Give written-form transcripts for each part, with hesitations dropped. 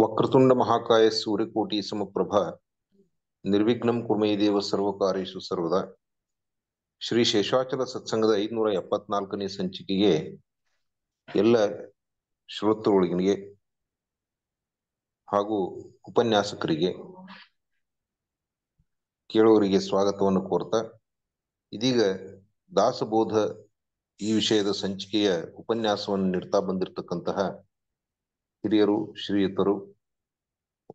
ವಕ್ರತುಂಡ ಮಹಾಕಾಯ ಸೂರ್ಯಕೋಟಿ ಸಮಪ್ರಭ ನಿರ್ವಿಘ್ನಂ ಕುರ್ಮೈ ದೇವ ಸರ್ವಕಾರ್ಯೇಷು ಸರ್ವದಾ. ಶ್ರೀ ಶೇಷಾಚಲ ಸತ್ಸಂಗದ 574ನೇ ಸಂಚಿಕೆಗೆ ಎಲ್ಲ ಶ್ರೋತೃಗಳಿಗೆ ಹಾಗೂ ಉಪನ್ಯಾಸಕರಿಗೆ ಕೇಳುವರಿಗೆ ಸ್ವಾಗತವನ್ನು ಕೋರ್ತಾ, ಇದೀಗ ದಾಸಬೋಧ ಈ ವಿಷಯದ ಸಂಚಿಕೆಯ ಉಪನ್ಯಾಸವನ್ನು ನೀಡ್ತಾ ಬಂದಿರತಕ್ಕಂತಹ ಹಿರಿಯರು, ಶ್ರೀಯುತರು,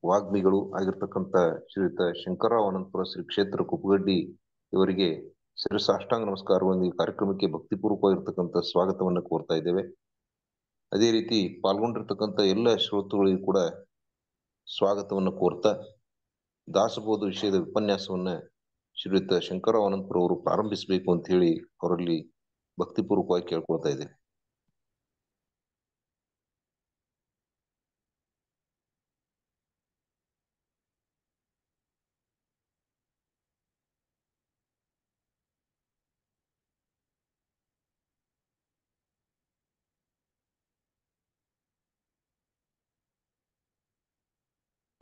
ವಾಗ್ಮಿಗಳು ಆಗಿರ್ತಕ್ಕಂಥ ಶ್ರೀಯುತ ಶಂಕರರಾವ್ ಅನಂತಪುರ ಶ್ರೀ ಕ್ಷೇತ್ರ ಕುಪ್ಪಗಡ್ಡಿ ಇವರಿಗೆ ಶಿರಸಾಷ್ಟಾಂಗ ನಮಸ್ಕಾರವನ್ನು ಈ ಕಾರ್ಯಕ್ರಮಕ್ಕೆ ಭಕ್ತಿಪೂರ್ವಕವಾಗಿರ್ತಕ್ಕಂಥ ಸ್ವಾಗತವನ್ನು ಕೋರ್ತಾ ಇದ್ದೇವೆ. ಅದೇ ರೀತಿ ಪಾಲ್ಗೊಂಡಿರ್ತಕ್ಕಂಥ ಎಲ್ಲ ಶ್ರೋತೃಗಳಿಗೂ ಕೂಡ ಸ್ವಾಗತವನ್ನು ಕೋರ್ತಾ, ದಾಸಬೋಧ ವಿಷಯದ ಉಪನ್ಯಾಸವನ್ನ ಶ್ರೀಯುತ ಶಂಕರರಾವ್ ಅನಂತಪುರ ಅವರು ಪ್ರಾರಂಭಿಸಬೇಕು ಅಂತ ಹೇಳಿ ಅವರಲ್ಲಿ ಭಕ್ತಿಪೂರ್ವಕವಾಗಿ ಕೇಳ್ಕೊಳ್ತಾ ಇದ್ದೇನೆ.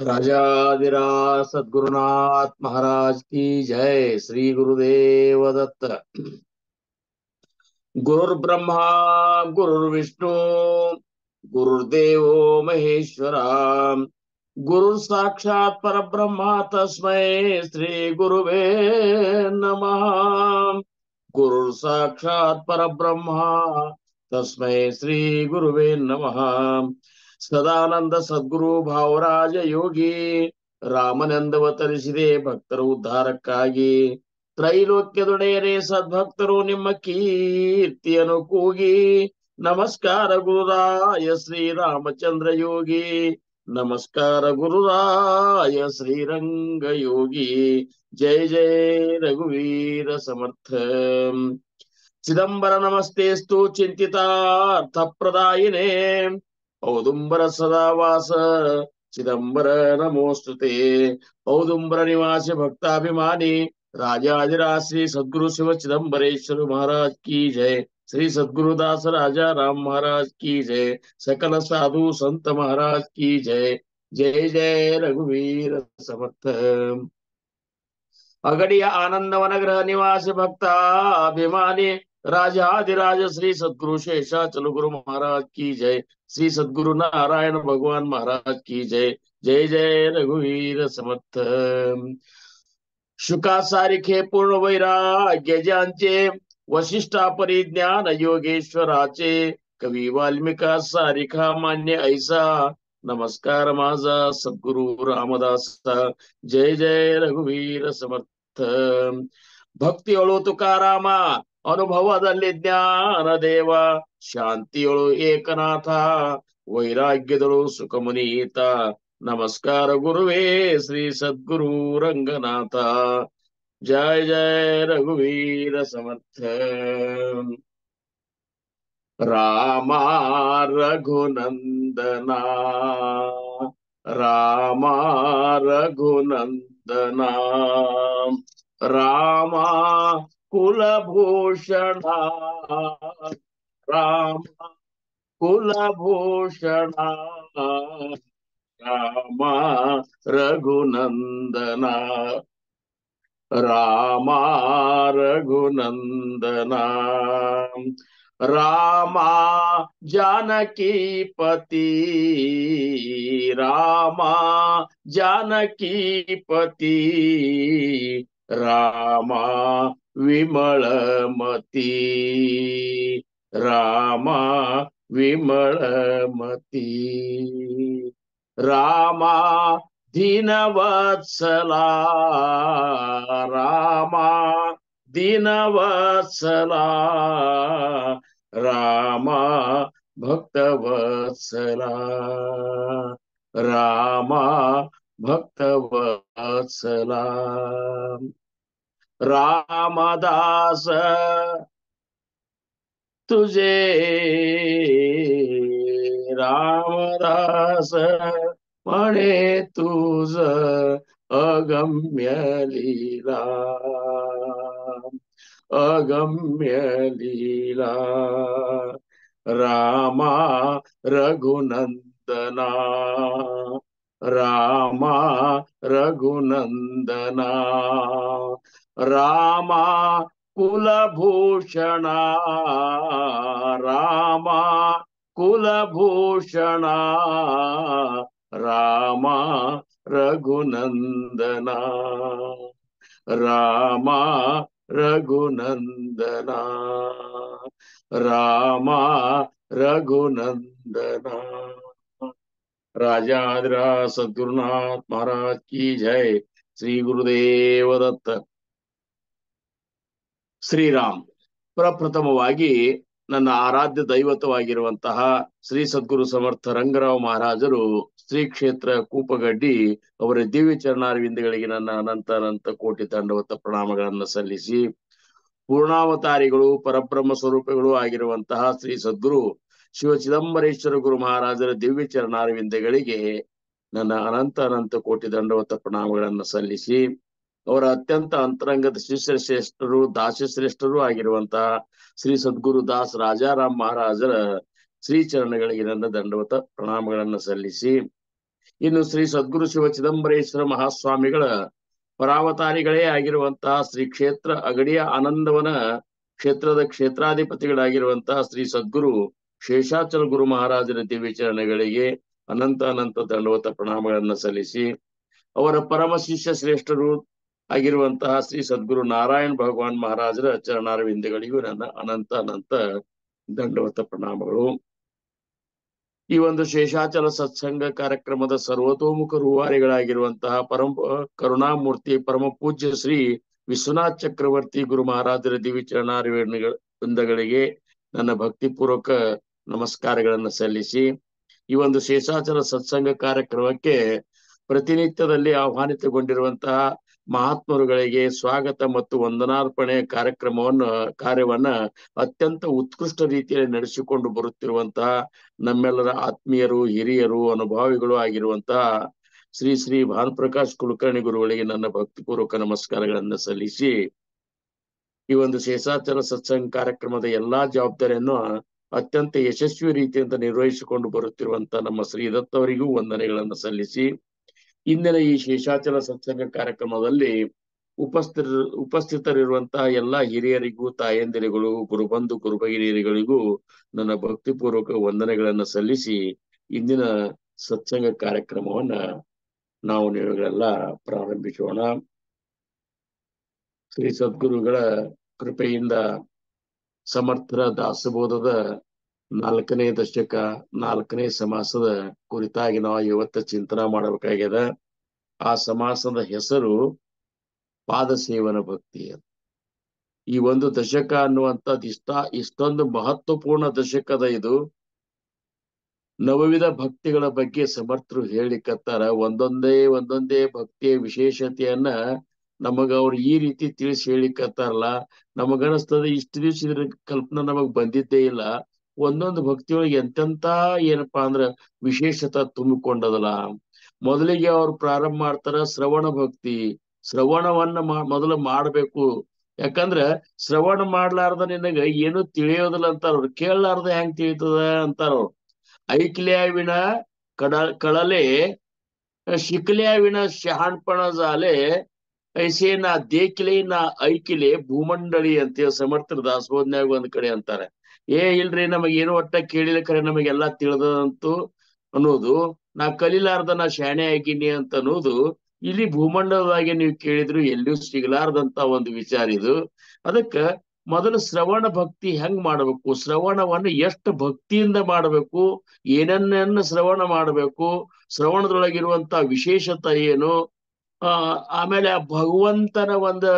राजाधिराज सद्गुरुनाथ महाराज की जय। श्री गुरुदेव दत्त। गुरुर्ब्रह्मा गुरुर्विष्णु गुरुर्देवो महेश्वरा, गुरु साक्षात् परब्रह्मा तस्मै श्री गुरुवे नमः। गुरु साक्षात् परब्रह्मा तस्मै श्री गुरुवे नमः। ಸದಾನಂದ ಸದ್ಗುರು ಭಾವರಾಜ ಯೋಗಿ ರಾಮನಂದವತರಿಸಿದೆ ಭಕ್ತರ ಉದ್ಧಾರಕ್ಕಾಗಿ. ತ್ರೈಲೋಕ್ಯದೊಡೆಯರೇ ಸದ್ಭಕ್ತರು ನಿಮ್ಮ ಕೀರ್ತಿಯನ್ನು ಕೂಗಿ, ನಮಸ್ಕಾರ ಗುರುರಾಯ ಶ್ರೀರಾಮಚಂದ್ರ ಯೋಗಿ, ನಮಸ್ಕಾರ ಗುರುರಾಯ ಶ್ರೀರಂಗ ಯೋಗಿ. ಜಯ ಜಯ ರಘುವೀರ ಸಮರ್ಥ. ಚಿದಂಬರ ನಮಸ್ತೆಸ್ತು ಚಿಂತಿತಾರ್ಥ ಪ್ರದಾಯಿನೇ, ಔದುಂಬರ ಸದಾವಾಸ ಚಿದಂಬರ ನಮೋಸ್ತುತೆ. ಔದುಂಬರ ನಿವಾಸಿ ಭಕ್ತಾಭಿಮಾನಿ ರಾಜಾಧಿರಾಜ ಶ್ರೀ ಸದ್ಗುರು ಶಿವ ಚಿದಂಬರೇಶ್ವರ ಮಹಾರಾಜ್ ಕಿ ಜಯ. ಶ್ರೀ ಸದ್ಗುರುದಾಸ ರಾಜಾ ರಾಮ್ ಮಹಾರಾಜ್ ಕಿ ಜಯ. ಸಕಲ ಸಾಧು ಸಂತ ಮಹಾರಾಜ್ ಕಿ ಜಯ. ಜಯ ಜಯ ರಘುವೀರ ಸಮರ್ಥ. ಅಗಡಿಯ ಆನಂದವನ ಗೃಹ ನಿವಾಸಿ ಭಕ್ತಾಭಿಮಾನಿ राजाधिराज श्री सद्गुरु शेषाचल गुरु महाराज की जय. श्री सद्गुरु नारायण भगवान महाराज की जय. जय जय रघुवीर समर्थ. शुका सारिखे पूर्ण वैराग्य ज्यांचे, वशिष्ठा परिज्ञान योगेश्वराचे, कवी वाल्मिका सारिखा मान्य ऐसा, नमस्कार माझा सद्गुरु रामदासा. जय जय रघुवीर समर्थ. ಭಕ್ತಿಯೊಳು ತುಕಾರಾಮ, ಅನುಭವದಲ್ಲಿ ಜ್ಞಾನ ದೇವ, ಶಾಂತಿಯೊಳು ಏಕನಾಥ, ವೈರಾಗ್ಯದಳು ಸುಖಮುನೀತ, ನಮಸ್ಕಾರ ಗುರುವೇ ಶ್ರೀ ಸದ್ಗುರು ರಂಗನಾಥ. ಜಯ ಜಯ ರಘುವೀರ ಸಮರ್ಥ. ರಾಮ ರಘುನಂದನ, ರಾಮ ರಘುನಂದನ, ರಾಮ ಕುಲಭೂಷಣ, ರಾಮ ಕುಲಭೂಷಣ, ರಾಮ ರಘುನಂದನ, ರಾಮ ರಘುನಂದನ, ರಾಮ ಜಾನಕೀಪತಿ, ರಾಮ ಜಾನಕೀಪತಿ, ರಾಮ ವಿಮಳಮತಿ, ರಾಮ ವಿಮಳಮತಿ, ರಾಮ ದೀನವತ್ಸಲ, ರಾಮ ದೀನವತ್ಸಲ, ರಾಮ ಭಕ್ತವತ್ಸಲ, ರಾಮ ಭಕ್ತವತ್ಸಲ. रामदास तुझे, रामदास म्हणे तुझ अगम्य लीला, अगम्य लीला. रामा रघुनंदना, ರಾಮ ರಘುನಂದನ ರಾಮ ಕುಲಭೂಷಣ ರಾಮ ಕುಲಭೂಷಣ ರಾಮ ರಘುನಂದನ ರಾಮ ರಘುನಂದನ ರಾಮ ರಘುನಂದನ राजाधिराज सद्गुरुनाथ महाराज की जय। ಶ್ರೀ ಗುರುದೇವ ದತ್ತ। ಶ್ರೀರಾಮ್ ಪ್ರಪ್ರಥಮವಾಗಿ ನನ್ನ ಆರಾಧ್ಯ ದೈವತವಾಗಿರುವಂತಹ ಶ್ರೀ ಸದ್ಗುರು ಸಮರ್ಥ ರಂಗರಾವ್ ಮಹಾರಾಜರು ಶ್ರೀ ಕ್ಷೇತ್ರ ಕೂಪಗಡ್ಡಿ ಅವರ ದಿವ್ಯ ಚರಣಾರವಿಂದಗಳಿಗೆ ನನ್ನ ಅನಂತ ಅನಂತ ಕೋಟಿ ದಂಡವತ ಪ್ರಣಾಮಗಳನ್ನು ಸಲ್ಲಿಸಿ, ಪೂರ್ಣಾವತಾರಿಗಳು ಪರಬ್ರಹ್ಮ ಸ್ವರೂಪಗಳು ಆಗಿರುವಂತಹ ಶ್ರೀ ಸದ್ಗುರು ಶಿವ ಚಿದಂಬರೇಶ್ವರ ಗುರು ಮಹಾರಾಜರ ದಿವ್ಯ ಚರಣಾರವಿಂದಗಳಿಗೆ ನನ್ನ ಅನಂತ ಅನಂತ ಕೋಟಿ ದಂಡವತ ಪ್ರಣಾಮಗಳನ್ನು ಸಲ್ಲಿಸಿ, ಅವರ ಅತ್ಯಂತ ಅಂತರಂಗದ ಶಿಷ್ಯಶ್ರೇಷ್ಠರು ದಾಸಶ್ರೇಷ್ಠರು ಆಗಿರುವಂತಹ ಶ್ರೀ ಸದ್ಗುರು ದಾಸ್ ರಾಜಾರಾಮ್ ಮಹಾರಾಜರ ಶ್ರೀ ಚರಣಗಳಿಗೆ ನನ್ನ ದಂಡವತ ಪ್ರಣಾಮಗಳನ್ನು ಸಲ್ಲಿಸಿ, ಇನ್ನು ಶ್ರೀ ಸದ್ಗುರು ಶಿವ ಚಿದಂಬರೇಶ್ವರ ಮಹಾಸ್ವಾಮಿಗಳ ಪರಾವತಾರಿಗಳೇ ಆಗಿರುವಂತಹ ಶ್ರೀ ಕ್ಷೇತ್ರ ಅಗಡಿಯ ಆನಂದವನ ಕ್ಷೇತ್ರದ ಕ್ಷೇತ್ರಾಧಿಪತಿಗಳಾಗಿರುವಂತಹ ಶ್ರೀ ಸದ್ಗುರು ಶೇಷಾಚಲ ಗುರು ಮಹಾರಾಜರ ದಿವ್ಯ ಚರಣಗಳಿಗೆ ಅನಂತ ಅನಂತ ದಂಡವತ ಪ್ರಣಾಮಗಳನ್ನು ಸಲ್ಲಿಸಿ, ಅವರ ಪರಮ ಶಿಷ್ಯ ಶ್ರೇಷ್ಠರು ಆಗಿರುವಂತಹ ಶ್ರೀ ಸದ್ಗುರು ನಾರಾಯಣ ಭಗವಾನ್ ಮಹಾರಾಜರ ಚರಣಾರವಿಂದಗಳಿಗೂ ನನ್ನ ಅನಂತ ಅನಂತ ದಂಡವತ ಪ್ರಣಾಮಗಳು. ಈ ಒಂದು ಶೇಷಾಚಲ ಸತ್ಸಂಗ ಕಾರ್ಯಕ್ರಮದ ಸರ್ವತೋಮುಖ ರೂವಾರಿಗಳಾಗಿರುವಂತಹ ಪರಮ ಕರುಣಾಮೂರ್ತಿ ಪರಮ ಪೂಜ್ಯ ಶ್ರೀ ವಿಶ್ವನಾಥ್ ಚಕ್ರವರ್ತಿ ಗುರು ಮಹಾರಾಜರ ದಿವ್ಯ ಚರಣಾರವಿಂದಗಳಿಗೆ ನನ್ನ ಭಕ್ತಿಪೂರ್ವಕ ನಮಸ್ಕಾರಗಳನ್ನು ಸಲ್ಲಿಸಿ, ಈ ಒಂದು ಶೇಷಾಚಲ ಸತ್ಸಂಗ ಕಾರ್ಯಕ್ರಮಕ್ಕೆ ಪ್ರತಿನಿತ್ಯದಲ್ಲಿ ಆಹ್ವಾನಿತಗೊಂಡಿರುವಂತಹ ಮಹಾತ್ಮರುಗಳಿಗೆ ಸ್ವಾಗತ ಮತ್ತು ವಂದನಾರ್ಪಣೆ ಕಾರ್ಯವನ್ನ ಅತ್ಯಂತ ಉತ್ಕೃಷ್ಟ ರೀತಿಯಲ್ಲಿ ನಡೆಸಿಕೊಂಡು ಬರುತ್ತಿರುವಂತಹ ನಮ್ಮೆಲ್ಲರ ಆತ್ಮೀಯರು ಹಿರಿಯರು ಅನುಭಾವಿಗಳು ಆಗಿರುವಂತಹ ಶ್ರೀ ಶ್ರೀ ಭಾನುಪ್ರಕಾಶ್ ಕುಲಕರ್ಣಿ ಗುರುಗಳಿಗೆ ನನ್ನ ಭಕ್ತಿಪೂರ್ವಕ ನಮಸ್ಕಾರಗಳನ್ನು ಸಲ್ಲಿಸಿ, ಈ ಒಂದು ಶೇಷಾಚಲ ಸತ್ಸಂಗ ಕಾರ್ಯಕ್ರಮದ ಎಲ್ಲಾ ಜವಾಬ್ದಾರಿಯನ್ನು ಅತ್ಯಂತ ಯಶಸ್ವಿ ರೀತಿಯಿಂದ ನಿರ್ವಹಿಸಿಕೊಂಡು ಬರುತ್ತಿರುವಂತ ನಮ್ಮ ಶ್ರೀದತ್ತ ಅವರಿಗೂ ವಂದನೆಗಳನ್ನು ಸಲ್ಲಿಸಿ, ಇಂದಿನ ಈ ಶೇಷಾಚಲ ಸತ್ಸಂಗ ಕಾರ್ಯಕ್ರಮದಲ್ಲಿ ಉಪಸ್ಥಿತರಿರುವಂತಹ ಎಲ್ಲಾ ಹಿರಿಯರಿಗೂ ತಾಯಂದಿರಿಗಳು ಗುರುಬಂಧು ಗುರುಭಗಿರಿಯರಿಗಳಿಗೂ ನನ್ನ ಭಕ್ತಿಪೂರ್ವಕ ವಂದನೆಗಳನ್ನು ಸಲ್ಲಿಸಿ, ಇಂದಿನ ಸತ್ಸಂಗ ಕಾರ್ಯಕ್ರಮವನ್ನ ನಾವು ನೀವುಗಳೆಲ್ಲ ಪ್ರಾರಂಭಿಸೋಣ. ಶ್ರೀ ಸದ್ಗುರುಗಳ ಕೃಪೆಯಿಂದ ಸಮರ್ಥರ ದಾಸಬೋಧದ 4ನೇ ದಶಕ 4ನೇ ಸಮಾಸದ ಕುರಿತಾಗಿ ನಾವು ಇವತ್ತು ಚಿಂತನೆ ಮಾಡಬೇಕಾಗ್ಯದ. ಆ ಸಮಾಸದ ಹೆಸರು ಪಾದಸೇವನ ಭಕ್ತಿ. ಈ ಒಂದು ದಶಕ ಅನ್ನುವಂಥದ್ದು ಇಷ್ಟೊಂದು ಮಹತ್ವಪೂರ್ಣ ದಶಕದ ಇದು. ನವವಿಧ ಭಕ್ತಿಗಳ ಬಗ್ಗೆ ಸಮರ್ಥರು ಹೇಳಿಕತ್ತಾರ. ಒಂದೊಂದೇ ಭಕ್ತಿಯ ವಿಶೇಷತೆಯನ್ನ ನಮಗ ಅವ್ರು ಈ ರೀತಿ ತಿಳಿಸಿ ಹೇಳಿಕತ್ತಾರಲ್ಲ, ನಮಗನಿಸ್ತದ ಇಷ್ಟು ದಿವಸ ಇದ್ರ ಕಲ್ಪನಾ ನಮಗ್ ಬಂದಿದ್ದೇ ಇಲ್ಲ. ಒಂದೊಂದು ಭಕ್ತಿಯೊಳಗೆ ಎಂತೆಂತ ಏನಪ್ಪಾ ಅಂದ್ರ ವಿಶೇಷತೆ ತುಂಬಿಕೊಂಡದಲ್ಲ. ಮೊದಲಿಗೆ ಅವ್ರು ಪ್ರಾರಂಭ ಮಾಡ್ತಾರ ಶ್ರವಣ ಭಕ್ತಿ. ಶ್ರವಣವನ್ನ ಮೊದಲು ಮಾಡ್ಬೇಕು. ಯಾಕಂದ್ರ ಶ್ರವಣ ಮಾಡ್ಲಾರ್ದ ನಿನಗ ಏನು ತಿಳಿಯೋದಿಲ್ಲ ಅಂತಾರ. ಕೇಳಲಾರ್ದ ಹೆಂಗ್ ತಿಳಿತದ ಅಂತಾರ. ऐकल्याविण कळले शिकल्याविण शहाणपण झाले ऐसे ना देखले ना ऐकले ಭೂಮಂಡಳಿ ಅಂತ ಸಮರ್ಥರ ದಾಸಬೋಧನ್ಯಾಗ ಒಂದ್ ಕಡೆ ಅಂತಾರೆ. ಇಲ್ರಿ ನಮಗೇನು ಒಟ್ಟ ಕೇಳಿಲ್ಲ ಖರೆ ನಮಗೆಲ್ಲಾ ತಿಳಿದಂತು ಅನ್ನೋದು, ನಾ ಕಲಿಲಾರ್ದ ನಾ ಶಾಣೆ ಆಗಿನಿ ಅಂತ ಅನ್ನೋದು ಇಲ್ಲಿ ಭೂಮಂಡಲದಾಗೆ ನೀವು ಕೇಳಿದ್ರು ಎಲ್ಲಿಯೂ ಸಿಗಲಾರ್ದಂತ ಒಂದು ವಿಚಾರ ಇದು. ಅದಕ್ಕ ಮೊದಲು ಶ್ರವಣ ಭಕ್ತಿ ಹೆಂಗ್ ಮಾಡ್ಬೇಕು, ಶ್ರವಣವನ್ನು ಎಷ್ಟು ಭಕ್ತಿಯಿಂದ ಮಾಡ್ಬೇಕು, ಏನನ್ನ ಶ್ರವಣ ಮಾಡ್ಬೇಕು, ಶ್ರವಣದೊಳಗಿರುವಂತ ವಿಶೇಷತೆ ಏನು, ಆಮೇಲೆ ಆ ಭಗವಂತನ ಒಂದು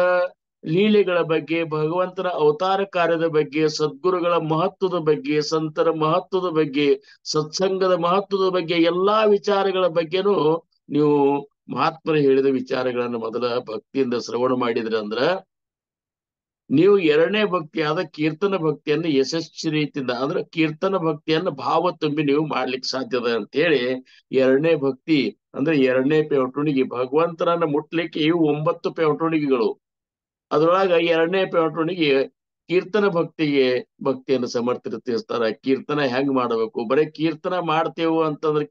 ಲೀಲೆಗಳ ಬಗ್ಗೆ, ಭಗವಂತನ ಅವತಾರ ಕಾರ್ಯದ ಬಗ್ಗೆ, ಸದ್ಗುರುಗಳ ಮಹತ್ವದ ಬಗ್ಗೆ, ಸಂತರ ಮಹತ್ವದ ಬಗ್ಗೆ, ಸತ್ಸಂಗದ ಮಹತ್ವದ ಬಗ್ಗೆ ಎಲ್ಲಾ ವಿಚಾರಗಳ ಬಗ್ಗೆನೂ ನೀವು ಮಹಾತ್ಮರು ಹೇಳಿದ ವಿಚಾರಗಳನ್ನ ಮೊದಲ ಭಕ್ತಿಯಿಂದ ಶ್ರವಣ ಮಾಡಿದ್ರಿ ಅಂದ್ರ ನೀವು ಎರಡನೇ ಭಕ್ತಿಯಾದ ಕೀರ್ತನ ಭಕ್ತಿಯನ್ನು ಯಶಸ್ವಿ ರೀತಿಯಿಂದ ಅಂದ್ರೆ ಕೀರ್ತನ ಭಕ್ತಿಯನ್ನು ಭಾವ ತುಂಬಿ ನೀವು ಮಾಡ್ಲಿಕ್ಕೆ ಸಾಧ್ಯದ ಅಂತ ಹೇಳಿ ಎರಡನೇ ಭಕ್ತಿ ಅಂದ್ರೆ ಎರಡನೇ ಪೆವಟುಣಿಗೆ ಭಗವಂತನನ್ನ ಮುಟ್ಲಿಕ್ಕೆ ಇವು 9 ಪೆವಟುಣಿಗೆಗಳು. ಅದ್ರೊಳಗ ಎರಡನೇ ಪೆವಟುಣಿಗೆ ಕೀರ್ತನ ಭಕ್ತಿಯನ್ನು ಸಮರ್ಥರು ತಿಳಿಸ್ತಾರ. ಕೀರ್ತನ ಹೆಂಗ್ ಮಾಡಬೇಕು, ಬರೀ ಕೀರ್ತನ ಮಾಡ್ತೇವು ಅಂತಂದ್ರೆ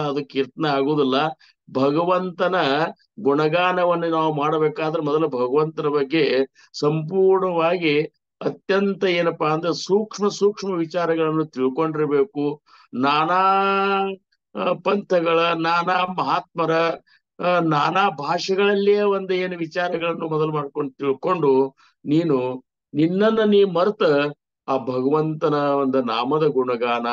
ಅದು ಕೀರ್ತನ ಆಗುದಿಲ್ಲ. ಭಗವಂತನ ಗುಣಗಾನವನ್ನು ನಾವು ಮಾಡಬೇಕಾದ್ರೆ ಮೊದಲು ಭಗವಂತನ ಬಗ್ಗೆ ಸಂಪೂರ್ಣವಾಗಿ ಅತ್ಯಂತ ಏನಪ್ಪಾ ಅಂದ್ರೆ ಸೂಕ್ಷ್ಮ ವಿಚಾರಗಳನ್ನು ತಿಳ್ಕೊಂಡಿರ್ಬೇಕು. ನಾನಾ ಪಂಥಗಳ, ನಾನಾ ಮಹಾತ್ಮರ, ನಾನಾ ಭಾಷೆಗಳಲ್ಲಿಯೇ ಒಂದು ಏನು ವಿಚಾರಗಳನ್ನು ಮೊದಲು ಮಾಡ್ಕೊಂಡು ತಿಳ್ಕೊಂಡು ನೀನು ನಿನ್ನನ್ನ ನೀ ಮರ್ತ ಆ ಭಗವಂತನ ಒಂದು ನಾಮದ ಗುಣಗಾನ,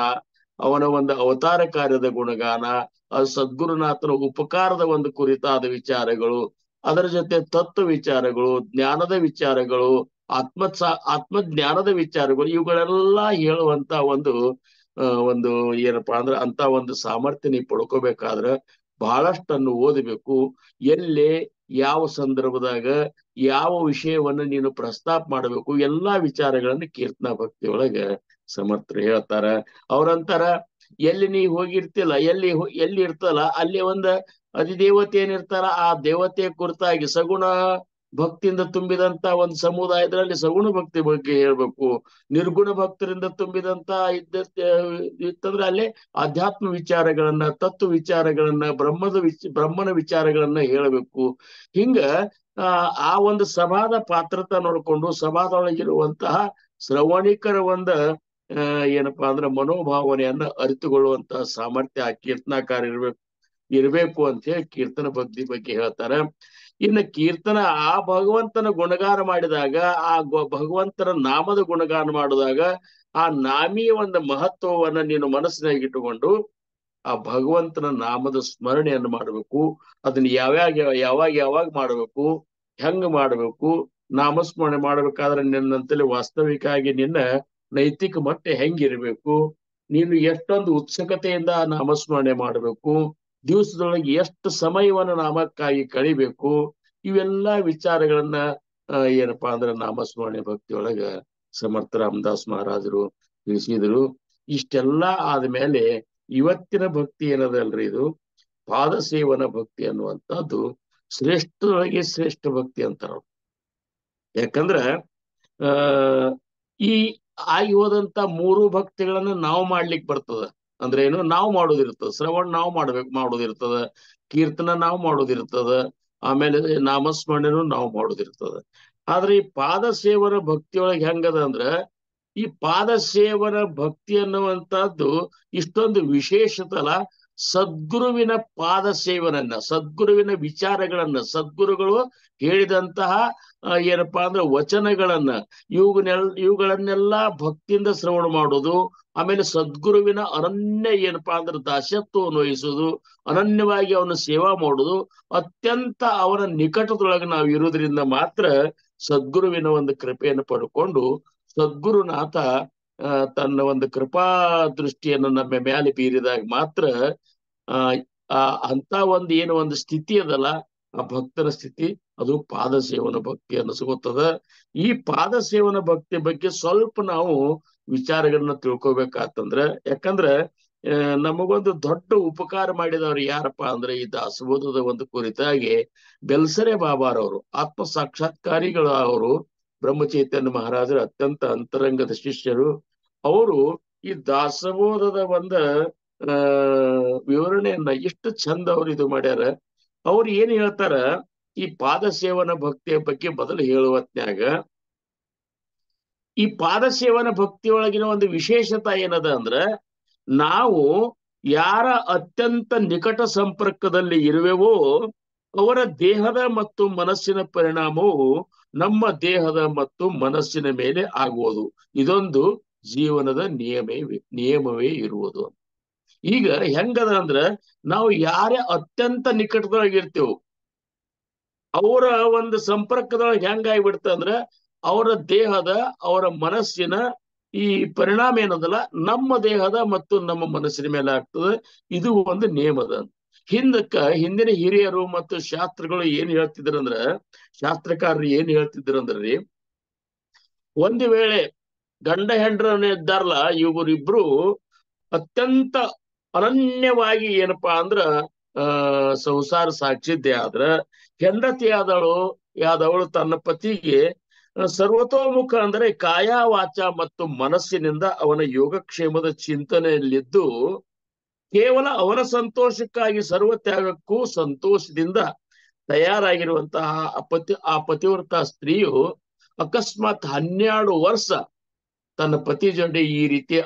ಅವನ ಒಂದು ಅವತಾರ ಕಾರ್ಯದ ಗುಣಗಾನ, ಆ ಸದ್ಗುರುನಾಥನ ಉಪಕಾರದ ಒಂದು ಕುರಿತಾದ ವಿಚಾರಗಳು, ಅದರ ಜೊತೆ ತತ್ವ ವಿಚಾರಗಳು, ಜ್ಞಾನದ ವಿಚಾರಗಳು, ಆತ್ಮಜ್ಞಾನದ ವಿಚಾರಗಳು, ಇವುಗಳೆಲ್ಲ ಹೇಳುವಂತ ಒಂದು ಏನಪ್ಪಾ ಅಂದ್ರೆ ಅಂತ ಒಂದು ಸಾಮರ್ಥ್ಯ ನೀ ಪಡ್ಕೋಬೇಕಾದ್ರ ಬಹಳಷ್ಟನ್ನು ಓದಬೇಕು. ಎಲ್ಲೇ ಯಾವ ಸಂದರ್ಭದಾಗ ಯಾವ ವಿಷಯವನ್ನ ನೀನು ಪ್ರಸ್ತಾಪ ಮಾಡಬೇಕು, ಎಲ್ಲಾ ವಿಚಾರಗಳನ್ನ ಕೀರ್ತನಾ ಭಕ್ತಿ ಒಳಗ ಸಮರ್ಥರು ಹೇಳ್ತಾರ. ಅವ್ರಂತಾರ, ಎಲ್ಲಿ ನೀ ಹೋಗಿರ್ತಿಲ್ಲ, ಎಲ್ಲಿ ಇರ್ತಲ್ಲ ಅಲ್ಲಿ ಅಧಿದೇವತೆ ಏನಿರ್ತಾರ, ಆ ದೇವತೆಯ ಕುರಿತಾಗಿ ಸಗುಣ ಭಕ್ತಿಯಿಂದ ತುಂಬಿದಂತ ಒಂದು ಸಮುದಾಯದಲ್ಲಿ ಸಗುಣ ಭಕ್ತಿ ಬಗ್ಗೆ ಹೇಳ್ಬೇಕು. ನಿರ್ಗುಣ ಭಕ್ತರಿಂದ ತುಂಬಿದಂತ ಇತ್ತಂದ್ರೆ ಅಲ್ಲೇ ಆಧ್ಯಾತ್ಮ ವಿಚಾರಗಳನ್ನ, ತತ್ವ ವಿಚಾರಗಳನ್ನ, ಬ್ರಹ್ಮನ ವಿಚಾರಗಳನ್ನ ಹೇಳಬೇಕು. ಹಿಂಗ ಆ ಒಂದು ಸಭಾದ ಪಾತ್ರತೆ ನೋಡ್ಕೊಂಡು ಸಭಾದೊಳಗಿರುವಂತಹ ಶ್ರವಣಿಕರ ಏನಪ್ಪಾ ಅಂದ್ರೆ ಮನೋಭಾವನೆಯನ್ನ ಅರಿತುಕೊಳ್ಳುವಂತಹ ಸಾಮರ್ಥ್ಯ ಆ ಕೀರ್ತನಾಕಾರ ಇರ್ಬೇಕು ಅಂತ ಹೇಳಿ ಕೀರ್ತನ ಬಗ್ಗೆ ಹೇಳ್ತಾರ. ಇನ್ನು ಕೀರ್ತನ ಆ ಭಗವಂತನ ಗುಣಗಾನ ಮಾಡಿದಾಗ, ಆ ಭಗವಂತನ ನಾಮದ ಗುಣಗಾನ ಮಾಡಿದಾಗ ಆ ನಾಮಿಯ ಒಂದು ಮಹತ್ವವನ್ನ ನೀನು ಮನಸ್ಸಿನಾಗ ಇಟ್ಟುಕೊಂಡು ಆ ಭಗವಂತನ ನಾಮದ ಸ್ಮರಣೆಯನ್ನು ಮಾಡಬೇಕು. ಅದನ್ನ ಯಾವಾಗ ಮಾಡಬೇಕು, ಹೆಂಗ್ ಮಾಡಬೇಕು, ನಾಮಸ್ಮರಣೆ ಮಾಡ್ಬೇಕಾದ್ರೆ ನಿನ್ನಂತಲ್ಲಿ ವಾಸ್ತವಿಕ ಆಗಿ ನಿನ್ನ ನೈತಿಕ ಮಟ್ಟ ಹೆಂಗಿರ್ಬೇಕು, ನೀನು ಎಷ್ಟೊಂದು ಉತ್ಸುಕತೆಯಿಂದ ನಾಮಸ್ಮರಣೆ ಮಾಡಬೇಕು, ದಿವಸದೊಳಗೆ ಎಷ್ಟು ಸಮಯವನ್ನು ನಾಮಕ್ಕಾಗಿ ಕಳಿಬೇಕು, ಇವೆಲ್ಲಾ ವಿಚಾರಗಳನ್ನ ಏನಪ್ಪಾ ಅಂದ್ರೆ ನಾಮಸ್ಮರಣೆ ಭಕ್ತಿಯೊಳಗ ಸಮರ್ಥ ರಾಮದಾಸ್ ಮಹಾರಾಜರು ತಿಳಿಸಿದ್ರು. ಇಷ್ಟೆಲ್ಲ ಆದ್ಮೇಲೆ ಇವತ್ತಿನ ಭಕ್ತಿ ಏನದಲ್ರಿ, ಇದು ಪಾದಸೇವನ ಭಕ್ತಿ ಅನ್ನುವಂಥದ್ದು ಶ್ರೇಷ್ಠದೊಳಗೆ ಶ್ರೇಷ್ಠ ಭಕ್ತಿ ಅಂತಾರ. ಯಾಕಂದ್ರ ಈ ಆಗಿ ಹೋದಂತ 3 ಭಕ್ತಿಗಳನ್ನ ನಾವು ಮಾಡ್ಲಿಕ್ಕೆ ಬರ್ತದ. ಅಂದ್ರೆ ಏನು, ನಾವು ಮಾಡೋದಿರ್ತದ, ಶ್ರವಣ ನಾವು ಮಾಡೋದಿರ್ತದ, ಕೀರ್ತನ ನಾವು ಮಾಡೋದಿರ್ತದ, ಆಮೇಲೆ ನಾಮಸ್ಮರಣೆನೂ ನಾವು ಮಾಡೋದಿರ್ತದ. ಆದ್ರೆ ಈ ಪಾದಸೇವನ ಭಕ್ತಿಯೊಳಗೆ ಹೆಂಗದ ಅಂದ್ರ, ಈ ಪಾದಸೇವನ ಭಕ್ತಿ ಅನ್ನುವಂಥದ್ದು ಇಷ್ಟೊಂದು ವಿಶೇಷತಲ್ಲ. ಸದ್ಗುರುವಿನ ಪಾದ ಸೇವನನ್ನ, ಸದ್ಗುರುವಿನ ವಿಚಾರಗಳನ್ನ, ಸದ್ಗುರುಗಳು ಹೇಳಿದಂತಹ ಏನಪ್ಪಾ ಅಂದ್ರೆ ವಚನಗಳನ್ನ, ಇವುಗಳನ್ನೆಲ್ಲ ಭಕ್ತಿಯಿಂದ ಶ್ರವಣ ಮಾಡೋದು. ಆಮೇಲೆ ಸದ್ಗುರುವಿನ ಅನನ್ಯ ಏನಪ್ಪಾ ಅಂದ್ರೆ ದಾಸ್ಯತ್ವವನ್ನು ವಹಿಸೋದು, ಅನನ್ಯವಾಗಿ ಅವನ ಸೇವಾ ಮಾಡೋದು, ಅತ್ಯಂತ ಅವನ ನಿಕಟದೊಳಗೆ ನಾವು ಇರುವುದರಿಂದ ಮಾತ್ರ ಸದ್ಗುರುವಿನ ಒಂದು ಕೃಪೆಯನ್ನು ಪಡ್ಕೊಂಡು ಸದ್ಗುರುನಾಥ ತನ್ನ ಒಂದು ಕೃಪಾ ದೃಷ್ಟಿಯನ್ನು ನಮ್ಮ ಮೇಲೆ ಬೀರಿದಾಗ ಮಾತ್ರ ಅಂತ ಒಂದು ಸ್ಥಿತಿ ಅದಲ್ಲ, ಆ ಭಕ್ತರ ಸ್ಥಿತಿ, ಅದು ಪಾದಸೇವನ ಭಕ್ತಿ ಅನ್ನಿಸ್ಕೊತದ. ಈ ಪಾದಸೇವನ ಭಕ್ತಿ ಬಗ್ಗೆ ಸ್ವಲ್ಪ ನಾವು ವಿಚಾರಗಳನ್ನ ತಿಳ್ಕೊಬೇಕಾತಂದ್ರ, ಯಾಕಂದ್ರೆ ನಮಗೊಂದು ದೊಡ್ಡ ಉಪಕಾರ ಮಾಡಿದವ್ರು ಯಾರಪ್ಪ ಅಂದ್ರೆ ಈ ದಾಸಬೋಧದ ಒಂದು ಕುರಿತಾಗಿ ಬೆಲ್ಸರೆ ಬಾಬಾರವರು, ಆತ್ಮ ಸಾಕ್ಷಾತ್ಕಾರಿಗಳು. ಅವರು ಬ್ರಹ್ಮಚೈತನ್ಯ ಮಹಾರಾಜರ ಅತ್ಯಂತ ಅಂತರಂಗದ ಶಿಷ್ಯರು. ಅವರು ಈ ದಾಸಬೋಧದ ವಿವರಣೆಯನ್ನ ಎಷ್ಟು ಚಂದ ಅವ್ರು ಇದು ಮಾಡ್ಯಾರ. ಅವ್ರು ಏನ್ ಹೇಳ್ತಾರ, ಈ ಪಾದಸೇವನ ಭಕ್ತಿಯ ಬಗ್ಗೆ ಮೊದಲು ಹೇಳುವತ್ನ್ಯಾಗ, ಈ ಪಾದಸೇವನ ಭಕ್ತಿಯೊಳಗಿನ ಒಂದು ವಿಶೇಷತೆ ಏನದ ಅಂದ್ರ, ನಾವು ಯಾರ ಅತ್ಯಂತ ನಿಕಟ ಸಂಪರ್ಕದಲ್ಲಿ ಇರುವೆವೋ ಅವರ ದೇಹದ ಮತ್ತು ಮನಸ್ಸಿನ ಪರಿಣಾಮವು ನಮ್ಮ ದೇಹದ ಮತ್ತು ಮನಸ್ಸಿನ ಮೇಲೆ ಆಗುವುದು. ಇದೊಂದು ಜೀವನದ ನಿಯಮವೇ ಇರುವುದು. ಈಗ ಹೆಂಗದ ಅಂದ್ರ, ನಾವು ಯಾರೇ ಅತ್ಯಂತ ನಿಕಟದೊಳಗಿರ್ತೇವೆ ಅವರ ಒಂದು ಸಂಪರ್ಕದೊಳಗೆ ಹೆಂಗಾಗಿಬಿಡ್ತ ಅಂದ್ರ, ಅವರ ದೇಹದ, ಅವರ ಮನಸ್ಸಿನ ಈ ಪರಿಣಾಮ ಏನದಲ್ಲ ನಮ್ಮ ದೇಹದ ಮತ್ತು ನಮ್ಮ ಮನಸ್ಸಿನ ಮೇಲೆ ಆಗ್ತದೆ. ಇದು ಒಂದು ನಿಯಮದ. ಹಿಂದಿನ ಹಿರಿಯರು ಮತ್ತು ಶಾಸ್ತ್ರಗಳು ಏನ್ ಹೇಳ್ತಿದ್ರಂದ್ರ, ಶಾಸ್ತ್ರಕಾರರು ಏನ್ ಹೇಳ್ತಿದ್ರಂದ್ರಿ, ಒಂದು ವೇಳೆ ಗಂಡ ಹೆಂಡ್ರನ್ನ ಇದ್ದಾರಲ್ಲ, ಇವರಿಬ್ರು ಅತ್ಯಂತ ಅನನ್ಯವಾಗಿ ಏನಪ್ಪಾ ಅಂದ್ರ ಸಂಸಾರ ಸಾಕ್ಷಿದ್ದೆ ಆದ್ರ, ಹೆಂಡತಿ ಯಾದವಳು ತನ್ನ ಪತಿಗೆ ಸರ್ವತೋಮುಖ ಅಂದರೆ ಕಾಯ ವಾಚ ಮತ್ತು ಮನಸ್ಸಿನಿಂದ ಅವನ ಯೋಗಕ್ಷೇಮದ ಚಿಂತನೆಯಲ್ಲಿದ್ದು ಕೇವಲ ಅವನ ಸಂತೋಷಕ್ಕಾಗಿ ಸರ್ವ ತ್ಯಾಗಕ್ಕೂ ಸಂತೋಷದಿಂದ ತಯಾರಾಗಿರುವಂತಹ ಆ ಪತಿವ್ರತ ಸ್ತ್ರೀಯು ಅಕಸ್ಮಾತ್ 12 ವರ್ಷ ತನ್ನ ಪತಿ ಜೊತೆ ಈ ರೀತಿ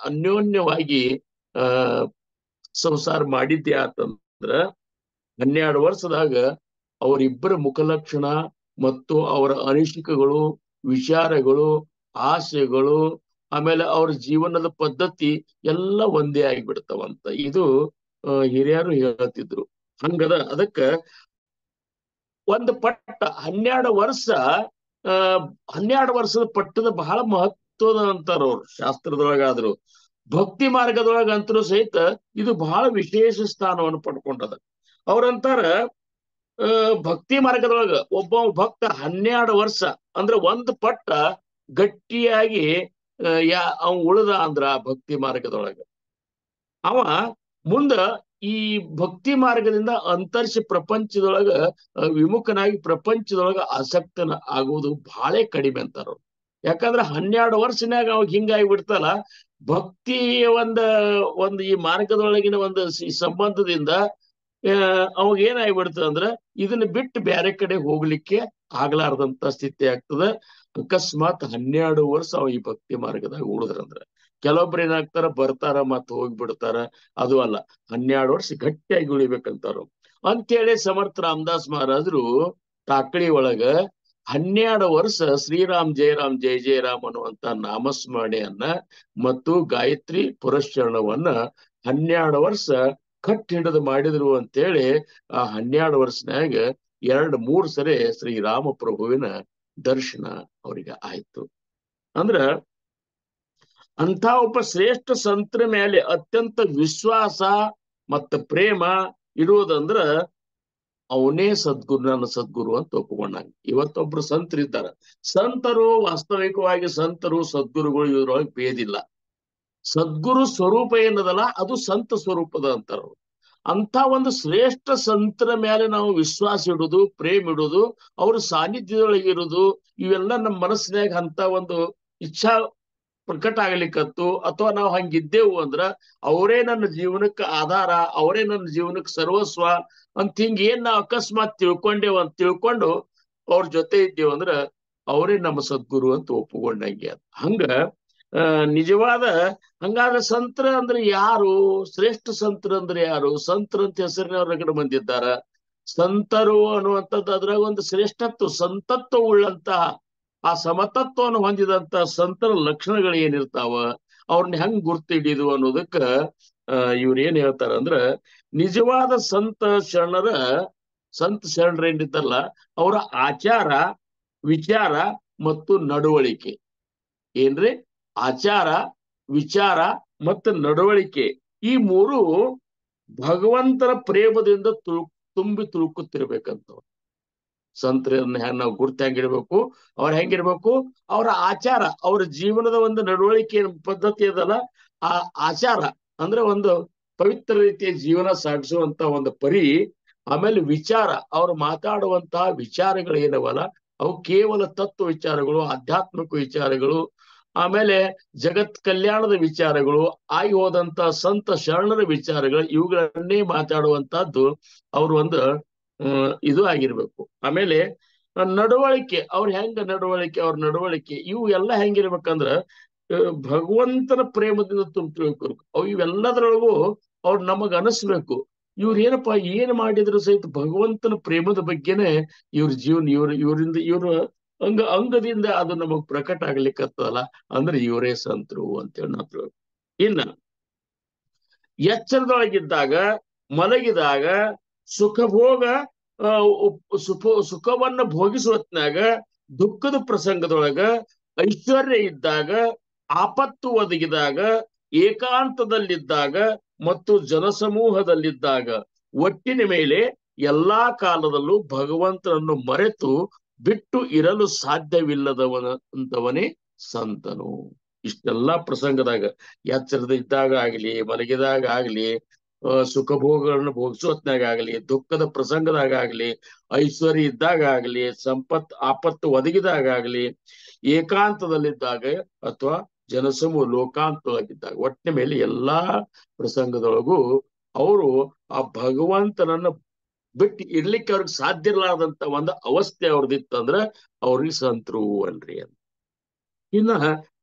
ಅನ್ಯೋನ್ಯವಾಗಿ ಆ ಸಂಸಾರ ಮಾಡಿದ್ದೆ ಆತಂದ್ರ 12 ವರ್ಷದಾಗ ಅವರಿಬ್ಬರ ಮುಖಲಕ್ಷಣ ಮತ್ತು ಅವರ ಅನಿಸಿಕೆಗಳು, ವಿಚಾರಗಳು, ಆಸೆಗಳು, ಆಮೇಲೆ ಅವ್ರ ಜೀವನದ ಪದ್ಧತಿ ಎಲ್ಲ ಒಂದೇ ಆಗಿಬಿಡ್ತಾವಂತ. ಇದು ಹಿರಿಯರು ಹೇಳ್ತಿದ್ರು. ಹಂಗದ ಅದಕ್ಕ ಒಂದು ಪಟ್ಟ 12 ವರ್ಷ 12 ವರ್ಷದ ಪಟ್ಟದ ಬಹಳ ಮಹತ್ವದ ಅಂತಾರ ಅವ್ರು ಶಾಸ್ತ್ರದೊಳಗಾದ್ರು. ಭಕ್ತಿ ಮಾರ್ಗದೊಳಗಂತರೂ ಸಹಿತ ಇದು ಬಹಳ ವಿಶೇಷ ಸ್ಥಾನವನ್ನು ಪಡ್ಕೊಂಡದ. ಅವ್ರಂತಾರ ಭಕ್ತಿ ಮಾರ್ಗದೊಳಗ ಒಬ್ಬ ಭಕ್ತ 12 ವರ್ಷ ಅಂದ್ರೆ ಒಂದು ಪಟ್ಟ ಗಟ್ಟಿಯಾಗಿ ಅವ ಉಳಿದ ಅಂದ್ರ ಭಕ್ತಿ ಮಾರ್ಗದೊಳಗ ಅವ ಮುಂದ ಈ ಭಕ್ತಿ ಮಾರ್ಗದಿಂದ ಅಂತರಿಕ್ಷ ಪ್ರಪಂಚದೊಳಗ ವಿಮುಖನಾಗಿ ಪ್ರಪಂಚದೊಳಗ ಆಸಕ್ತನ ಆಗುವುದು ಬಹಳ ಕಡಿಮೆ ಅಂತಾರ. ಯಾಕಂದ್ರ 12 ವರ್ಷನ್ಯಾಗ ಅವಾಗ ಹಿಂಗಾಗಿ ಬಿಡ್ತಲ್ಲ, ಭಕ್ತಿಯ ಒಂದು ಈ ಮಾರ್ಗದೊಳಗಿನ ಒಂದು ಸಂಬಂಧದಿಂದ ಅವಾಗ ಏನಾಗ್ಬಿಡ್ತದ ಅಂದ್ರ ಇದನ್ನ ಬಿಟ್ಟು ಬೇರೆ ಕಡೆ ಹೋಗ್ಲಿಕ್ಕೆ ಆಗ್ಲಾರ್ದಂತ ಸ್ಥಿತಿ ಆಗ್ತದ. ಅಕಸ್ಮಾತ್ 12 ವರ್ಷ ಅವ ಈ ಭಕ್ತಿ ಮಾರ್ಗದಾಗ ಉಳಿದ್ರಂದ್ರ ಕೆಲವೊಬ್ರು ಏನಾಗ್ತಾರ ಬರ್ತಾರ ಮತ್ ಹೋಗ್ಬಿಡ್ತಾರ. ಅದು ಅಲ್ಲ, 12 ವರ್ಷ ಗಟ್ಟಿಯಾಗಿ ಉಳಿಬೇಕಂತಾರು ಅಂತೇಳಿ ಸಮರ್ಥ ರಾಮದಾಸ್ ಮಹಾರಾಜರು ಟಾಕಳಿ ಒಳಗ 12 ವರ್ಷ ಶ್ರೀರಾಮ್ ಜಯರಾಮ್ ಜಯ ಜಯರಾಮ್ ಅನ್ನುವಂತ ನಾಮಸ್ಮರಣೆಯನ್ನ ಮತ್ತು ಗಾಯತ್ರಿ ಪುರಶ್ಚರಣವನ್ನ 12 ವರ್ಷ ಕಟ್ ಹಿಡಿದು ಮಾಡಿದ್ರು ಅಂತೇಳಿ ಆ 12 ವರ್ಷನಾಗ 2-3 ಸರಿ ಶ್ರೀರಾಮ ಪ್ರಭುವಿನ ದರ್ಶನ ಅವರಿಗೆ ಆಯ್ತು. ಅಂದ್ರ ಅಂತ ಒಬ್ಬ ಶ್ರೇಷ್ಠ ಸಂತರ ಮೇಲೆ ಅತ್ಯಂತ ವಿಶ್ವಾಸ ಮತ್ತು ಪ್ರೇಮ ಇರುವುದಂದ್ರ ಅವನೇ ಸದ್ಗುರು, ನನ್ನ ಸದ್ಗುರು ಅಂತ ಒಪ್ಪಿಕೊಂಡಂಗ. ಇವತ್ತೊಬ್ರು ಸಂತರಿದ್ದಾರೆ. ಸಂತರು ವಾಸ್ತವಿಕವಾಗಿ ಸಂತರು ಸದ್ಗುರುಗಳು ಇದ್ರೊಳಗೆ ಭೇದಿಲ್ಲ. ಸದ್ಗುರು ಸ್ವರೂಪ ಏನದಲ್ಲ ಅದು ಸಂತ ಸ್ವರೂಪದ ಅಂತಾರ. ಅಂತ ಒಂದು ಶ್ರೇಷ್ಠ ಸಂತರ ಮೇಲೆ ನಾವು ವಿಶ್ವಾಸ ಇಡುದು, ಪ್ರೇಮ ಇಡುದು, ಅವ್ರ ಸಾನ್ನಿಧ್ಯದೊಳಗಿರುವುದು, ಇವೆಲ್ಲ ನಮ್ಮ ಮನಸ್ಸಿನಾಗ ಅಂತ ಒಂದು ಇಚ್ಛಾ ಪ್ರಕಟ ಆಗ್ಲಿಕ್ಕತ್ತು ಅಥವಾ ನಾವು ಹಂಗಿದ್ದೇವು ಅಂದ್ರ ಅವರೇ ನನ್ನ ಜೀವನಕ್ಕೆ ಆಧಾರ, ಅವರೇ ನನ್ನ ಜೀವನಕ್ಕೆ ಸರ್ವಸ್ವ ಅಂತ ಏನ್ ನಾವು ಅಕಸ್ಮಾತ್ ತಿಳ್ಕೊಂಡು ಅವ್ರ ಜೊತೆ ಇದ್ದೇವು ಅಂದ್ರ ಅವರೇ ನಮ್ಮ ಸದ್ಗುರು ಅಂತ ಒಪ್ಪಿಕೊಂಡಂಗೆ. ಹಂಗ ನಿಜವಾದ ಹಂಗಾದ್ರೆ ಸಂತರ ಅಂದ್ರೆ ಯಾರು? ಶ್ರೇಷ್ಠ ಸಂತರ ಅಂದ್ರೆ ಯಾರು? ಸಂತರ ಅಂತ ಹೆಸರಿನವ್ರ ರಗಡ ಬಂದಿದ್ದಾರ. ಸಂತರು ಅನ್ನುವಂಥದ್ದು ಅದ್ರಾಗ ಒಂದು ಶ್ರೇಷ್ಠತ್ವ, ಸಂತತ್ವ ಉಳ್ಳಂತಹ ಆ ಸಮತತ್ವವನ್ನು ಹೊಂದಿದಂತ ಸಂತರ ಲಕ್ಷಣಗಳು ಏನಿರ್ತಾವ, ಅವ್ರನ್ನ ಹೆಂಗ್ ಗುರ್ತು ಹಿಡಿದು ಅನ್ನೋದಕ್ಕ ಇವ್ರು ಏನ್ ಹೇಳ್ತಾರ ಅಂದ್ರ ನಿಜವಾದ ಸಂತ ಶರಣರ ಏನಿದ್ದಾರಲ್ಲ ಅವರ ಆಚಾರ, ವಿಚಾರ ಮತ್ತು ನಡವಳಿಕೆ. ಏನ್ರಿ? ಆಚಾರ, ವಿಚಾರ ಮತ್ತು ನಡವಳಿಕೆ ಈ ಮೂರು ಭಗವಂತನ ಪ್ರೇಮದಿಂದ ತುಂಬಿ ತುಳುಕುತ್ತಿರ್ಬೇಕಂತ. ಸಂತರನ್ನ ನಾವು ಗುರ್ತು ಹೆಂಗಿರ್ಬೇಕು, ಅವ್ರ ಹೆಂಗಿರ್ಬೇಕು, ಅವರ ಆಚಾರ, ಅವರ ಜೀವನದ ಒಂದು ನಡವಳಿಕೆ ಪದ್ಧತಿ ಅದಲ್ಲ, ಆ ಆಚಾರ ಅಂದ್ರೆ ಒಂದು ಪವಿತ್ರ ರೀತಿಯ ಜೀವನ ಸಾಗಿಸುವಂತ ಒಂದು ಪರಿ. ಆಮೇಲೆ ವಿಚಾರ, ಅವ್ರು ಮಾತಾಡುವಂತಹ ವಿಚಾರಗಳು ಏನವಲ್ಲ ಅವು ಕೇವಲ ತತ್ವ ವಿಚಾರಗಳು, ಆಧ್ಯಾತ್ಮಿಕ ವಿಚಾರಗಳು, ಆಮೇಲೆ ಜಗತ್ ಕಲ್ಯಾಣದ ವಿಚಾರಗಳು, ಆಗಿ ಹೋದಂತ ಸಂತ ಶರಣರ ವಿಚಾರಗಳು, ಇವುಗಳನ್ನೇ ಮಾತಾಡುವಂತಹದ್ದು ಅವ್ರ ಒಂದು ಇದು ಆಗಿರ್ಬೇಕು. ಆಮೇಲೆ ನಡವಳಿಕೆ, ಅವ್ರ ಅವ್ರ ನಡವಳಿಕೆ ಇವು ಎಲ್ಲ ಹೆಂಗಿರ್ಬೇಕಂದ್ರ ಭಗವಂತನ ಪ್ರೇಮದಿಂದ ತುಂಬಿರ್ಬೇಕು. ಅವು ಇವೆಲ್ಲದರೊಳಗೂ ಅವ್ರು ನಮಗ್ ಅನಿಸ್ಬೇಕು, ಇವ್ರ ಏನಪ್ಪಾ ಏನ್ ಮಾಡಿದ್ರು ಸಹಿತ ಭಗವಂತನ ಪ್ರೇಮದ ಬಗ್ಗೆನೆ ಇವ್ರ ಜೀವನ, ಇವ್ರ ಅಂಗದಿಂದ ಅದು ನಮಗ್ ಪ್ರಕಟ ಆಗ್ಲಿಕ್ಕತ್ತಲ್ಲ ಅಂದ್ರೆ ಇವರೇ ಸಂತರು ಅಂತೇಳಿ ನಾವು ತಿಳ್ಬೇಕು. ಇನ್ನ ಎಚ್ಚರದೊಳಗಿದ್ದಾಗ, ಮಲಗಿದಾಗ, ಸುಖವನ್ನ ಭೋಗಿಸುವತ್ನಾಗ, ದುಃಖದ ಪ್ರಸಂಗದೊಳಗ, ಐಶ್ವರ್ಯ ಇದ್ದಾಗ, ಆಪತ್ತು ಒದಗಿದಾಗ, ಏಕಾಂತದಲ್ಲಿದ್ದಾಗ ಮತ್ತು ಜನಸಮೂಹದಲ್ಲಿದ್ದಾಗ, ಒಟ್ಟಿನ ಮೇಲೆ ಎಲ್ಲಾ ಕಾಲದಲ್ಲೂ ಭಗವಂತನನ್ನು ಮರೆತು ಬಿಟ್ಟು ಇರಲು ಸಾಧ್ಯವಿಲ್ಲದವನೇ ಸಂತನು. ಇಷ್ಟೆಲ್ಲಾ ಪ್ರಸಂಗದಾಗ, ಎಚ್ಚರದ ಇದ್ದಾಗ ಆಗ್ಲಿ, ಮಲಗಿದಾಗ ಆಗ್ಲಿ, ಸುಖ ಭೋಗಗಳನ್ನು ಭೋಗಿಸೋತ್ನಾಗಾಗ್ಲಿ, ದುಃಖದ ಪ್ರಸಂಗದಾಗಲಿ, ಐಶ್ವರ್ಯ ಇದ್ದಾಗಲಿ, ಆಪತ್ತು ಒದಗಿದಾಗಲಿ, ಏಕಾಂತದಲ್ಲಿದ್ದಾಗ ಅಥವಾ ಜನಸಮೂಹ ಲೋಕಾಂತದೊಳಗಿದ್ದಾಗ, ಒಟ್ಟಿನ ಮೇಲೆ ಎಲ್ಲಾ ಪ್ರಸಂಗದೊಳಗೂ ಅವರು ಆ ಭಗವಂತನನ್ನ ಬಿಟ್ಟು ಇರ್ಲಿಕ್ಕೆ ಅವ್ರಿಗೆ ಸಾಧ್ಯ ಇರ್ಲಾರ್ದಂತ ಒಂದು ಅವಸ್ಥೆ ಅವ್ರದಿತ್ತಂದ್ರ ಅವ್ರಿಗೆ ಸಂತರು ಅನ್ರಿ ಅಂತ. ಇನ್ನ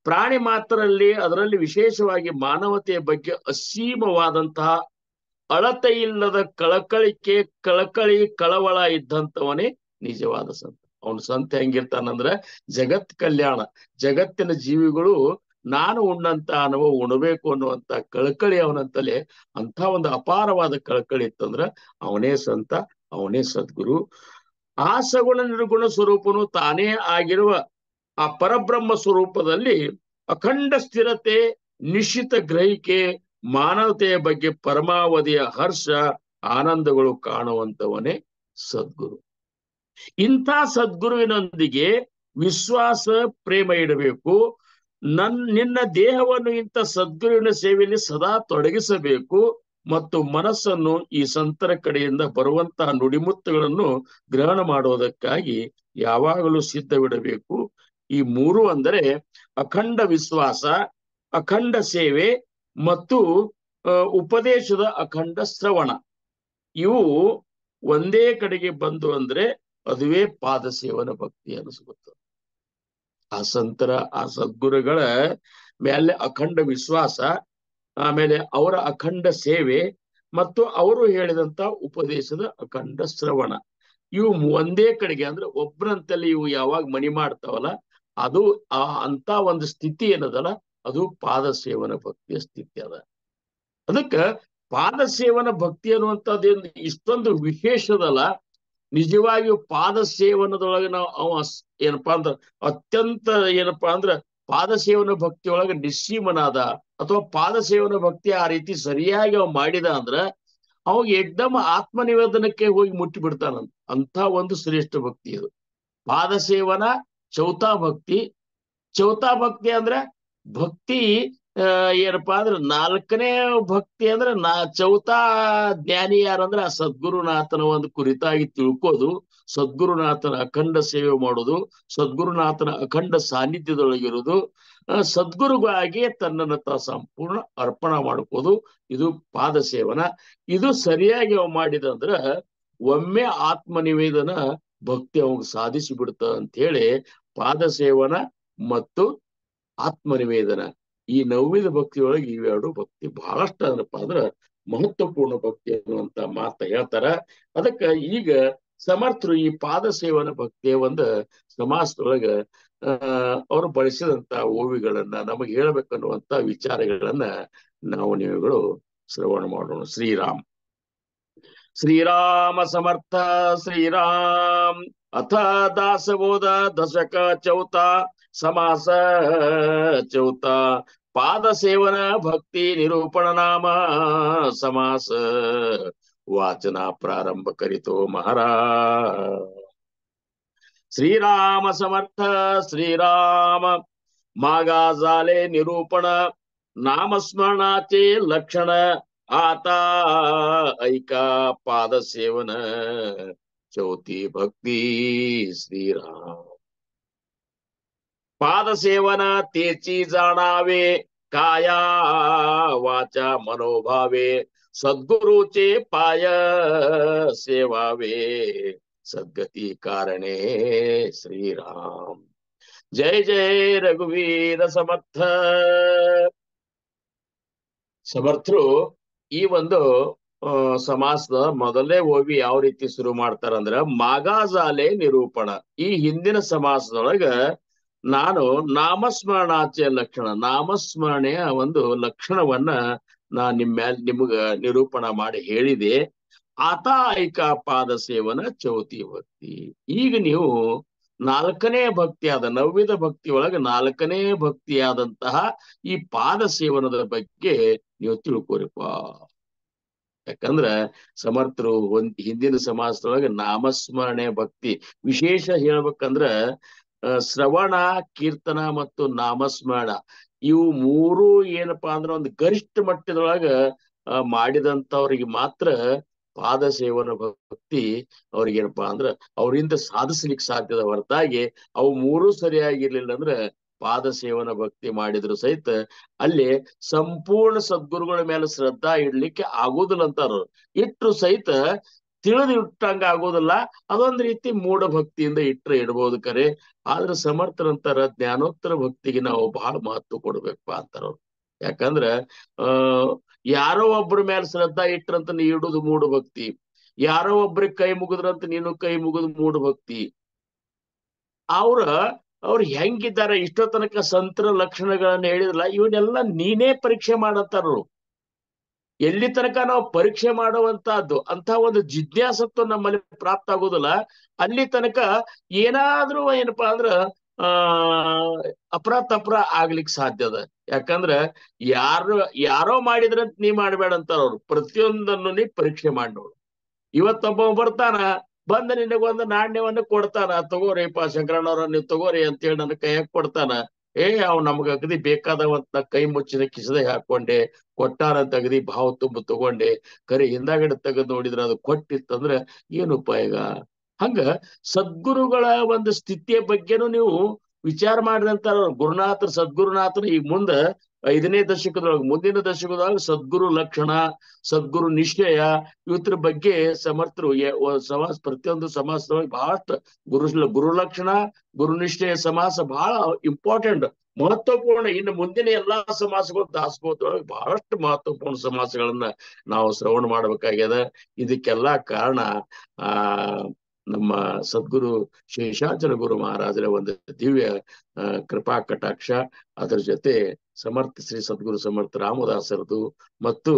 ಪ್ರಾಣಿ ಮಾತ್ರರಲ್ಲಿ ಅದರಲ್ಲಿ ವಿಶೇಷವಾಗಿ ಮಾನವತೆಯ ಬಗ್ಗೆ ಅಸೀಮವಾದಂತಹ ಅಳತೆ ಇಲ್ಲದ ಕಳಕಳಿ ಕಳವಳ ಇದ್ದಂತವನೇ ನಿಜವಾದ ಸಂತ. ಅವನ ಸಂತ ಹೆಂಗಿರ್ತಾನಂದ್ರ ಜಗತ್ ಕಲ್ಯಾಣ, ಜಗತ್ತಿನ ಜೀವಿಗಳು ನಾನು ಉಣ್ಣಂತ ಅನುಭವ ಉಣಬೇಕು ಅನ್ನುವಂತ ಕಳಕಳಿ ಅವನಂತಲೇ ಅಂತ ಒಂದು ಅಪಾರವಾದ ಕಳಕಳಿ ಇತ್ತಂದ್ರ ಅವನೇ ಸಂತ, ಅವನೇ ಸದ್ಗುರು. ಆ ಸಗುಣ ನಿರ್ಗುಣ ಸ್ವರೂಪನು ತಾನೇ ಆಗಿರುವ ಆ ಪರಬ್ರಹ್ಮ ಸ್ವರೂಪದಲ್ಲಿ ಅಖಂಡ ಸ್ಥಿರತೆ, ನಿಶ್ಚಿತ ಗ್ರಹಿಕೆ, ಮಾನವತೆಯ ಬಗ್ಗೆ ಪರಮಾವಧಿಯ ಹರ್ಷ ಆನಂದಗಳು ಕಾಣುವಂತವನೇ ಸದ್ಗುರು. ಇಂಥ ಸದ್ಗುರುವಿನೊಂದಿಗೆ ವಿಶ್ವಾಸ, ಪ್ರೇಮ ಇಡಬೇಕು. ನಿನ್ನ ದೇಹವನ್ನು ಇಂಥ ಸದ್ಗುರುವಿನ ಸೇವೆಯಲ್ಲಿ ಸದಾ ತೊಡಗಿಸಬೇಕು ಮತ್ತು ಮನಸ್ಸನ್ನು ಈ ಸಂತರ ಕಡೆಯಿಂದ ಬರುವಂತಹ ನುಡಿಮುತ್ತುಗಳನ್ನು ಗ್ರಹಣ ಮಾಡುವುದಕ್ಕಾಗಿ ಯಾವಾಗಲೂ ಸಿದ್ಧವಿಡಬೇಕು. ಈ ಮೂರು ಅಂದರೆ ಅಖಂಡ ವಿಶ್ವಾಸ, ಅಖಂಡ ಸೇವೆ ಮತ್ತು ಉಪದೇಶದ ಅಖಂಡ ಶ್ರವಣ. ಇವು ಒಂದೇ ಕಡೆಗೆ ಬಂದು ಅಂದ್ರೆ ಅದುವೇ ಪಾದ ಸೇವನ ಭಕ್ತಿ ಅನಿಸ್ಕೊತ. ಆ ಸಂತರ, ಆ ಸದ್ಗುರುಗಳ ಮೇಲೆ ಅಖಂಡ ವಿಶ್ವಾಸ, ಆಮೇಲೆ ಅವರ ಅಖಂಡ ಸೇವೆ ಮತ್ತು ಅವರು ಹೇಳಿದಂತ ಉಪದೇಶದ ಅಖಂಡ ಶ್ರವಣ, ಇವು ಒಂದೇ ಕಡೆಗೆ ಅಂದ್ರೆ ಒಬ್ಬರಂತಲ್ಲಿ ಇವು ಯಾವಾಗ ಮನಿ ಮಾಡ್ತಾವಲ್ಲ, ಅದು ಅಂತ ಒಂದು ಸ್ಥಿತಿ ಏನದಲ್ಲ, ಅದು ಪಾದ ಸೇವನ ಭಕ್ತಿಯ ಸ್ಥಿತಿ ಅದ. ಅದಕ್ಕ ಪಾದ ಸೇವನ ಭಕ್ತಿ ಅನ್ನುವಂಥದ್ದೇನು ಇಷ್ಟೊಂದು ವಿಶೇಷದಲ್ಲ. ನಿಜವಾಗಿಯೂ ಪಾದ ಸೇವನದೊಳಗೆ ನಾವು ಏನಪ್ಪಾ ಅಂದ್ರ ಅತ್ಯಂತ ಏನಪ್ಪಾ ಅಂದ್ರ ಪಾದ ಸೇವನ ಭಕ್ತಿಯೊಳಗೆ ನಿಸ್ಸೀಮನಾದ, ಅಥವಾ ಪಾದ ಸೇವನ ಭಕ್ತಿ ಆ ರೀತಿ ಸರಿಯಾಗಿ ಅವ್ ಮಾಡಿದ ಅಂದ್ರ ಅವಾಗ ಏಕ್ದಮ್ ಆತ್ಮನಿವೇದನಕ್ಕೆ ಹೋಗಿ ಮುಟ್ಟಿ ಬಿಡ್ತಾನಂತ. ಅಂತ ಒಂದು ಶ್ರೇಷ್ಠ ಭಕ್ತಿ ಇದು ಪಾದ ಸೇವನ. ಚೌತಾ ಭಕ್ತಿ, ಚೌತಾ ಭಕ್ತಿ ಅಂದ್ರೆ ಭಕ್ತಿ ಏನಪ್ಪಾ ಅಂದ್ರೆ ನಾಲ್ಕನೇ ಭಕ್ತಿ ಅಂದ್ರೆ ಚೌತಾ ಜ್ಞಾನಿ ಯಾರಂದ್ರೆ ಆ ಸದ್ಗುರುನಾಥನ ಒಂದು ಕುರಿತಾಗಿ ತಿಳ್ಕೋದು, ಸದ್ಗುರುನಾಥನ ಅಖಂಡ ಸೇವೆ ಮಾಡೋದು, ಸದ್ಗುರುನಾಥನ ಅಖಂಡ ಸಾನ್ನಿಧ್ಯದೊಳಗಿರೋದು, ಸದ್ಗುರುಗಾಗಿ ತನ್ನನ್ನು ಸಂಪೂರ್ಣ ಅರ್ಪಣೆ ಮಾಡ್ಕೋದು. ಇದು ಪಾದ ಸೇವನ. ಇದು ಸರಿಯಾಗಿ ಅವ್ ಮಾಡಿದಂದ್ರ ಒಮ್ಮೆ ಆತ್ಮನಿವೇದನ ಭಕ್ತಿ ಅವಾಗ ಸಾಧಿಸಿ ಬಿಡ್ತ ಅಂತ ಹೇಳಿ ಪಾದ ಸೇವನ ಮತ್ತು ಆತ್ಮನಿವೇದನ ಈ ನವವಿಧ ಭಕ್ತಿಯೊಳಗೆ ಇವೆರಡು ಭಕ್ತಿ ಬಹಳಷ್ಟು ಏನಪ್ಪಾ ಅಂದ್ರ ಮಹತ್ವಪೂರ್ಣ ಭಕ್ತಿ ಅನ್ನುವಂತ ಮಾತ ಹೇಳ್ತಾರ. ಅದಕ್ಕ ಈಗ ಸಮರ್ಥರು ಈ ಪಾದ ಸೇವನ ಭಕ್ತಿಯ ಒಂದು ಸಮಾಸದೊಳಗ ಅವರು ಬಳಸಿದಂತ ಓವಿಗಳನ್ನ ನಮಗೆ ಹೇಳ್ಬೇಕನ್ನುವಂತ ವಿಚಾರಗಳನ್ನ ನಾವು ನೀವುಗಳು ಶ್ರವಣ ಮಾಡೋಣ. ಶ್ರೀರಾಮ ಸಮರ್ಥ ಶ್ರೀರಾಮ್. ಅಥ ದಾಸಬೋಧ ದಶಕ ಚೌತಾ ಸಮಾಸ ಚೌತಾ ಪಾದ ಸೇವನ ಭಕ್ತಿ ನಿರೂಪಣ ನಾಮ ಸಮಾಸ ವಾಚನ ಪ್ರಾರಂಭ ಕರಿತೋ ಮಹಾರಾಜ. ಶ್ರೀರಾಮ ಸಮರ್ಥ ಶ್ರೀರಾಮ. मागा झाले निरूपण नामस्मरणाचे लक्षण आता ऐका पाद सेवन चौथी भक्ती श्रीराम. पाद सेवन तेची जाणावे काया वाचा मनोभावे सद्गुरुचे पाय सेवावे सद्गती कारणे श्रीराम. जय जय रघुवीर समर्थ. ಸಮರ್ಥರು ಈ ಒಂದು ಸಮಾಸದ ಮೊದಲನೇ ಓವಿ ಯಾವ ರೀತಿ ಶುರು ಮಾಡ್ತಾರಂದ್ರ ಮಾಗಾಜಾಲೆ ನಿರೂಪಣ. ಈ ಹಿಂದಿನ ಸಮಾಸದೊಳಗ ನಾನು ನಾಮಸ್ಮರಣಾಚೆ ಲಕ್ಷಣ, ನಾಮಸ್ಮರಣೆಯ ಒಂದು ಲಕ್ಷಣವನ್ನ ನಿಮಗ ನಿರೂಪಣ ಮಾಡಿ ಹೇಳಿದೆ. ಆತ ಐಕ ಪಾದ ಸೇವನ ಚೌತಿ ಭಕ್ತಿ. ಈಗ ನೀವು ನಾಲ್ಕನೇ ಭಕ್ತಿಯಾದ ನವ್ಯದ ಭಕ್ತಿ ಒಳಗೆ ನಾಲ್ಕನೇ ಭಕ್ತಿಯಾದಂತಹ ಈ ಪಾದ ಸೇವನದ ಬಗ್ಗೆ ನೀವು ತಿಳ್ಕೋರಿಪ್ಪ. ಯಾಕಂದ್ರ ಸಮರ್ಥರು ಹಿಂದಿನ ಸಮಾಸದೊಳಗೆ ನಾಮಸ್ಮರಣೆ ಭಕ್ತಿ ವಿಶೇಷ ಹೇಳ್ಬೇಕಂದ್ರ ಶ್ರವಣ, ಕೀರ್ತನ ಮತ್ತು ನಾಮಸ್ಮರಣ ಇವು ಮೂರು ಏನಪ್ಪಾ ಅಂದ್ರ ಒಂದು ಗರಿಷ್ಠ ಮಟ್ಟದೊಳಗ ಮಾಡಿದಂತವ್ರಿಗೆ ಮಾತ್ರ ಪಾದ ಸೇವನ ಭಕ್ತಿ ಅವ್ರಿಗೇನಪ್ಪಾ ಅಂದ್ರ ಅವರಿಂದ ಸಾಧಿಸ್ಲಿಕ್ಕೆ ಸಾಧ್ಯದ ಹೊರತಾಗಿ ಅವು ಮೂರು ಸರಿಯಾಗಿರ್ಲಿಲ್ಲ ಅಂದ್ರ ಪಾದ ಸೇವನ ಭಕ್ತಿ ಮಾಡಿದ್ರು ಸಹಿತ ಅಲ್ಲಿ ಸಂಪೂರ್ಣ ಸದ್ಗುರುಗಳ ಮೇಲೆ ಶ್ರದ್ಧಾ ಇಡ್ಲಿಕ್ಕೆ ಆಗೋದಿಲ್ಲ ಅಂತಾರ. ಇಟ್ರು ಸಹಿತ ತಿಳಿದು ಇಟ್ಟಂಗ ಆಗೋದಿಲ್ಲ. ಅದೊಂದ್ ರೀತಿ ಮೂಢ ಭಕ್ತಿಯಿಂದ ಇಟ್ರೆ ಇಡ್ಬೋದು ಕರೆ. ಆದ್ರೆ ಸಮರ್ಥರಂತಾರ ಜ್ಞಾನೋತ್ತರ ಭಕ್ತಿಗೆ ನಾವು ಬಹಳ ಮಹತ್ವ ಕೊಡ್ಬೇಕಪ್ಪ ಅಂತಾರ ಅವ್ರು. ಯಾಕಂದ್ರ ಯಾರೋ ಒಬ್ಬರ ಮೇಲೆ ಶ್ರದ್ಧಾ ಇಟ್ರಂತ ನೀ ಇಡುದು ಮೂಢ ಭಕ್ತಿ, ಯಾರೋ ಒಬ್ರಿಗೆ ಕೈ ಮುಗಿದ್ರಂತ ನೀನು ಕೈ ಮುಗಿದ್ ಮೂಢ ಭಕ್ತಿ. ಅವ್ರು ಹೆಂಗಿದ್ದಾರೆ ಇಷ್ಟೋ ತನಕ ಸಂತರ ಲಕ್ಷಣಗಳನ್ನ ಹೇಳಿದ್ರಲ್ಲ, ಇವನ್ನೆಲ್ಲ ನೀನೇ ಪರೀಕ್ಷೆ ಮಾಡಂತಾರು. ಎಲ್ಲಿ ತನಕ ನಾವು ಪರೀಕ್ಷೆ ಮಾಡುವಂತಹದ್ದು ಅಂತ ಒಂದು ಜಿಜ್ಞಾಸತ್ವ ನಮ್ಮಲ್ಲಿ ಪ್ರಾಪ್ತ ಆಗೋದಿಲ್ಲ, ಅಲ್ಲಿ ತನಕ ಏನಾದ್ರೂ ಏನಪ್ಪಾ ಅಂದ್ರ ಅಪರ ಆಗ್ಲಿಕ್ಕೆ ಸಾಧ್ಯ ಅದ. ಯಾಕಂದ್ರ ಯಾರೋ ಮಾಡಿದ್ರಂತ ನೀ ಮಾಡ್ಬೇಡ ಅಂತಾರ ಅವ್ರು. ಪ್ರತಿಯೊಂದನ್ನು ನೀ ಪರೀಕ್ಷೆ ಮಾಡಿ ನೋಡು. ಇವತ್ತೊಬ್ಬ ಬರ್ತಾನ, ಬಂದ ನಿನಗೊಂದು ನಾಣ್ಯವನ್ನ ಕೊಡ್ತಾನ, ತಗೋರಿಪ್ಪ ಶಂಕರಣ್ಣವ್ರ ನೀವು ತಗೋರಿ ಅಂತೇಳಿ ನನ್ನ ಕೈಯಾಗ ಕೊಡ್ತಾನ. ಅವ್ ನಮ್ಗ ಅಗದಿ ಬೇಕಾದವಂತ ಕೈ ಮುಚ್ಚಿನ ಕಿಸದೆ ಹಾಕೊಂಡೆ, ಕೊಟ್ಟಾರಂತ ಅಗದಿ ಭಾವ ತುಂಬ ತಗೊಂಡೆ, ಕರೆ ಹಿಂದಾಗಡೆ ತೆಗೆದು ನೋಡಿದ್ರ ಅದು ಕೊಟ್ಟಿತ್ತಂದ್ರ ಏನು ಉಪಯೋಗ? ಹಂಗ ಸದ್ಗುರುಗಳ ಒಂದು ಸ್ಥಿತಿಯ ಬಗ್ಗೆನೂ ನೀವು ವಿಚಾರ ಮಾಡಿದಂತ ಸದ್ಗುರುನಾಥರು ಈಗ ಮುಂದ 5ನೇ ದಶಕದೊಳಗೆ, ಮುಂದಿನ ದಶಕದೊಳಗೆ ಸದ್ಗುರು ಲಕ್ಷಣ, ಸದ್ಗುರು ನಿಶ್ಚಯ ಇವತ್ರ ಬಗ್ಗೆ ಸಮರ್ಥರು ಸಮಾಸ ಪ್ರತಿಯೊಂದು ಸಮಾಸದೊಳಗೆ ಬಹಳಷ್ಟು ಗುರು ಲಕ್ಷಣ, ಗುರು ನಿಶ್ಚಯ ಸಮಾಸ ಬಹಳ ಇಂಪಾರ್ಟೆಂಟ್, ಮಹತ್ವಪೂರ್ಣ. ಇನ್ನು ಮುಂದಿನ ಎಲ್ಲಾ ಸಮಾಸಗಳು ದಾಸಬೋಧದೊಳಗೆ ಬಹಳಷ್ಟು ಮಹತ್ವಪೂರ್ಣ ಸಮಾಸಗಳನ್ನ ನಾವು ಶ್ರವಣ ಮಾಡ್ಬೇಕಾಗ್ಯದ. ಇದಕ್ಕೆಲ್ಲಾ ಕಾರಣ ನಮ್ಮ ಸದ್ಗುರು ಶೇಷಾಚಲ ಗುರು ಮಹಾರಾಜರ ಒಂದು ದಿವ್ಯ ಕೃಪಾ ಕಟಾಕ್ಷ, ಅದರ ಜೊತೆ ಸಮರ್ಥ ಶ್ರೀ ಸದ್ಗುರು ಸಮರ್ಥ ರಾಮದಾಸರದು ಮತ್ತು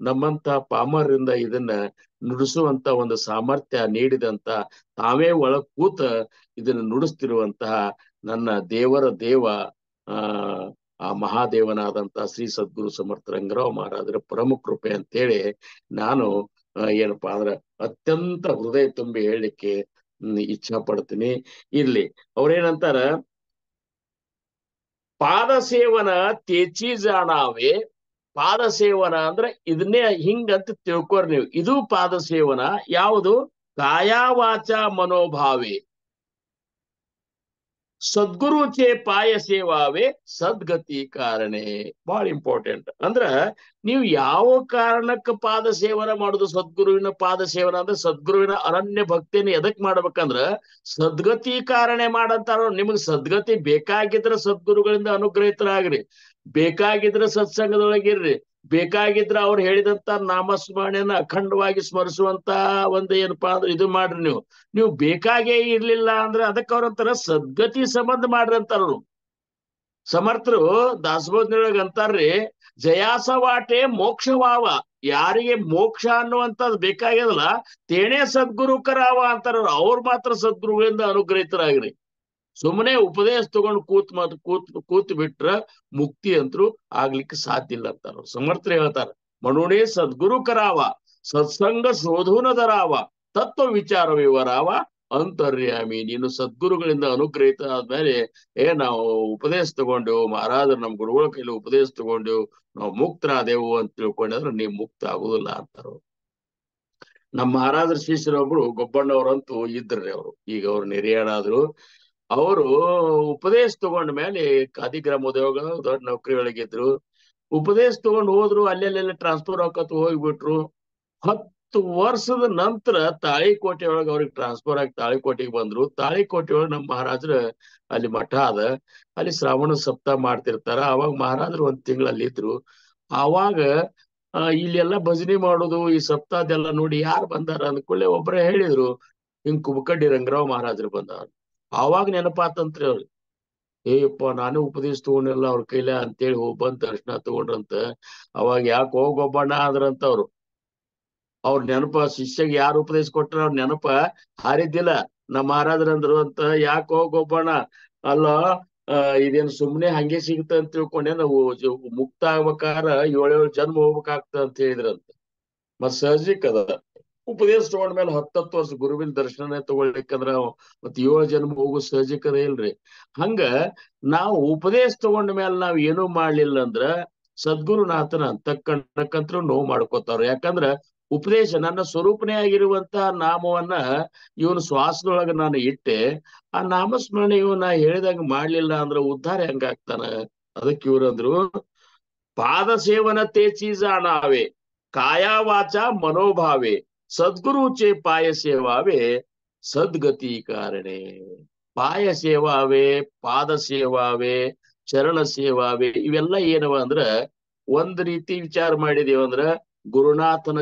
ನಮ್ಮಂತ ಪಾಮರರಿಂದ ಇದನ್ನ ನುಡಿಸುವಂತ ಒಂದು ಸಾಮರ್ಥ್ಯ ನೀಡಿದಂತ, ತಾವೇ ಒಳಗ್ ಕೂತ ಇದನ್ನ ನುಡಿಸ್ತಿರುವಂತಹ ನನ್ನ ದೇವರ ದೇವ ಆ ಮಹಾದೇವನಾದಂತ ಶ್ರೀ ಸದ್ಗುರು ಸಮರ್ಥ ರಂಗರಾವ್ ಮಹಾರಾಜರ ಪರಮ ಕೃಪೆ ಅಂತೇಳಿ ನಾನು ಏನಪ್ಪಾ ಅಂದ್ರ ಅತ್ಯಂತ ಹೃದಯ ತುಂಬಿ ಹೇಳಲಿಕ್ಕೆ ಇಚ್ಛಾ ಪಡ್ತೀನಿ. ಇಲ್ಲಿ ಅವ್ರೇನಂತಾರ, ಪಾದ ಸೇವನ ತೇಚಿ ಜಾಣಾವೆ. ಪಾದ ಸೇವನ ಅಂದ್ರೆ ಇದನ್ನೇ ಹಿಂಗಂತ ತಿಳ್ಕೊರ್ ನೀವು. ಇದು ಪಾದ ಸೇವನ ಯಾವುದು? ಕಾಯ ವಾಚ ಮನೋಭಾವೆ ಸದ್ಗುರುಚೆ ಪಾಯ ಸೇವಾವೆ ಸದ್ಗತಿ ಕಾರಣೆ. ಬಹಳ ಇಂಪಾರ್ಟೆಂಟ್. ಅಂದ್ರ ನೀವು ಯಾವ ಕಾರಣಕ್ಕೆ ಪಾದ ಸೇವನ ಮಾಡುದು? ಸದ್ಗುರುವಿನ ಪಾದ ಸೇವನ ಅಂದ್ರೆ ಸದ್ಗುರುವಿನ ಅನನ್ಯ ಭಕ್ತಿಯನ್ನು ಎದಕ್ ಮಾಡ್ಬೇಕಂದ್ರ ಸದ್ಗತಿ ಕಾರಣೆ ಮಾಡಂತಾರ. ನಿಮಗ್ ಸದ್ಗತಿ ಬೇಕಾಗಿದ್ರ ಸದ್ಗುರುಗಳಿಂದ ಅನುಗ್ರಹಿತರಾಗ್ರಿ, ಬೇಕಾಗಿದ್ರ ಸತ್ಸಂಗದೊಳಗಿರ್ರಿ, ಬೇಕಾಗಿದ್ರ ಅವ್ರು ಹೇಳಿದಂತ ನಾಮಸ್ಮರಣೆಯನ್ನ ಅಖಂಡವಾಗಿ ಸ್ಮರಿಸುವಂತ ಒಂದು ಏನಪ್ಪಾ ಅಂದ್ರೆ ಇದು ಮಾಡ್ರಿ. ನೀವು ಬೇಕಾಗೇ ಇರ್ಲಿಲ್ಲ ಅಂದ್ರೆ ಅದಕ್ಕೆ ಅವ್ರಂತಾರ ಸದ್ಗತಿ ಸಂಬಂಧ ಮಾಡ್ರಿ ಅಂತಾರ. ಸಮರ್ಥರು ದಾಸಬೋಧನೊಳಗ ಅಂತಾರ್ರಿ, ಜಯಾಸವಾಟೆ ಮೋಕ್ಷವಾವ. ಯಾರಿಗೆ ಮೋಕ್ಷ ಅನ್ನುವಂಥದ್ದು ಬೇಕಾಗ್ಯದಲ್ಲ ತೇಣೆ ಸದ್ಗುರು ಕರಾವ ಅಂತಾರ. ಅವ್ರು ಮಾತ್ರ ಸದ್ಗುರುಗಳಿಂದ ಅನುಗ್ರಹಿತರಾಗ್ರಿ. ಸುಮ್ಮನೆ ಉಪದೇಶ ತಗೊಂಡು ಕೂತ್ ಬಿಟ್ರ ಮುಕ್ತಿ ಅಂತರೂ ಆಗ್ಲಿಕ್ಕೆ ಸಾಧ್ಯ ಇಲ್ಲ ಅಂತಾರ. ಸಮರ್ಥರು ಹೇಳ್ತಾರ, ಮನುಣೆ ಸದ್ಗುರು ಕರಾವ ಸತ್ಸಂಗ ಶೋಧೂನದರಾವ ತತ್ವ ವಿಚಾರ ವಿವರಾವ ಅಂತರ್ಯಾಮಿ. ನೀನು ಸದ್ಗುರುಗಳಿಂದ ಅನುಗ್ರಹಿತ ಆದ್ಮೇಲೆ ನಾವು ಉಪದೇಶ ತಗೊಂಡೆವು, ಮಹಾರಾಜರು ನಮ್ ಗುರುಗಳ ಕೈಲಿ ಉಪದೇಶ ತಗೊಂಡೆವು, ನಾವು ಮುಕ್ತರಾದೆವು ಅಂತ ತಿಳ್ಕೊಂಡ್ರೆ ನೀವು ಮುಕ್ತ ಆಗುದಿಲ್ಲ ಅಂತಾರ. ನಮ್ಮ ಮಹಾರಾಜರ ಶಿಷ್ಯರೊಬ್ರು ಗೊಬ್ಬಣ್ಣವ್ರಂತೂ ಇದ್ರಿ. ಅವರು ಈಗ ಅವ್ರು ನಿರ್ಯಾಣಾದ್ರು. ಅವರು ಉಪದೇಶ ತಗೊಂಡ ಮೇಲೆ ಖಾದಿಗ್ರಾಮೋದ್ಯೋಗ ದೊಡ್ಡ ನೌಕರಿ ಒಳಗಿದ್ರು. ಉಪದೇಶ ತಗೊಂಡು ಹೋದ್ರು, ಅಲ್ಲೆಲ್ಲ ಟ್ರಾನ್ಸ್ಫರ್ ಆಕತ್ ಹೋಗ್ಬಿಟ್ರು. 10 ವರ್ಷದ ನಂತರ ತಾಳಿಕೋಟೆ ಒಳಗೆ ಅವ್ರಿಗೆ ಟ್ರಾನ್ಸ್ಫರ್ ಆಗಿ ತಾಳಿಕೋಟೆಗೆ ಬಂದ್ರು. ತಾಳಿಕೋಟೆ ಒಳಗೆ ನಮ್ಮ ಮಹಾರಾಜರ ಅಲ್ಲಿ ಮಠ ಅದ, ಅಲ್ಲಿ ಶ್ರಾವಣ ಸಪ್ತಾಹ ಮಾಡ್ತಿರ್ತಾರ. ಅವಾಗ ಮಹಾರಾಜರು 1 ತಿಂಗಳು ಅಲ್ಲಿ ಇದ್ರು. ಆವಾಗ ಇಲ್ಲೆಲ್ಲ ಭಜನೆ ಮಾಡೋದು, ಈ ಸಪ್ತಾಹದೆಲ್ಲ ನೋಡಿ ಯಾರು ಬಂದಾರ ಅಂದ್ಕೊಳ್ಳೆ ಒಬ್ಬರೇ ಹೇಳಿದ್ರು, ಹಿಂಗ್ ಕುಬಕಡ್ಡಿ ರಂಗರಾವ್ ಮಹಾರಾಜರು ಬಂದಾರ. ಆವಾಗ ನೆನಪಾತಂತ್ರಿ ಅವ್ರಿಗೆ, ಏಯಪ್ಪ ನಾನೇ ಉಪದೇಶ ತಗೊಂಡಿಲ್ಲ ಅವ್ರ ಕೈಲ ಅಂತೇಳಿ ಬಂದ್ ದರ್ಶನ ತಗೊಂಡ್ರಂತ. ಅವಾಗ ಯಾಕೆ ಹೋಗೊಬ್ಬಣ್ಣ ಆದ್ರಂತ ಅವ್ರ ನೆನಪ ಶಿಷ್ಯಗೆ ಯಾರು ಉಪದೇಶ ಕೊಟ್ರ ಅವ್ರ ನೆನಪ ಹಾರಿದ್ದಿಲ್ಲ. ನಮ್ಮ ಮಹಾರಾಜರಂದ್ರು ಅಂತ, ಯಾಕೆ ಹೋಗೊಬ್ಬಣ್ಣ ಅಲ್ಲ ಇದೇನ್ ಸುಮ್ನೆ ಹಂಗೆ ಸಿಗ್ತ ಅಂತ ತಿಳ್ಕೊಂಡೆ, ನಾವು ಮುಕ್ತ ಆಗ್ಬೇಕಾರ 7 ಜನ್ಮ ಹೋಗ್ಬೇಕಾಗ್ತದ ಅಂತ ಹೇಳಿದ್ರಂತ. ಮತ್ ಸಹಜಿಕ್ ಅದ, ಉಪದೇಶ ತಗೊಂಡ್ಮೇಲೆ 10 ವರ್ಷ ಗುರುವಿನ ದರ್ಶನ ತಗೊಳ್ಲಿಕ್ಕಂದ್ರ ಮತ್ 7 ಜನ್ಮ ಹೋಗೋ ಸಹಜಿಕದ ಇಲ್ರಿ. ಹಂಗ ನಾವು ಉಪದೇಶ ತಗೊಂಡ ಮೇಲೆ ನಾವ್ ಏನೂ ಮಾಡ್ಲಿಲ್ಲ ಅಂದ್ರ ಸದ್ಗುರುನಾಥನ ಅಂತಕ್ಕಂತರೂ ನೋವು ಮಾಡ್ಕೋತಾರ. ಯಾಕಂದ್ರ ಉಪದೇಶ ನನ್ನ ಸ್ವರೂಪನೇ ಆಗಿರುವಂತಹ ನಾಮವನ್ನ ಇವನು ಶ್ವಾಸದೊಳಗ ನಾನು ಇಟ್ಟೆ, ಆ ನಾಮಸ್ಮರಣೆ ನಾ ಹೇಳಿದಂಗ ಮಾಡ್ಲಿಲ್ಲ ಅಂದ್ರ ಉದ್ಧಾರ ಹೆಂಗಾಗ್ತಾನ. ಅದಕ್ಕೆ ಇವ್ರಂದ್ರು ಪಾದ ಸೇವನ ತೇ ಚೀಜ ಅನಾವೆ ಕಾಯಾ ವಾಚ ಮನೋಭಾವೆ ಸದ್ಗುರುಚೆ ಪಾಯ ಸೇವಾವೆ ಸದ್ಗತಿ ಕಾರಣೆ. ಪಾಯ ಸೇವಾವೆ, ಪಾದ ಸೇವಾವೆ, ಚರಣ ಸೇವಾವೆ ಇವೆಲ್ಲ ಏನವ ಅಂದ್ರ ಒಂದ್ ರೀತಿ ವಿಚಾರ ಮಾಡಿದೇವ ಅಂದ್ರ ಗುರುನಾಥನ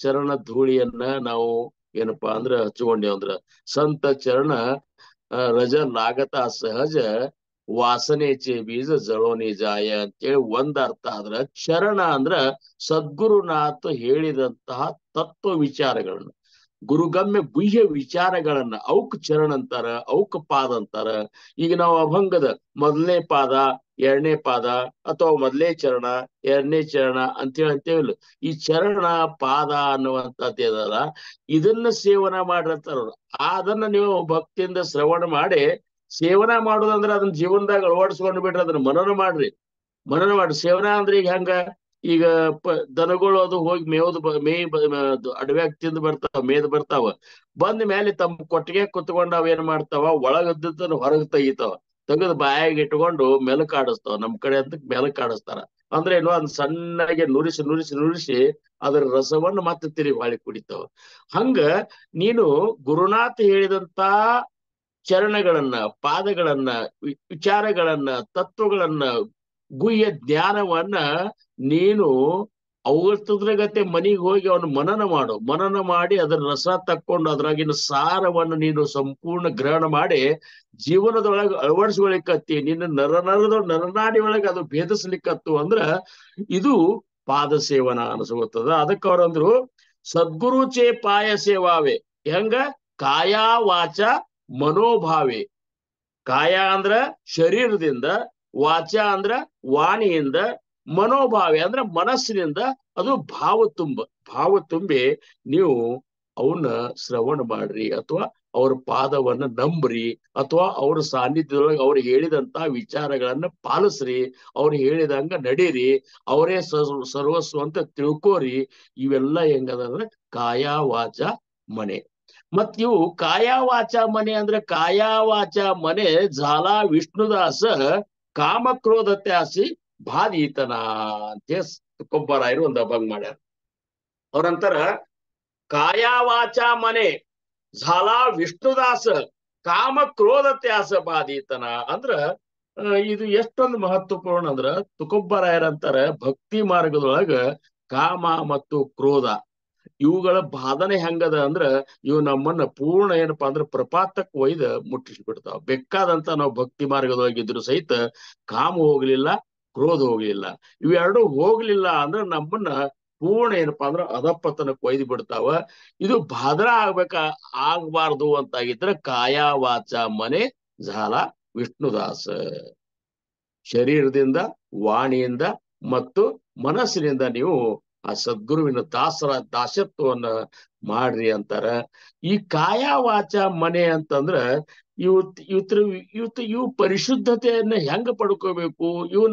ಚರಣ ಧೂಳಿಯನ್ನ ನಾವು ಏನಪ್ಪಾ ಅಂದ್ರ ಹಚ್ಕೊಂಡೇವ ಅಂದ್ರ ಸಂತ ಚರಣ ರಜ ಲಾಗತ ಸಹಜ ವಾಸನೆಚೆ ಬೀಜ ಜಳೋನಿ ಜಾಯ ಅಂತೇಳಿ ಒಂದ್ ಅರ್ಥ. ಆದ್ರ ಚರಣ ಅಂದ್ರ ಸದ್ಗುರುನಾಥ ಹೇಳಿದಂತಹ ತತ್ವ ವಿಚಾರಗಳನ್ನ, ಗುರುಗಮ್ಯ ಗುಹ್ಯ ವಿಚಾರಗಳನ್ನ ಅವಕ್ ಚರಣ ಅಂತಾರ, ಅವಕ್ ಪಾದ ಅಂತಾರ. ಈಗ ನಾವು ಅಭಂಗದ ಮೊದಲನೇ ಪಾದ, ಎರಡನೇ ಪಾದ ಅಥವಾ ಮೊದಲೇ ಚರಣ, ಎರಡನೇ ಚರಣ ಅಂತೇಳಿ ಈ ಚರಣ ಪಾದ ಅನ್ನುವಂಥದ್ದು ಇದಲ್ಲ, ಇದನ್ನ ಸೇವನ ಮಾಡಿರ್ತಾರ. ಅದನ್ನ ನೀವು ಭಕ್ತಿಯಿಂದ ಶ್ರವಣ ಮಾಡಿ ಸೇವನ ಮಾಡೋದಂದ್ರ ಅದನ್ನ ಜೀವನದಾಗ ಅಳವಡಿಸ್ಕೊಂಡು ಬಿಡ್ರಿ, ಅದನ್ನ ಮನನ ಮಾಡ್ರಿ. ಸೇವನ ಅಂದ್ರೆ ಈಗ ಹೆಂಗ, ಈಗ ದನಗಳು ಅದು ಹೋಗಿ ಅಡವ್ಯಾಗ ತಿಂದು ಬರ್ತಾವ, ಮೇದ್ ಬರ್ತಾವ. ಬಂದ ಮೇಲೆ ತಮ್ಮ ಕೊಟ್ಟಿಗೆ ಕುತ್ಕೊಂಡ್ ಅವ್ ಏನ್ ಮಾಡ್ತಾವ, ಒಳಗದ್ದನ್ನ ಹೊರಗ್ ತೆಗಿತಾವ, ತೆಗೆದು ಬಾಯಾಗ ಇಟ್ಕೊಂಡು ಮೆಲಕ್ ಆಡಿಸ್ತಾವ. ನಮ್ ಕಡೆ ಅಂತ ಮೆಲಕ್ ಆಡಿಸ್ತಾರ. ಅಂದ್ರೆ ಏನು, ಅದ್ ಸಣ್ಣಗೆ ನುರಿಸಿ ಅದರ ರಸವನ್ನು ಮತ್ತೆ ತಿರುಗಿ ಬಾಳಿ ಕುಡಿತಾವ. ಹಂಗ ನೀನು ಗುರುನಾಥ ಹೇಳಿದಂತ ಚರಣಗಳನ್ನ, ಪಾದಗಳನ್ನ, ವಿಚಾರಗಳನ್ನ, ತತ್ವಗಳನ್ನ, ಗುಹ್ಯ ಜ್ಞಾನವನ್ನ ನೀನು ಅವತ್ತದ್ರಗತೆ ಮನಿಗೆ ಹೋಗಿ ಅವನು ಮನನ ಮಾಡಿ ಅದರ ರಸ ತಕ್ಕೊಂಡು ಅದ್ರಾಗಿನ ಸಾರವನ್ನು ನೀನು ಸಂಪೂರ್ಣ ಗ್ರಹಣ ಮಾಡಿ ಜೀವನದೊಳಗೆ ಅಳವಡಿಸ್ಕೊಳಿಕತ್ತಿ, ನಿನ್ನ ನರನಾಡಿ ಒಳಗೆ ಅದು ಭೇದಿಸ್ಲಿಕ್ಕತ್ತು ಅಂದ್ರ ಇದು ಪಾದ ಸೇವನ ಅನಿಸ್ಕೊತದ. ಅದಕ್ಕೆ ಅವ್ರಂದ್ರು ಸದ್ಗುರುಚೆ ಪಾಯ ಸೇವಾವೆ. ಹೆಂಗ, ಕಾಯ ವಾಚ ಮನೋಭಾವೆ. ಕಾಯ ಅಂದ್ರ ಶರೀರದಿಂದ, ವಾಚ ಅಂದ್ರ ವಾಣಿಯಿಂದ, ಮನೋಭಾವೆ ಅಂದ್ರ ಮನಸ್ಸಿನಿಂದ ಅದು ಭಾವ ತುಂಬಿ ನೀವು ಅವನ್ನ ಶ್ರವಣ ಮಾಡ್ರಿ, ಅಥವಾ ಅವ್ರ ಪಾದವನ್ನ ನಂಬ್ರಿ, ಅಥವಾ ಅವ್ರ ಸಾನ್ನಿಧ್ಯದೊಳಗೆ ಅವ್ರು ಹೇಳಿದಂತ ವಿಚಾರಗಳನ್ನ ಪಾಲಿಸ್ರಿ, ಅವ್ರು ಹೇಳಿದಂಗ ನಡೀರಿ, ಅವರೇ ಸರ್ವಸ್ವ ಅಂತ ತಿಳ್ಕೋರಿ. ಇವೆಲ್ಲ ಹೆಂಗದಂದ್ರೆ ಕಾಯ ವಾಚ ಮನೆ. ಮತ್ ಇವು ಕಾಯ ವಾಚ ಮನೆ ಅಂದ್ರೆ ಕಾಯ ವಾಚ ಮನೆ ಜಾಲ ವಿಷ್ಣುದಾಸ ಕಾಮಕ್ರೋಧ ತ್ಯಾಸಿ ಬಾಧೀತನ ಅಂತ ತುಕೋಬರಾಯರು ಒಂದು ಅಭಂಗ ಮಾಡ್ಯಾರ. ಅವ್ರಂತಾರ ಕಾಯ ವಾಚ ಮನೆ ಜಾಲ ವಿಷ್ಣುದಾಸ ಕಾಮ ಕ್ರೋಧ ತ್ಯಾಸ ಬಾಧೀತನ ಅಂದ್ರ ಇದು ಎಷ್ಟೊಂದು ಮಹತ್ವಪೂರ್ಣ ಅಂದ್ರ ತುಕೋಬರಾಯರಂತಾರ ಭಕ್ತಿ ಮಾರ್ಗದೊಳಗ ಕಾಮ ಮತ್ತು ಕ್ರೋಧ ಇವುಗಳ ಬಾಧನೆ ಹೆಂಗದ ಅಂದ್ರ ಇವು ನಮ್ಮನ್ನ ಪೂರ್ಣ ಏನಪ್ಪಾ ಅಂದ್ರ ಪ್ರಪಾತಕ್ ಒಯ್ದ ಮುಟ್ಟಿಸ್ಬಿಡ್ತಾವ. ಬೇಕಾದಂತ ನಾವು ಭಕ್ತಿ ಮಾರ್ಗದೊಳಗಿದ್ರು ಸಹಿತ ಕಾಮ ಹೋಗ್ಲಿಲ್ಲ, ಕ್ರೋಧ ಹೋಗ್ಲಿಲ್ಲ, ಇವೆರಡು ಹೋಗ್ಲಿಲ್ಲ ಅಂದ್ರ ನಮ್ಮನ್ನ ಪೂರ್ಣ ಏನಪ್ಪಾ ಅಂದ್ರ ಅಧಪತನಕ್ಕೆ ಒಯ್ದು ಬಿಡ್ತಾವ. ಇದು ಬಾದ್ರ ಆಗ್ಬಾರ್ದು ಅಂತಾಗಿದ್ರ ಕಾಯ ವಾಚ ಮನೆ ಜಾಲ ವಿಷ್ಣುದಾಸ. ಶರೀರದಿಂದ, ವಾಣಿಯಿಂದ ಮತ್ತು ಮನಸ್ಸಿನಿಂದ ನೀವು ಆ ಸದ್ಗುರುವಿನ ದಾಸತ್ವವನ್ನ ಮಾಡ್ರಿ ಅಂತಾರ. ಈ ಕಾಯ ವಾಚ ಮನೆ ಅಂತಂದ್ರ ಇವು ಪರಿಶುದ್ಧತೆಯನ್ನ ಹೆಂಗ ಪಡ್ಕೋಬೇಕು, ಇವು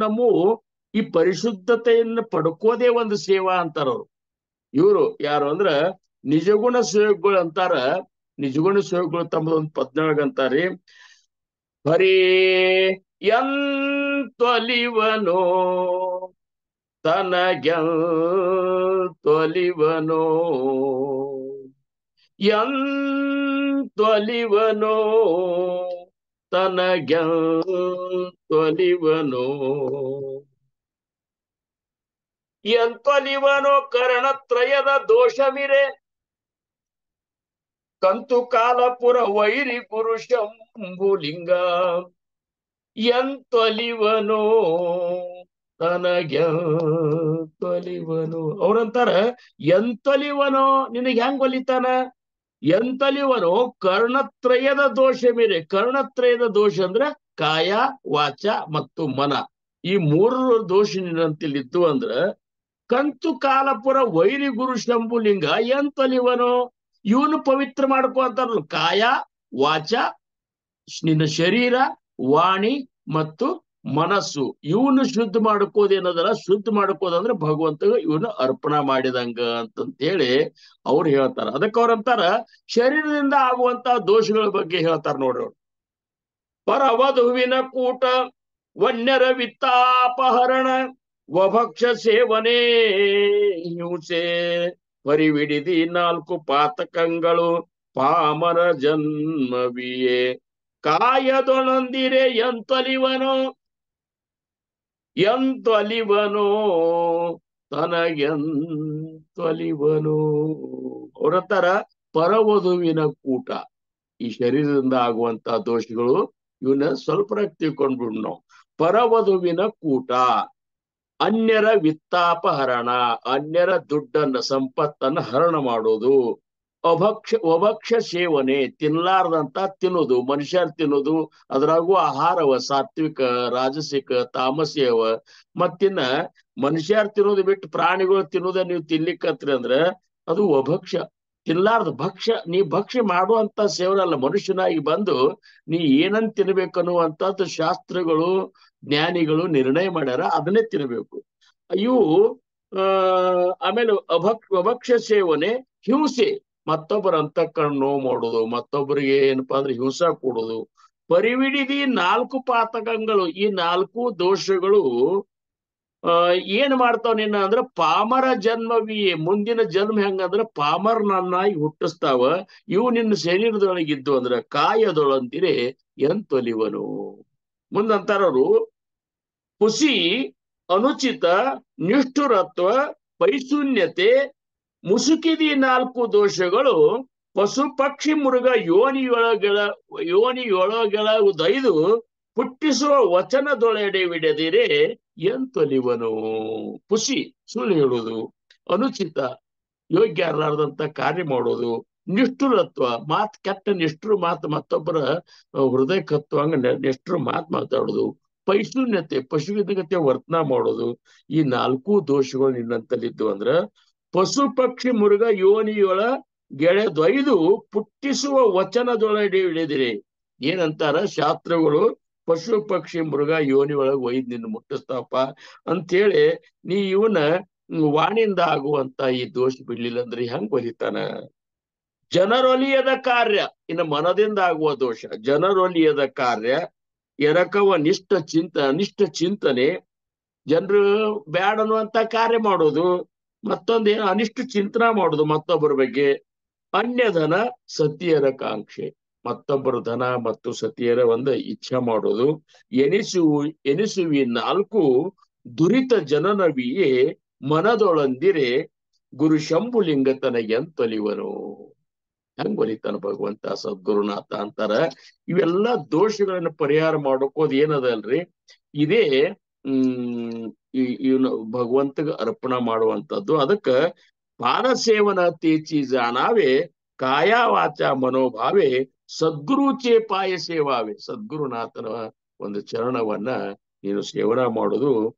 ಈ ಪರಿಶುದ್ಧತೆಯನ್ನ ಪಡ್ಕೋದೇ ಒಂದು ಸೇವಾ ಅಂತಾರ ಅವ್ರು. ಇವ್ರು ಯಾರು ಅಂದ್ರ ನಿಜಗುಣ ಸೇವಕಗಳು ಅಂತಾರ. ನಿಜಗುಣ ಸೇವಕಗಳು ತಮ್ಮದೊಂದು 14 ಅಂತಾರಿ. ಹರೇ ಎಂತೊಲಿವನೋ ತನಗೆಂತೊಲಿವನೋ ಎಂತೊಲಿವನೋ ತನಗೆಂತೊಲಿವನೋ ಎಂತೊಲಿವನೋ ಕರ್ಣತ್ರಯದ ದೋಷಮಿರೆ ಕಂತು ಕಾಲಪುರ ವೈರಿ ಗುರು ಶಂಭುಲಿಂಗ ಎಂತೊಲಿವನೋ ತನಗೆಂತೊಲಿವನೋ. ಅವ್ರಂತಾರ ಎಂತೊಲಿವನೋ, ನಿನಗೆ ಹೆಂಗ್ ಒಲಿತಾನ? ಎಂತಲಿವನೋ ಕರ್ಣತ್ರಯದ ದೋಷ ಮೀರೆ. ಕರ್ಣತ್ರಯದ ದೋಷ ಅಂದ್ರ ಕಾಯ ವಾಚ ಮತ್ತು ಮನ, ಈ 3 ದೋಷ ನಿನ್ನಂತಿಲ್ಲಿದ್ದು ಅಂದ್ರ ಕಂತು ಕಾಲಪುರ ವೈರಿ ಗುರು ಶಂಭುಲಿಂಗ ಎಂತಲಿವನೋ ಇವನು ಪವಿತ್ರ ಮಾಡ್ಕೋ ಅಂತಾರಲ್ಲ. ಕಾಯ ವಾಚ ನಿನ್ನ ಶರೀರ, ವಾಣಿ ಮತ್ತು ಮನಸ್ಸು ಇವನು ಶುದ್ಧ ಮಾಡ್ಕೋದೇನದಲ್ಲ, ಶುದ್ಧ ಮಾಡ್ಕೋದಂದ್ರೆ ಭಗವಂತ ಇವನು ಅರ್ಪಣಾ ಮಾಡಿದಂಗ ಅಂತಂತ ಹೇಳಿ ಅವ್ರು ಹೇಳ್ತಾರ. ಅದಕ್ಕೆ ಅವ್ರಂತಾರ ಶರೀರದಿಂದ ಆಗುವಂತ ದೋಷಗಳ ಬಗ್ಗೆ ಹೇಳ್ತಾರ ನೋಡ್ರಿ ಅವ್ರು. ಪರವಧುವಿನ ಕೂಟ, ವನ್ಯರ ವಿತ್ತಾಪಹರಣ, ವಭಕ್ಷ ಸೇವನೆ ಹಿಂಸೆ, ಪರಿವಿಡಿದಿ 4 ಪಾತಕಗಳು ಪಾಮರ ಜನ್ಮವಿಯೇ, ಕಾಯದೊಳಂದಿರೆ ಎಂತೊಲಿವನೋ ಎಂತೊಲಿವನೋ ತನಗೆಂತೊಲಿವನೋ. ಅವರಂತಾರ ಪರವಧುವಿನ ಕೂಟ, ಈ ಶರೀರದಿಂದ ಆಗುವಂತ ದೋಷಗಳು ಇವನ್ನ ಸ್ವಲ್ಪ ತಿಳ್ಕೊಂಡ್ಬಿಡ್ ನಾವು. ಪರವಧುವಿನ ಕೂಟ, ಅನ್ಯರ ವಿತ್ತಾಪಹರಣ, ಅನ್ಯರ ದುಡ್ಡನ್ನ ಸಂಪತ್ತನ್ನ ಹರಣ ಮಾಡೋದು, ವಭಕ್ಷ ಸೇವನೆ, ತಿನ್ಲಾರ್ದಂತ ತಿನ್ನೋದು, ಮನುಷ್ಯರ್ ತಿನ್ನೋದು, ಅದ್ರಾಗೂ ಆಹಾರವ ಸಾತ್ವಿಕ ರಾಜಸಿಕ ತಾಮಸಿಯವ. ಮತ್ತಿನ್ನ ಮನುಷ್ಯರ್ ತಿನ್ನೋದು ಬಿಟ್ಟು ಪ್ರಾಣಿಗಳು ತಿನ್ನೋದ ನೀವು ತಿನ್ಲಿಕ್ಕತ್ರಿ ಅಂದ್ರ ಅದು ವಭಕ್ಷ, ತಿನ್ಲಾರ್ದ ಭಕ್ಷ್ಯ. ನೀ ಭಕ್ಷ್ಯ ಮಾಡುವಂತ ಸೇವನೆ ಅಲ್ಲ, ಮನುಷ್ಯನಾಗಿ ಬಂದು ನೀ ಏನನ್ ತಿನ್ಬೇಕನ್ನುವಂತದ್ದು ಶಾಸ್ತ್ರಗಳು ಜ್ಞಾನಿಗಳು ನಿರ್ಣಯ ಮಾಡ್ಯಾರ, ಅದನ್ನೇ ತಿನ್ಬೇಕು. ಇವು ಆಮೇಲೆ ವಭಕ್ಷ ಸೇವನೆ ಹಿಂಸೆ, ಮತ್ತೊಬ್ಬರ ಅಂತಃಕರಣ ನೋವು ಮಾಡೋದು, ಮತ್ತೊಬ್ಬರಿಗೆ ಏನಪ್ಪಾ ಅಂದ್ರೆ ಹಿಂಸಾ ಕೊಡೋದು. ಪರಿವಿಡಿದಿ 4 ಪಾತಕಗಳು, ಈ 4 ದೋಷಗಳು ಏನ್ ಮಾಡ್ತಾವ ನಿನ್ನ ಅಂದ್ರ ಪಾಮರ ಜನ್ಮವಿಯೇ, ಮುಂದಿನ ಜನ್ಮ ಹೆಂಗಂದ್ರ ಪಾಮರನನ್ನಾಗಿ ಹುಟ್ಟಿಸ್ತಾವ. ಇವು ನಿನ್ನ ಶರೀರದೊಳಗಿದ್ದು ಅಂದ್ರ ಕಾಯದೊಳಂದಿರೆ ಎಂತೊಲಿವನು. ಮುಂದಂತಾರವ್ರು ಹುಸಿ, ಅನುಚಿತ, ನಿಷ್ಠುರತ್ವ, ಪೈಶೂನ್ಯತೆ, ಮುಸುಕಿದಿ 4 ದೋಷಗಳು ಪಶು ಪಕ್ಷಿ ಮೃಗ ಯೋನಿಯೊಳಗೆಳದೈದು ಹುಟ್ಟಿಸುವ ವಚನದೊಳೆಡೆವಿಡದಿರೆ ಎಂತೊಲಿವನು. ಪುಸಿ, ಸುಳ್ಳು ಹೇಳುವುದು, ಅನುಚಿತ, ಯೋಗ್ಯ ಅಲ್ಲಾರ್ದಂತ ಕಾರ್ಯ ಮಾಡೋದು, ನಿಷ್ಠುರತ್ವ, ಕೆಟ್ಟ ನಿಷ್ಠುರ ಮತ್ತೊಬ್ಬರ ಹೃದಯ ಕತ್ತುವಂಗ ನಿಷ್ಠುರ ಮಾತಾಡೋದು, ಪೈಶೂನ್ಯತೆ, ಪಶುವಿನಗತೆ ವರ್ತನ ಮಾಡೋದು. ಈ 4 ದೋಷಗಳು ನಿನ್ನಂತಲ್ಲಿದ್ದು ಅಂದ್ರ ಪಶು ಪಕ್ಷಿ ಮೃಗ ಯೋನಿಯೊಳ ಗೆಳೆದೊಯ್ದು ಪುಟ್ಟಿಸುವ ವಚನದೊಳಗೆ ಹಿಡಿದಿರಿ. ಏನಂತಾರ ಶಾಸ್ತ್ರಗಳು, ಪಶು ಪಕ್ಷಿ ಮೃಗ ಯೋನಿ ಒಳಗೆ ಒಯ್ದು ನಿನ್ನ ಮುಟ್ಟಿಸ್ತಾವಪ್ಪ ಅಂತೇಳಿ ನೀ ಇವನ ವಾಣಿಯಿಂದ ಆಗುವಂತ ಈ ದೋಷ ಬಿಡ್ಲಿಲ್ಲ ಅಂದ್ರೆ ಹೆಂಗ್ ಒಲಿತಾನ. ಜನರೊಲಿಯದ ಕಾರ್ಯ, ಇನ್ನು ಮನದಿಂದ ಆಗುವ ದೋಷ, ಜನರೊಲಿಯದ ಕಾರ್ಯ, ಎರಕವ ಅನಿಷ್ಟ ಚಿಂತನೆ, ಜನರು ಬ್ಯಾಡ ಅನ್ನುವಂತ ಕಾರ್ಯ ಮಾಡೋದು, ಮತ್ತೊಂದೇನು ಅನಿಷ್ಟ ಚಿಂತನ ಮಾಡೋದು ಮತ್ತೊಬ್ಬರ ಬಗ್ಗೆ. ಅನ್ಯಧನ ಸತಿಯರ ಕಾಂಕ್ಷೆ, ಮತ್ತೊಬ್ಬರ ಧನ ಮತ್ತು ಸತಿಯರ ಒಂದು ಇಚ್ಛೆ ಮಾಡೋದು. ಎನಿಸುವಿ 4 ದುರಿತ ಜನನವಿಯೇ, ಮನದೊಳಂದಿರೆ ಗುರು ಶಂಭುಲಿಂಗ ತನಗೆಂತೊಲಿವನು. ಹೆಂಗ್ ಒಲಿತಾನ ಭಗವಂತ ಸದ್ಗುರುನಾಥ ಅಂತಾರ. ಇವೆಲ್ಲ ದೋಷಗಳನ್ನ ಪರಿಹಾರ ಮಾಡೋಕೋದ್ ಏನದಲ್ರಿ, ಇದೇ ಇವನು ಭಗವಂತಗ ಅರ್ಪಣೆ ಮಾಡುವಂತದ್ದು. ಅದಕ್ಕ ಪಾದ ಸೇವನ ತೀಚಿ ಜಾನಾವೆ, ಕಾಯ ವಾಚ ಮನೋಭಾವೆ, ಸದ್ಗುರುಚೇ ಪಾಯ ಸೇವಾವೆ. ಸದ್ಗುರುನಾಥನ ಒಂದು ಚರಣವನ್ನ ನೀನು ಸೇವನ ಮಾಡೋದು,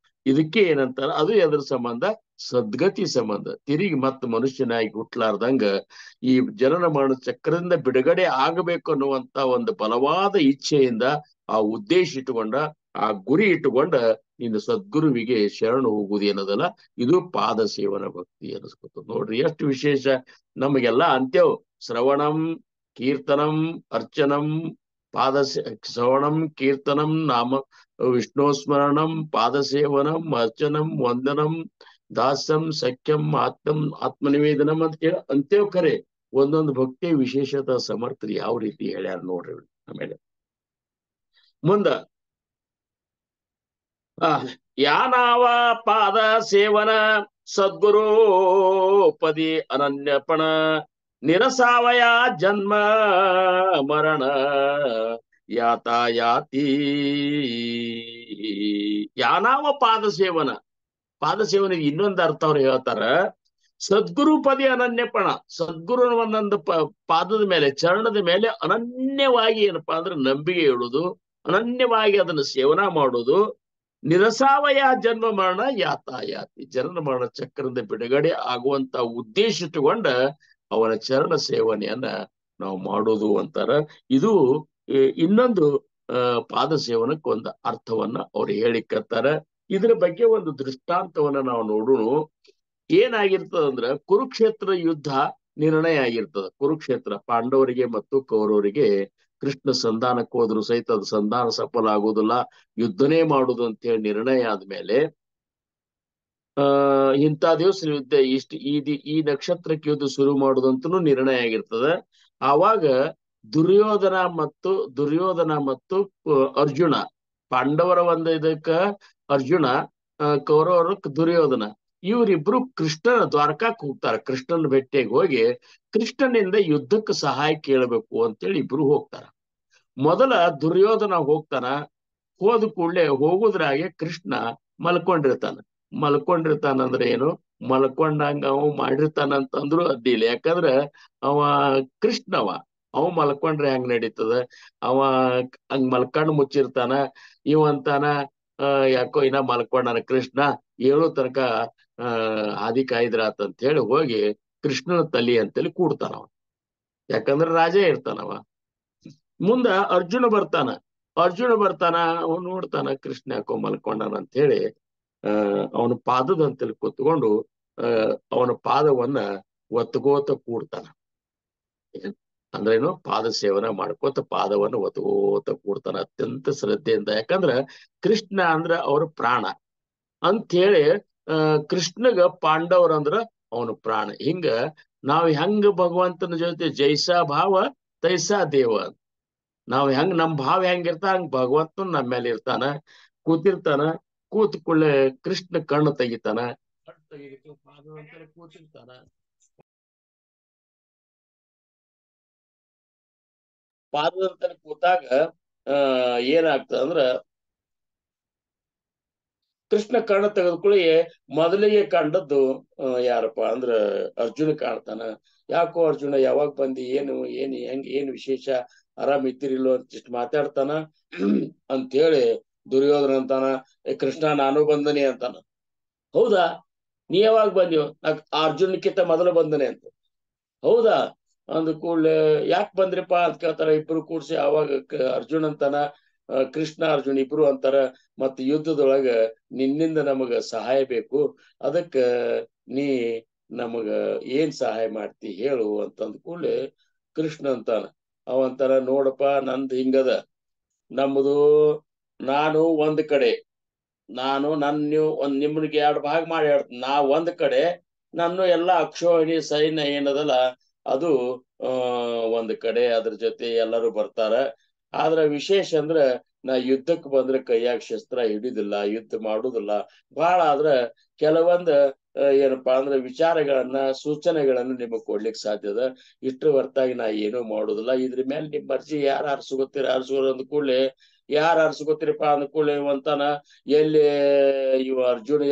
ಇದಕ್ಕೆ ಏನಂತಾರ, ಅದು ಎದ್ರ ಸಂಬಂಧ, ಸದ್ಗತಿ ಸಂಬಂಧ. ತಿರುಗಿ ಮತ್ತ ಮನುಷ್ಯನಾಗಿ ಹುಟ್ಲಾರ್ದಂಗ ಈ ಜನನ ಮರಣ ಚಕ್ರದಿಂದ ಬಿಡುಗಡೆ ಆಗಬೇಕು ಅನ್ನುವಂತ ಒಂದು ಬಲವಾದ ಇಚ್ಛೆಯಿಂದ ಆ ಉದ್ದೇಶ ಇಟ್ಟುಕೊಂಡ, ಆ ಗುರಿ ಇಟ್ಟುಕೊಂಡ ನೀನು ಸದ್ಗುರುವಿಗೆ ಶರಣು ಹೋಗುವುದು ಏನದಲ್ಲ, ಇದು ಪಾದ ಸೇವನ ಭಕ್ತಿ ಅನಿಸ್ಕೊತ. ನೋಡ್ರಿ ಎಷ್ಟು ವಿಶೇಷ. ನಮಗೆಲ್ಲ ಅಂತ್ಯವು ಶ್ರವಣಂ ಕೀರ್ತನಂ ಅರ್ಚನಂ ಶ್ರವಣಂ ಕೀರ್ತನಂ ನಾಮ ವಿಷ್ಣು ಸ್ಮರಣಂ ಪಾದಸೇವನಂ ಅರ್ಚನಂ ವಂದನಂ ದಾಸ್ಯಂ ಸಖ್ಯಂ ಆತ್ಮನಿವೇದನಂ ಅಂತ ಹೇಳಿ ಅಂತೇವ್. ಖರೆ ಒಂದೊಂದು ಭಕ್ತಿ ವಿಶೇಷತ ಸಮರ್ಥರು ಯಾವ ರೀತಿ ಹೇಳ್ಯಾರ ನೋಡ್ರಿ. ಆಮೇಲೆ ಮುಂದ ಯಾನಾವ ಪಾದ ಸೇವನ ಸದ್ಗುರು ಪದಿ ಅನನ್ಯಪಣ, ನಿರಸಾವಯ ಜನ್ಮ ಮರಣ ಯಾತಾಯಾತಿ. ಯಾನಾವ ಪಾದ ಸೇವನ, ಪಾದ ಸೇವನೆಗೆ ಇನ್ನೊಂದು ಅರ್ಥ ಅವ್ರು ಹೇಳ್ತಾರ, ಸದ್ಗುರು ಪದಿ ಅನನ್ಯಪಣ. ಸದ್ಗುರು ಒಂದೊಂದು ಪಾದದ ಮೇಲೆ, ಚರಣದ ಮೇಲೆ ಅನನ್ಯವಾಗಿ ಏನಪ್ಪಾ ಅಂದ್ರೆ ನಂಬಿಕೆ ಇಡುವುದು, ಅನನ್ಯವಾಗಿ ಅದನ್ನು ಸೇವನಾ ಮಾಡುವುದು. ನಿರಸಾವಯ ಜನ್ಮ ಮರಣ ಯಾತಾಯಾತಿ, ಜನನ ಮರಣ ಚಕ್ರದ ಬಿಡುಗಡೆ ಆಗುವಂತ ಉದ್ದೇಶ ಇಟ್ಟುಕೊಂಡ ಅವನ ಚರಣ ಸೇವನೆಯನ್ನ ನಾವು ಮಾಡೋದು ಅಂತಾರ. ಇದು ಇನ್ನೊಂದು ಪಾದ ಸೇವನಕ್ಕೆ ಒಂದು ಅರ್ಥವನ್ನ ಅವ್ರು ಹೇಳಿಕತ್ತಾರ. ಇದ್ರ ಬಗ್ಗೆ ಒಂದು ದೃಷ್ಟಾಂತವನ್ನ ನಾವು ನೋಡೋಣ. ಏನಾಗಿರ್ತದಂದ್ರ ಕುರುಕ್ಷೇತ್ರ ಯುದ್ಧ ನಿರ್ಣಯ ಆಗಿರ್ತದ. ಕುರುಕ್ಷೇತ್ರ ಪಾಂಡವರಿಗೆ ಮತ್ತು ಕೌರವರಿಗೆ ಕೃಷ್ಣ ಸಂಧಾನಕ್ಕೆ ಹೋದ್ರು ಸಹಿತ ಅದು ಸಂಧಾನ ಸಫಲ ಆಗುವುದಿಲ್ಲ, ಯುದ್ಧನೇ ಮಾಡುದು ಅಂತ ಹೇಳಿ ನಿರ್ಣಯ ಆದ್ಮೇಲೆ ಇಂಥ ದಿವಸ ಯುದ್ಧ ಈ ನಕ್ಷತ್ರಕ್ಕೆ ಯುದ್ಧ ಶುರು ಮಾಡುದಂತನೂ ನಿರ್ಣಯ ಆಗಿರ್ತದ. ಆವಾಗ ದುರ್ಯೋಧನ ಮತ್ತು ಅರ್ಜುನ, ಪಾಂಡವರ ಒಂದು ಇದಕ್ಕ ಅರ್ಜುನ, ಕೌರವರ ದುರ್ಯೋಧನ, ಇವರಿಬ್ರು ಕೃಷ್ಣನ ದ್ವಾರಕಾಕ್ ಹೋಗ್ತಾರ. ಕೃಷ್ಣನ ಭೇಟಿಯಾಗಿ ಹೋಗಿ ಕೃಷ್ಣನಿಂದ ಯುದ್ಧಕ್ಕೆ ಸಹಾಯ ಕೇಳಬೇಕು ಅಂತೇಳಿ ಇಬ್ರು ಹೋಗ್ತಾರ. ಮೊದಲ ದುರ್ಯೋಧನ ಹೋಗ್ತಾನ. ಹೋದ ಕೂಡಲೇ ಹೋಗುದ್ರಾಗೆ ಕೃಷ್ಣ ಮಲ್ಕೊಂಡಿರ್ತಾನಂದ್ರೆ ಏನು, ಮಲ್ಕೊಂಡಂಗ ಅವ ಮಾಡಿರ್ತಾನಂತಂದ್ರು ಅಡ್ಡಿಲ್ಲ. ಯಾಕಂದ್ರ ಅವ ಕೃಷ್ಣವ, ಅವ ಮಲ್ಕೊಂಡ್ರೆ ಹೆಂಗ್ ನಡೀತದ? ಅವ ಹಂಗ್ ಮಲ್ಕೊಂಡ್ ಮುಚ್ಚಿರ್ತಾನ. ಇವಂತಾನ ಯಾಕೋ ಇನ್ನ ಮಲ್ಕೊಂಡನ ಕೃಷ್ಣ, ಏಳು ತನಕ ಹಾದಿ ಕಾಯ್ದ್ರಾತಂತ ಹೇಳಿ ಹೋಗಿ ಕೃಷ್ಣನ ತಲಿ ಅಂತೇಳಿ ಕೂಡ್ತಾನವ. ಯಾಕಂದ್ರ ರಾಜ ಇರ್ತಾನವ. ಮುಂದ ಅರ್ಜುನ ಬರ್ತಾನ. ಅವನು ನೋಡ್ತಾನ ಕೃಷ್ಣ ಯಾಕೋ ಮಲ್ಕೊಂಡನ ಅಂತ ಹೇಳಿ ಅವನ ಪಾದದಂತಲ್ಲಿ ಕೂತ್ಕೊಂಡು ಅವನ ಪಾದವನ್ನ ಒತ್ಕೋತ ಕೂಡ್ತಾನ. ಅಂದ್ರೇನು, ಪಾದ ಸೇವನೆ ಮಾಡ್ಕೋತ ಪಾದವನ್ನು ಒತ್ಕೋತ ಕೂಡ್ತಾನ ಅತ್ಯಂತ ಶ್ರದ್ಧೆಯಿಂದ. ಯಾಕಂದ್ರ ಕೃಷ್ಣ ಅಂದ್ರ ಅವ್ರ ಪ್ರಾಣ ಅಂತ ಹೇಳಿ ಕೃಷ್ಣಗ ಪಾಂಡವರಂದ್ರ ಅವನು ಪ್ರಾಣ. ಹಿಂಗ ನಾವ್ ಹೆಂಗ ಭಗವಂತನ ಜೊತೆ ಜೈಸಾ ಭಾವ ತೈಸಾ ದೇವ, ನಾವ್ ಹೆಂಗ್ ನಮ್ ಭಾವ ಹೆಂಗಿರ್ತ ಹಂಗ ಭಗವಂತನ ನಮ್ಮ ಮೇಲೆ ಇರ್ತಾನ. ಕೂತಿರ್ತಾನ. ಕೂತ್ ಕೂಡಲೇ ಕೃಷ್ಣ ಕಣ್ಣು ತೆಗಿತಾನ. ಕೂತಿರ್ತಾನ. ಪಾದದಂತಲ್ಲಿ ಕೂತಾಗ ಏನಾಗ್ತದ ಅಂದ್ರ ಕೃಷ್ಣ ಕಣ್ಣು ತೆಗೆದುಕೊಳ್ಳಿ ಮೊದಲಿಗೆ ಕಂಡದ್ದು ಯಾರಪ್ಪ ಅಂದ್ರ ಅರ್ಜುನ ಕಾಣ್ತಾನ. ಯಾಕೋ ಅರ್ಜುನ ಯಾವಾಗ ಬಂದಿ, ಏನು ವಿಶೇಷ, ಆರಾಮ್ ಇದ್ದಿರಿಲ್ಲೋ ಅಂತ ಮಾತಾಡ್ತಾನ. ಅಂತ ಹೇಳಿ ದುರ್ಯೋಧನ ಅಂತಾನ, ಕೃಷ್ಣ ನಾನು ಬಂದನಿ ಅಂತಾನ. ಹೌದಾ, ನೀ ಯಾವಾಗ ಬಂದ್ಯೋ? ಅರ್ಜುನಕ್ಕಿಂತ ಮೊದಲು ಬಂದನೆ ಅಂತ. ಹೌದಾ ಅಂದ ಕೂಡ್ಲೆ ಯಾಕೆ ಬಂದ್ರಿಪ್ಪ ಅಂತ ಕೇಳ್ತಾರ. ಇಬ್ರು ಕೂಡ್ಸಿ ಅವಾಗ ಅರ್ಜುನ್ ಅಂತಾನ, ಕೃಷ್ಣ ಅರ್ಜುನ್ ಇಬ್ರು ಅಂತಾರ, ಮತ್ ಯುದ್ಧದೊಳಗ ನಿನ್ನಿಂದ ನಮಗ ಸಹಾಯ ಬೇಕು, ಅದಕ್ಕ ನೀ ನಮಗ ಏನ್ ಸಹಾಯ ಮಾಡ್ತಿ ಹೇಳು ಅಂತಂದ ಕೂಡ್ಲೆ ಕೃಷ್ಣ ಅಂತಾನ. ಅವಂತಾರ, ನೋಡಪ್ಪ ನಂದ್ ಹಿಂಗದ, ನಮ್ದು ನಾನು ಒಂದ್ ಕಡೆ, ನೀವು ನಿಮ್ಗೆ ಎರಡು ಭಾಗ ಮಾಡಿ ಹೇಳ್ತೀನಿ. ನಾ ಒಂದ್ ಕಡೆ, ನನ್ನ ಎಲ್ಲಾ ಅಕ್ಷೋಹಿಣಿ ಸೈನ್ಯ ಏನದಲ್ಲ ಅದು ಒಂದ್ ಕಡೆ, ಅದ್ರ ಜೊತೆ ಎಲ್ಲರೂ ಬರ್ತಾರ. ಆದ್ರ ವಿಶೇಷ ಅಂದ್ರ ನಾ ಯುದ್ಧಕ್ಕೆ ಬಂದ್ರೆ ಕೈಯಾಗ ಶಸ್ತ್ರ ಹಿಡಿದಿಲ್ಲ, ಯುದ್ಧ ಮಾಡುದಿಲ್ಲ. ಬಹಳ ಆದ್ರ ಕೆಲವೊಂದ್ ಏನಪ್ಪಾ ಅಂದ್ರ ವಿಚಾರಗಳನ್ನ, ಸೂಚನೆಗಳನ್ನ ನಿಮಗ್ ಕೊಡ್ಲಿಕ್ಕೆ ಸಾಧ್ಯದ. ಇಷ್ಟ್ರ ಹೊರತಾಗಿ ನಾ ಏನೂ ಮಾಡುದಿಲ್ಲ. ಇದ್ರ ಮೇಲೆ ನಿಮ್ ಮರ್ಜಿ, ಯಾರು ಆರಿಸ್ಕೋತೀರಿ ಆರಿಸ್ಕೋರು ಅಂದ ಕೂಡ್ಲೆ, ಯಾರು ಆರಿಸ್ಕೋತೀರಿಪ್ಪ ಅಂದ ಕೂಡ್ಲೆ ಇವಂತಾನ, ಎಲ್ಲಿ ಇವ ಅರ್ಜುನ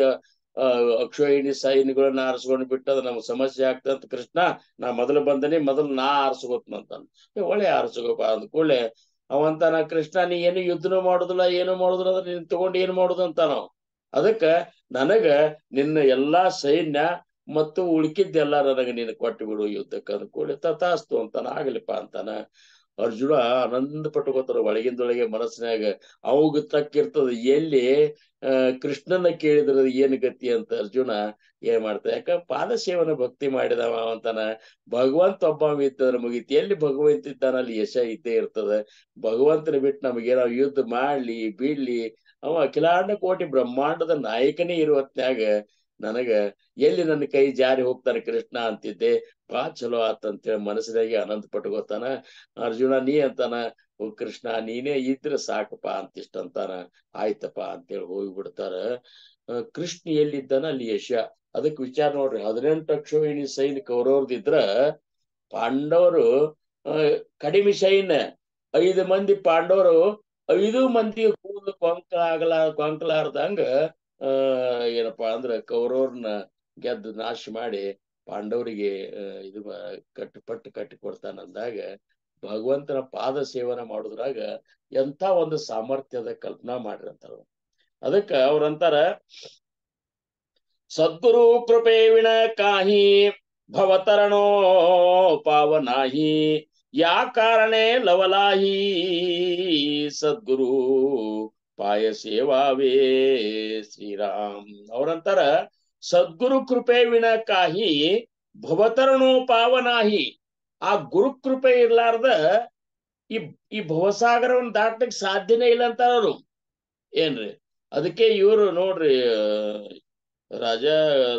ಅಕ್ಷೋಹಿಣಿ ಸೈನ್ಯಗಳನ್ನ ಆರಿಸ್ಕೊಂಡು ಬಿಟ್ಟದ ನಮ್ಗೆ ಸಮಸ್ಯೆ ಆಗ್ತಂತ ಕೃಷ್ಣ, ನಾ ಮೊದಲು ಬಂದನಿ, ಮೊದಲು ನಾ ಆರಿಸ್ಕೋತ್ನಂತಾನ. ಒಳ್ಳೆ ಆರಿಸ್ಕೋಪ ಅಂದ ಕೂಡ್ಲೆ ಅವಂತಾನ, ಕೃಷ್ಣ ನೀ ಏನು ಯುದ್ಧನೂ ಮಾಡುದಿಲ್ಲ, ಏನು ಮಾಡುದಿಲ್ಲ ಅಂದ್ರೆ ನೀನ್ ತಗೊಂಡು ಏನ್ ಮಾಡುದಂತ ನಾವು. ಅದಕ್ಕ ನನಗ ನಿನ್ನ ಎಲ್ಲಾ ಸೈನ್ಯ ಮತ್ತು ಉಳ್ಕಿದ್ದೆಲ್ಲ ನನಗ ನೀನು ಕೊಟ್ಟು ಬಿಡು ಯುದ್ಧಕ್ಕೆ ಅಂದ ಕೂಡಲೇ ತಥಾಸ್ತು ಅಂತಾನ. ಆಗಲಿಪ್ಪ ಅಂತಾನ. ಅರ್ಜುನ ಆನಂದ ಪಟ್ಟುಕೋತಾರ ಒಳಗಿಂದೊಳಗೆ ಮನಸ್ಸಿನಾಗ. ಅವಾಗ ತಕ್ಕಿರ್ತದ ಎಲ್ಲಿ ಕೃಷ್ಣನ ಕೇಳಿದ್ರ ಏನ್ ಗತಿ ಅಂತ ಅರ್ಜುನ ಏನ್ ಮಾಡ್ತಾನೆ. ಯಾಕ ಪಾದ ಸೇವನ ಭಕ್ತಿ ಮಾಡಿದವ ಅಂತಾನ. ಭಗವಂತ ಒಬ್ಬ ಇದ್ದದ್ರ ಮುಗಿತಿ. ಎಲ್ಲಿ ಭಗವಂತ ಇದ್ದಾನ ಅಲ್ಲಿ ಯಶ ಇದ್ದೇ ಇರ್ತದ. ಭಗವಂತನ ಬಿಟ್ಟು ನಮಗೆ ನಾವು ಯುದ್ಧ ಮಾಡ್ಲಿ ಬಿಡ್ಲಿ, ಅವ ಅಖಿಲಾಂಡ ಕೋಟಿ ಬ್ರಹ್ಮಾಂಡದ ನಾಯಕನೇ ಇರುವ ಹೊತ್ನ್ಯಾಗ ನನಗ ಎಲ್ಲಿ ನನ್ನ ಕೈ ಜಾರಿ ಹೋಗ್ತಾನೆ ಕೃಷ್ಣ ಅಂತಿದ್ದೆ. ಬಾ ಚಲೋ ಆತಂತೇಳಿ ಮನಸ್ಸಿನಾಗೆ ಆನಂದ ಪಟ್ಕೋತಾನ. ಅರ್ಜುನ ನೀ ಅಂತಾನ, ಕೃಷ್ಣ ನೀನೇ ಇದ್ರೆ ಸಾಕಪ್ಪ ಅಂತಿಷ್ಟ ಅಂತಾನ. ಆಯ್ತಪ್ಪ ಅಂತೇಳಿ ಹೋಗ್ಬಿಡ್ತಾರ. ಕೃಷ್ಣ ಎಲ್ಲಿದ್ದಾನ ಅಲ್ಲಿ ಯಶ. ಅದಕ್ಕೆ ವಿಚಾರ ನೋಡ್ರಿ, 18 ಅಕ್ಷೋಹಿಣಿ ಸೈನ್ಯ ಕೌರವ್ರದಿದ್ರ ಪಾಂಡವರು ಕಡಿಮೆ ಸೈನ್ಯ 5 ಮಂದಿ ಪಾಂಡವರು 5 ಮಂದಿ ಕೂದಲು ಕೊಂಕಲಾರ್ದಂಗ ಏನಪ್ಪಾ ಅಂದ್ರ ಕೌರವ್ರನ್ನ ಗೆದ್ದು ನಾಶ ಮಾಡಿ ಪಾಂಡವರಿಗೆ ಇದು ಕಟ್ಟಿ ಕೊಡ್ತಾನಂದಾಗ ಭಗವಂತನ ಪಾದ ಸೇವನೆ ಮಾಡುದ್ರಾಗ ಎಂತ ಒಂದು ಸಾಮರ್ಥ್ಯದ ಕಲ್ಪನಾ ಮಾಡಿರಂತಾರ. ಅದಕ್ಕ ಅವ್ರಂತಾರ, ಸದ್ಗುರು ಕೃಪೆ ವಿಣ ಕಾಹಿ ಭವತರಣೋ ಪಾವನಾಹಿ, या कारणे लवलाही सद्गुरु पाय ಸೇವಾವೇ ಶ್ರೀರಾಮ್. ಅವರಂತರ ಸದ್ಗುರು ಕೃಪೆ ವಿನ ಕಾಹಿ ಭವತರಣೋ ಪಾವನಾಹಿ. ಆ ಗುರು ಕೃಪೆ ಇರ್ಲಾರ್ದ ಈ ಈ ಭವಸಾಗರವನ್ನು ದಾಟಕ್ ಸಾಧ್ಯನೇ ಇಲ್ಲ ಅಂತಾರ ಅವರು. ಏನ್ರಿ ಅದಕ್ಕೆ ಇವರು ನೋಡ್ರಿ ರಾಜ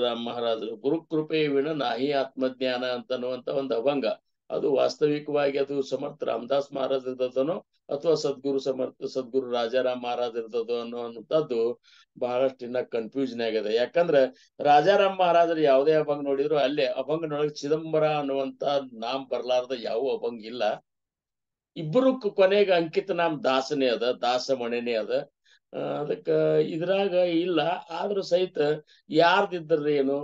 ರಾಮ್ ಮಹಾರಾಜರು ಗುರು ಕೃಪೆ ವಿನ ನಾಹಿ ಆತ್ಮಜ್ಞಾನ ಅಂತನ್ನುವಂತ ಒಂದು ಅಭಂಗ. ಅದು ವಾಸ್ತವಿಕವಾಗಿ ಅದು ಸಮರ್ಥ ರಾಮದಾಸ್ ಮಹಾರಾಜ್ ಇರ್ತದನೋ ಅಥವಾ ಸದ್ಗುರು ರಾಜಾರಾಮ್ ಮಹಾರಾಜ್ ಇರ್ತದೋ ಅನ್ನುವಂಥದ್ದು ಬಹಳಷ್ಟು ಇನ್ನ ಕನ್ಫ್ಯೂಷನ್ ಆಗಿದೆ. ಯಾಕಂದ್ರೆ ರಾಜಾರಾಮ್ ಮಹಾರಾಜರು ಯಾವುದೇ ಅಭಂಗ ನೋಡಿದ್ರು ಅಲ್ಲೇ ಅಭಂಗನೊಳಗೆ ಚಿದಂಬರ ಅನ್ನುವಂತ ನಾಮ್ ಬರ್ಲಾರ್ದ ಯಾವ ಅಭಂಗ ಇಲ್ಲ. ಇಬ್ಬರು ಕೊನೆಗೆ ಅಂಕಿತ ನಾಮ್ ದಾಸನೇ ಅದ, ದಾಸಮಣೆನೇ ಅದ. ಅದಕ್ಕ ಇದ್ರಾಗ ಇಲ್ಲ. ಆದ್ರೂ ಸಹಿತ ಯಾರ್ದಿದ್ರಿ ಏನು,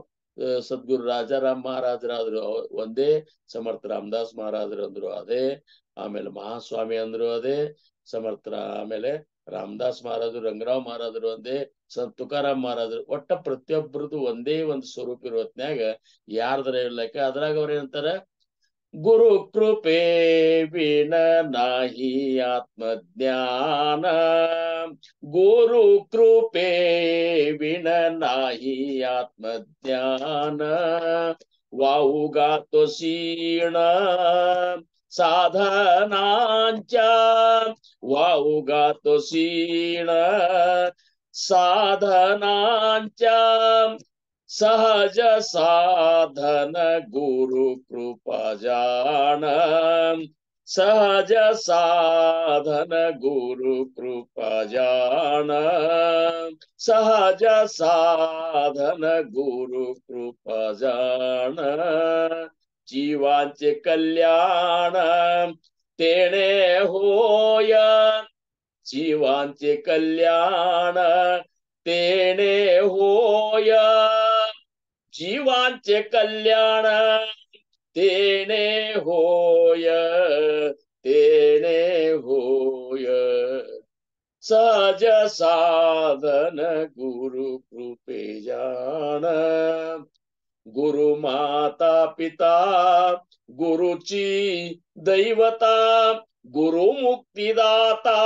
ಸದ್ಗುರು ರಾಜಾರಾಮ್ ಮಹಾರಾಜರಾದ್ರು ಒಂದೇ, ಸಮರ್ಥ ರಾಮದಾಸ್ ಮಹಾರಾಜರು ಅಂದ್ರು ಅದೇ, ಆಮೇಲೆ ಮಹಾಸ್ವಾಮಿ ಅಂದ್ರು ಅದೇ, ಆಮೇಲೆ ರಾಮದಾಸ್ ಮಹಾರಾಜರು, ರಂಗರಾವ್ ಮಹಾರಾಜರು ಒಂದೇ, ಸಂತ ತುಕಾರಾಮ್ ಮಹಾರಾಜರು, ಒಟ್ಟ ಪ್ರತಿಯೊಬ್ಬರದು ಒಂದೇ ಒಂದು ಸ್ವರೂಪ ಇರುವತ್ನ್ಯಾಗ ಯಾರ್ದರ ಇರ್ಲಕ್ಕ. ಅದ್ರಾಗ ಅವ್ರ ಏನಂತಾರ, ಗುರು ಕೃಪೆ ವಿನ ನಾಹಿ ಆತ್ಮಜ್ಞಾನ, ಗುರು ಕೃಪೆ ವಿನ ನಾಹಿ ಆತ್ಮಜ್ಞಾನ, ವಾವುಗಾತೋ ಸೀಣ ಸಾಧನಾಂಚ, ವಾವುಗಾತೋ ಸೀಣ ಸಾಧನಾಂಚ, सहज साधन गुरु कृपा जान, सहज साधन गुरु कृपा जान, सहज साधन गुरु कृपा जान, जीवांचे कल्याण तेणे होय, जीवांचे कल्याण तेणे होय, जीवांचे कल्याण तेणे होय, तेणे होय, सहज साधन गुरु कृपे जान, गुरु माता पिता गुरुची दैवता, गुरु मुक्तिदाता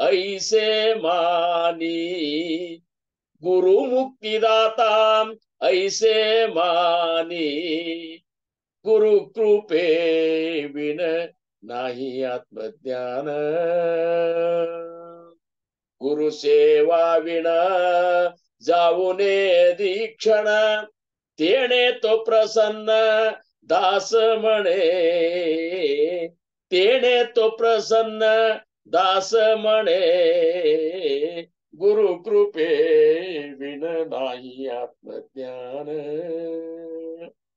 ऐसे मानी, गुरु मुक्तिदाता ऐसे मानी, गुरु कृपे बिन नाही आत्मज्ञान, गुरु सेवा विन जाऊने दीक्षण, तेणे तो प्रसन्न दास म्हणे, तेणे तो प्रसन्न दास म्हणे, गुरु कृपे विन नाही ಆತ್ಮಜ್ಞಾನ.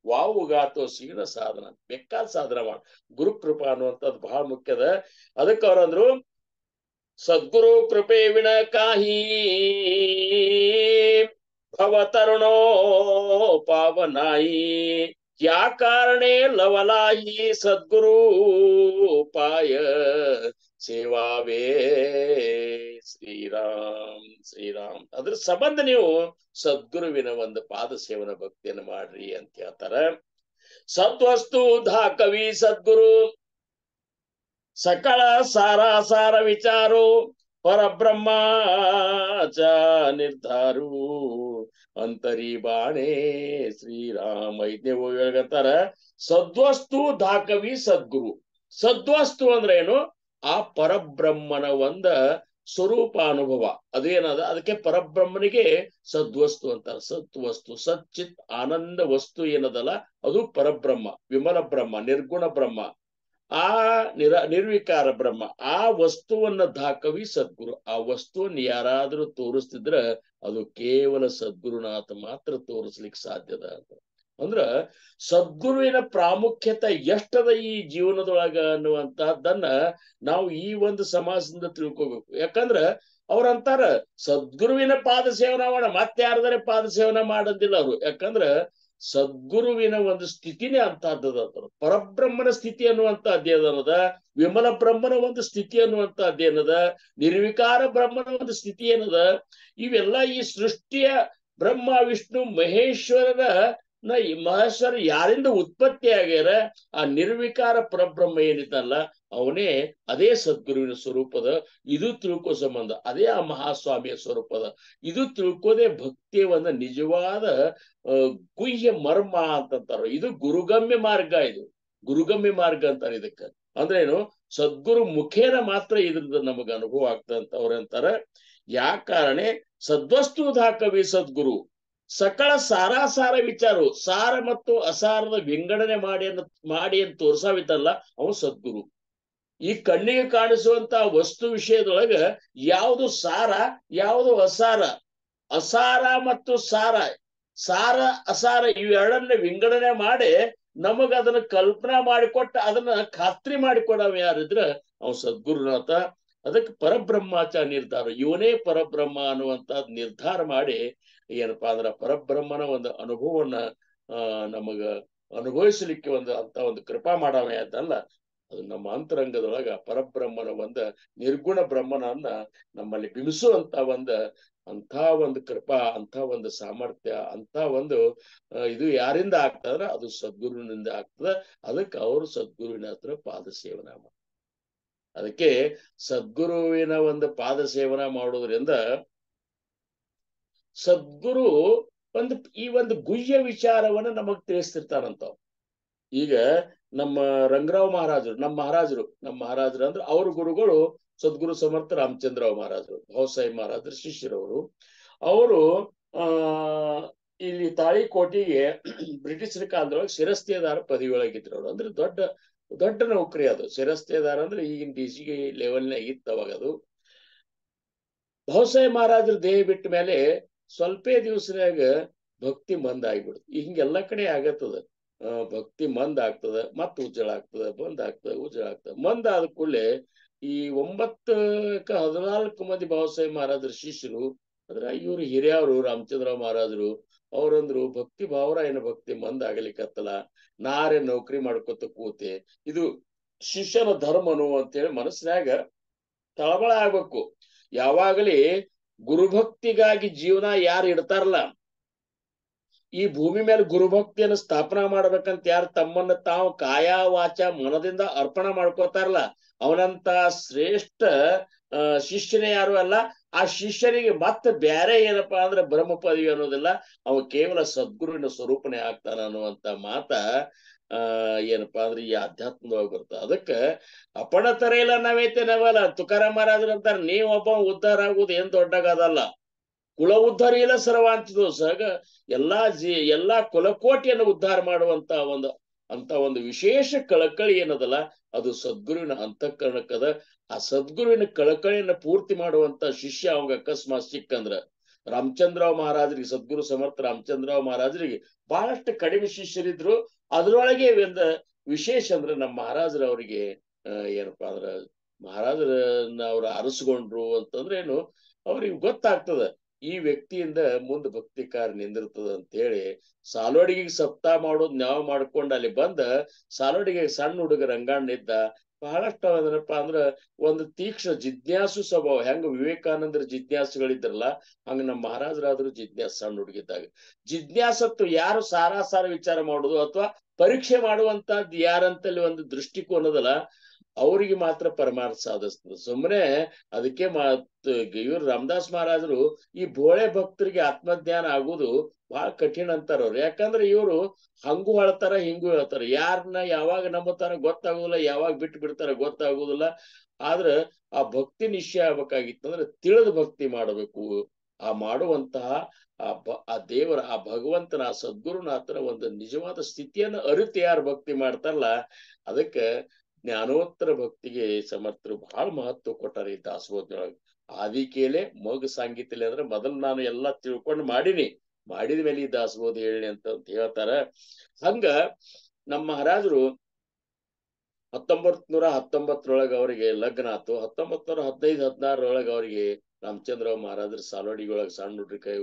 ವಾವುಗಾತೋ ಸೀಣ ಸಾಧನ, ಬೇಕಾದ ಸಾಧನ ಮಾಡ. ಗುರು ಕೃಪಾ ಅನ್ನುವಂಥದ್ದು ಬಹಳ ಮುಖ್ಯದ. ಅದಕ್ಕೆ ಅವ್ರಂದ್ರು, ಸದ್ಗುರು ಕೃಪೆ ವಿನ ಕಾಹಿ ಭವತರುಣೋ ಪಾವನಾಯಿ, क्या कारणे लवलाही सद्गुरु पाय ಸೇವಾವೇ ಶ್ರೀರಾಮ್ ಶ್ರೀರಾಮ್. ಅದ್ರ ಸಂಬಂಧ ನೀವು ಸದ್ಗುರುವಿನ ಒಂದು ಪಾದ ಸೇವನ ಭಕ್ತಿಯನ್ನು ಮಾಡ್ರಿ ಅಂತ ಹೇಳ್ತಾರ. ಸದ್ವಸ್ತು ಧಾಕವಿ ಸದ್ಗುರು ಸಕಲ ಸಾರಾಸಾರ ವಿಚಾರು, ಪರಬ್ರಹ್ಮಚ ನಿರ್ಧಾರು ಅಂತರಿ ಬಾಣೆ ಶ್ರೀರಾಮ್. 5ನೇ ಹೇಳ್ತಾರ, ಸದ್ವಸ್ತು ಧಾಕವಿ ಸದ್ಗುರು. ಸದ್ವಸ್ತು ಅಂದ್ರೆ ಏನು? ಆ ಪರಬ್ರಹ್ಮನ ಒಂದ ಸ್ವರೂಪ ಅನುಭವ ಅದೇನದ, ಅದಕ್ಕೆ ಪರಬ್ರಹ್ಮನಿಗೆ ಸದ್ವಸ್ತು ಅಂತಾರೆ. ಸತ್ವಸ್ತು ಸಚ್ಚಿತ್ ಆನಂದ ವಸ್ತು ಏನದಲ್ಲ ಅದು ಪರಬ್ರಹ್ಮ, ವಿಮಲ ಬ್ರಹ್ಮ, ನಿರ್ಗುಣ ಬ್ರಹ್ಮ, ಆ ನಿರ್ವಿಕಾರ ಬ್ರಹ್ಮ. ಆ ವಸ್ತುವನ್ನ ಧಾಕವಿ ಸದ್ಗುರು. ಆ ವಸ್ತುವನ್ನು ಯಾರಾದ್ರೂ ತೋರಿಸ್ತಿದ್ರ ಅದು ಕೇವಲ ಸದ್ಗುರುನಾಥ ಮಾತ್ರ ತೋರಿಸ್ಲಿಕ್ಕೆ ಸಾಧ್ಯದ ಅಂತ. ಅಂದ್ರ ಸದ್ಗುರುವಿನ ಪ್ರಾಮುಖ್ಯತೆ ಎಷ್ಟದ ಈ ಜೀವನದೊಳಗ ಅನ್ನುವಂತಹದ್ದನ್ನ ನಾವು ಈ ಒಂದು ಸಮಾಜದಿಂದ ತಿಳ್ಕೋಬೇಕು. ಯಾಕಂದ್ರ ಅವ್ರಂತಾರ ಸದ್ಗುರುವಿನ ಪಾದ ಸೇವನ ಮಾಡ, ಮತ್ತೆ ಯಾರದರೆ ಪಾದ ಸೇವನ ಮಾಡಂದಿಲ್ಲ ಅವ್ರು. ಯಾಕಂದ್ರ ಸದ್ಗುರುವಿನ ಒಂದು ಸ್ಥಿತಿನೇ ಅಂತಹದ್ದದ. ಪರಬ್ರಹ್ಮನ ಸ್ಥಿತಿ ಅನ್ನುವಂತ ಅಧ್ಯಯನದ, ವಿಮಲ ಬ್ರಹ್ಮನ ಒಂದು ಸ್ಥಿತಿ ಅನ್ನುವಂತ ಅಧ್ಯಯನದ, ನಿರ್ವಿಕಾರ ಬ್ರಹ್ಮನ ಒಂದು ಸ್ಥಿತಿ ಏನದ, ಇವೆಲ್ಲ ಈ ಸೃಷ್ಟಿಯ ಬ್ರಹ್ಮ ವಿಷ್ಣು ಮಹೇಶ್ವರರ ಈ ಮಹೇಶ್ವರ ಯಾರಿಂದ ಉತ್ಪತ್ತಿ ಆಗ್ಯಾರ, ಆ ನಿರ್ವಿಕಾರ ಪರಬ್ರಹ್ಮ ಏನಿತ್ತಲ್ಲ ಅವನೇ ಅದೇ ಸದ್ಗುರುವಿನ ಸ್ವರೂಪದ. ಇದು ತಿಳ್ಕೋ ಸಂಬಂಧ ಅದೇ ಆ ಮಹಾಸ್ವಾಮಿಯ ಸ್ವರೂಪದ. ಇದು ತಿಳ್ಕೋದೆ ಭಕ್ತಿಯ ಒಂದು ನಿಜವಾದ ಗುಹ್ಯ ಮರ್ಮ ಅಂತಂತಾರ. ಇದು ಗುರುಗಮ್ಯ ಮಾರ್ಗ. ಇದು ಗುರುಗಮ್ಯ ಮಾರ್ಗ ಅಂತಾರೆ ಇದಕ್ಕ. ಅಂದ್ರೇನು, ಸದ್ಗುರು ಮುಖೇನ ಮಾತ್ರ ಇದ್ರದ್ದು ನಮಗ ಅನುಭವ ಆಗ್ತದಂತ ಅವ್ರಂತಾರ. ಯಾಕಾರಣ ಸದ್ವಸ್ತು ಕವಿ ಸದ್ಗುರು ಸಕಲ ಸಾರಾಸಾರ ವಿಚಾರ, ಸಾರ ಮತ್ತು ಅಸಾರದ ವಿಂಗಡಣೆ ಮಾಡಿ ಅಂತ ತೋರ್ಸಾವಿತ್ತಲ್ಲ ಅವು ಸದ್ಗುರು. ಈ ಕಣ್ಣಿಗೆ ಕಾಣಿಸುವಂತ ವಸ್ತು ವಿಷಯದೊಳಗ ಯಾವುದು ಸಾರ, ಯಾವುದು ಅಸಾರ, ಅಸಾರ ಮತ್ತು ಸಾರ, ಸಾರ ಅಸಾರ ಇವೆರಡನ್ನ ವಿಂಗಡಣೆ ಮಾಡಿ ನಮಗ ಅದನ್ನ ಕಲ್ಪನಾ ಮಾಡಿಕೊಟ್ಟ ಅದನ್ನ ಖಾತ್ರಿ ಮಾಡಿಕೊಡವ ಯಾರಿದ್ರ ಅವ್ ಸದ್ಗುರುನಾಥ. ಅದಕ್ಕೆ ಪರಬ್ರಹ್ಮಾಚಾರ್ಯ ನಿರ್ಧಾರ, ಇವನೇ ಪರಬ್ರಹ್ಮ ಅನ್ನುವಂತ ನಿರ್ಧಾರ ಮಾಡಿ ಏನಪ್ಪಾ ಅಂದ್ರ ಪರಬ್ರಹ್ಮನ ಒಂದು ಅನುಭವವನ್ನ ನಮಗ ಅನುಭವಿಸಲಿಕ್ಕೆ ಅಂತ ಒಂದು ಕೃಪಾ ಮಾಡವ ಅದಲ್ಲ. ಅದು ನಮ್ಮ ಅಂತರಂಗದೊಳಗ ಪರಬ್ರಹ್ಮನ ಒಂದು ನಿರ್ಗುಣ ಬ್ರಹ್ಮನನ್ನ ನಮ್ಮಲ್ಲಿ ಬಿಂಬಿಸುವಂತ ಅಂತ ಒಂದು ಕೃಪಾ, ಅಂತ ಒಂದು ಸಾಮರ್ಥ್ಯ, ಅಂತ ಒಂದು ಇದು ಯಾರಿಂದ ಆಗ್ತದ್ರ ಅದು ಸದ್ಗುರುವಿನಿಂದ ಆಗ್ತದ. ಅದಕ್ಕೆ ಅವರು ಸದ್ಗುರುವಿನ ಹತ್ರ ಪಾದ ಸೇವನ ಮಾಡ. ಅದಕ್ಕೆ ಸದ್ಗುರುವಿನ ಒಂದು ಪಾದ ಸೇವನ ಮಾಡೋದ್ರಿಂದ ಸದ್ಗುರು ಈ ಒಂದು ಗುಹ್ಯ ವಿಚಾರವನ್ನ ನಮಗ್ ತಿಳಿಸ್ತಿರ್ತಾರಂತ. ಈಗ ನಮ್ಮ ರಂಗರಾವ್ ಮಹಾರಾಜರು, ನಮ್ಮ ಮಹಾರಾಜರು ಅಂದ್ರೆ ಅವ್ರ ಗುರುಗಳು ಸದ್ಗುರು ಸಮರ್ಥ ರಾಮಚಂದ್ರರಾವ್ ಮಹಾರಾಜರು, ಭಾವಸಾಹೇಬ್ ಮಹಾರಾಜರ ಶಿಷ್ಯರವರು. ಅವರು ಇಲ್ಲಿ ತಾಳಿಕೋಟಿಗೆ ಬ್ರಿಟಿಷರ ಕಾಲದೊಳಗೆ ಶಿರಸ್ತೇದಾರ ಪದವಿ ಒಳಗಿದ್ರು ಅವ್ರು. ಅಂದ್ರೆ ದೊಡ್ಡ ನೌಕರಿ ಅದು. ಶಿರಸ್ತೇದಾರ ಅಂದ್ರೆ ಈಗಿನ ಡಿಸಿ ಲೆವೆಲ್ನಾಗ ಇತ್ತು ಅವಾಗ. ಅದು ಭಾವಸಾಹೇಬ್ ಮಹಾರಾಜರ ದೇಹ ಬಿಟ್ಟ ಮೇಲೆ ಸ್ವಲ್ಪೇ ದಿವಸನಾಗ ಭಕ್ತಿ ಮಂದ ಆಗ್ಬಿಡುದು. ಹಿಂಗೆಲ್ಲಾ ಕಡೆ ಆಗತ್ತದ. ಭಕ್ತಿ ಮಂದ ಆಗ್ತದ, ಮತ್ ಉಜ್ಜಳ ಆಗ್ತದ, ಬಂದ್ ಆಗ್ತದ, ಉಜ್ಜಳ ಆಗ್ತದ. ಮಂದ ಆದ ಕೂಡಲೇ ಈ 9-14 ಮಂದಿ ಭಾವಸಾಹೇಬ್ ಮಹಾರಾಜರ ಶಿಷ್ಯರು, ಅದ್ರ ಇವ್ರು ಹಿರಿಯವರು ರಾಮಚಂದ್ರರಾವ್ ಮಹಾರಾಜರು ಅವ್ರಂದ್ರು, ಭಕ್ತಿ ಭಾವರಾಯನ ಭಕ್ತಿ ಮಂದ ಆಗಲಿಕ್ಕತ್ತಲ್ಲ, ನಾರೇ ನೌಕರಿ ಮಾಡ್ಕೊತ ಕೂತೆ, ಇದು ಶಿಷ್ಯನ ಧರ್ಮನು ಅಂತೇಳಿ ಮನಸ್ಸಿನಾಗ ತಳಬಳ ಆಗ್ಬೇಕು. ಯಾವಾಗಲೇ ಗುರುಭಕ್ತಿಗಾಗಿ ಜೀವನ ಯಾರು ಇಡ್ತಾರಲ್ಲ, ಈ ಭೂಮಿ ಮೇಲೆ ಗುರುಭಕ್ತಿಯನ್ನು ಸ್ಥಾಪನಾ ಮಾಡ್ಬೇಕಂತ ಯಾರು ತಮ್ಮನ್ನ ತಾವು ಕಾಯ ವಾಚ ಮನದಿಂದ ಅರ್ಪಣ ಮಾಡ್ಕೋತಾರಲ್ಲ, ಅವನಂತ ಶ್ರೇಷ್ಠ ಶಿಷ್ಯನೇ ಯಾರು ಅಲ್ಲ. ಆ ಶಿಷ್ಯನಿಗೆ ಮತ್ತೆ ಬೇರೆ ಏನಪ್ಪಾ ಅಂದ್ರೆ ಬ್ರಹ್ಮ ಪದವಿ ಅನ್ನೋದಿಲ್ಲ, ಅವ ಕೇವಲ ಸದ್ಗುರುವಿನ ಸ್ವರೂಪನೇ ಆಗ್ತಾನ ಅನ್ನುವಂತ ಮಾತ ಏನಪ್ಪಾ ಅಂದ್ರೆ ಈ ಅಧ್ಯಾತ್ಮದೊಳಗೆ ಬರ್ತದೆ. ಅದಕ್ಕೆ ಅಪಣತರೇಲ ನಾವೈತೆ ನಾವಲ್ಲ. ತುಕಾರಾಮ್ ಮಹಾರಾಜರು ಅಂತಾರೆ, ನೀವ್ ಒಬ್ಬ ಉದ್ಧಾರ ಆಗುವುದು ಏನ್ ದೊಡ್ಡಗಾದಲ್ಲ, ಕುಲ ಉದ್ಧಾರ ಇಲ್ಲ ಸರ್ವಾಂತಿದು ಸಗ ಎಲ್ಲಾ ಕುಲಕೋಟಿಯನ್ನು ಉದ್ಧಾರ ಮಾಡುವಂತ ಒಂದು ವಿಶೇಷ ಕಳಕಳಿ ಏನದಲ್ಲ ಅದು ಸದ್ಗುರುವಿನ ಅಂತಃಕರಣಕ್ಕದ. ಆ ಸದ್ಗುರುವಿನ ಕಳಕಳಿಯನ್ನ ಪೂರ್ತಿ ಮಾಡುವಂತ ಶಿಷ್ಯ ಅವಾಗ ಅಕಸ್ಮಾತ್ ಸಿಕ್ಕಂದ್ರ ರಾಮಚಂದ್ರರಾವ್ ಮಹಾರಾಜರಿಗೆ, ಸದ್ಗುರು ಸಮರ್ಥ ರಾಮಚಂದ್ರರಾವ್ ಮಹಾರಾಜರಿಗೆ ಬಹಳಷ್ಟು ಕಡಿಮೆ ಶಿಷ್ಯರಿದ್ರು. ಅದ್ರೊಳಗೆ ಒಂದು ವಿಶೇಷ ಅಂದ್ರೆ ನಮ್ಮ ಮಹಾರಾಜರವರಿಗೆ ಏನಪ್ಪಾ ಅಂದ್ರ ಮಹಾರಾಜರನ್ನ ಅವ್ರು ಅರಸ್ಕೊಂಡ್ರು ಅಂತಂದ್ರೆ ಏನು, ಅವ್ರಿಗೆ ಗೊತ್ತಾಗ್ತದ ಈ ವ್ಯಕ್ತಿಯಿಂದ ಮುಂದೆ ಭಕ್ತಿ ಕಾರ್ಯ ನಿಂದಿರ್ತದ ಅಂತ ಹೇಳಿ. ಸಾಲೋಡಿಗೆ ಸಪ್ತಾಹ ಮಾಡೋದು ನ್ಯಾವ ಮಾಡ್ಕೊಂಡು ಅಲ್ಲಿ ಬಂದ ಸಾಲೋಡಿಗೆ ಸಣ್ಣ ಹುಡುಗ ರಂಗಣ್ಣ ಇದ್ದ. ಬಹಳಷ್ಟು ಅದನಪ್ಪ ಅಂದ್ರ ಒಂದು ತೀಕ್ಷ್ಣ ಜಿಜ್ಞಾಸು ಸ್ವಭಾವ. ಹೆಂಗ ವಿವೇಕಾನಂದರ ಜಿಜ್ಞಾಸುಗಳಿದ್ರಲ್ಲ ಹಂಗ ನಮ್ಮ ಮಹಾರಾಜರಾದ್ರು ಜಿಜ್ಞಾಸ. ಸಣ್ಣ ಹುಡುಗಿದ್ದಾಗ ಜಿಜ್ಞಾಸತ್ತು ಯಾರು ಸಾರಾಸಾರ ವಿಚಾರ ಮಾಡುದು ಅಥವಾ ಪರೀಕ್ಷೆ ಮಾಡುವಂತದ್ದು ಯಾರಂತಲ್ಲಿ ಒಂದು ದೃಷ್ಟಿಕೋನದಲ್ಲ ಅವ್ರಿಗೆ ಮಾತ್ರ ಪರಮಾರ್ಥ ಸಾಧಿಸ್ತದೆ. ಸುಮ್ಮನೆ ಅದಕ್ಕೆ ಇವ್ರು ರಾಮದಾಸ್ ಮಹಾರಾಜರು ಈ ಬೋಳೆ ಭಕ್ತರಿಗೆ ಆತ್ಮಜ್ಞಾನ ಆಗುದು ಬಹಳ ಕಠಿಣ ಅಂತಾರ ಅವ್ರು. ಯಾಕಂದ್ರೆ ಇವರು ಹಂಗೂ ಹೇಳ್ತಾರ ಹಿಂಗೂ ಹೇಳ್ತಾರ. ಯಾರನ್ನ ಯಾವಾಗ ನಂಬುತ್ತಾರ ಗೊತ್ತಾಗುದಿಲ್ಲ, ಯಾವಾಗ ಬಿಟ್ಟು ಬಿಡ್ತಾರ ಗೊತ್ತಾಗುದಿಲ್ಲ. ಆದ್ರ ಆ ಭಕ್ತಿ ನಿಶ್ಚಯ ಆಗ್ಬೇಕಾಗಿತ್ತಂದ್ರೆ ತಿಳಿದು ಭಕ್ತಿ ಮಾಡಬೇಕು. ಆ ಮಾಡುವಂತಹ ಆ ದೇವರ, ಆ ಭಗವಂತನ, ಆ ಸದ್ಗುರುನಾಥನ ಒಂದು ನಿಜವಾದ ಸ್ಥಿತಿಯನ್ನು ಅರಿತು ಯಾರು ಭಕ್ತಿ ಮಾಡ್ತಾರಲ್ಲ ಅದಕ್ಕೆ ಜ್ಞಾನೋತ್ತರ ಭಕ್ತಿಗೆ ಸಮರ್ಥರು ಬಹಳ ಮಹತ್ವ ಕೊಟ್ಟಾರ ಈ ದಾಸಬೋಧನೊಳಗೆ. ಆದಿಕೇಲೆ ಮಗು ಸಾಂಗೀತಿಲೆ ಅಂದ್ರೆ ಮೊದಲು ನಾನು ಎಲ್ಲಾ ತಿಳ್ಕೊಂಡು ಮಾಡಿದ ಮೇಲೆ ಈ ದಾಸಬೋಧ ಹೇಳಿ ಅಂತ ಹೇಳ್ತಾರ. ಹಂಗ ನಮ್ಮ ಮಹಾರಾಜರು 1919 ಅವರಿಗೆ ಲಗ್ನ ಆತು. 1915-16 ಅವರಿಗೆ ರಾಮಚಂದ್ರರಾವ್ ಮಹಾರಾಜರು ಸಾಲೋಡಿಗೊಳಗೆ ಸಣ್ಣ ಹುಡ್ರಿ ಕೈ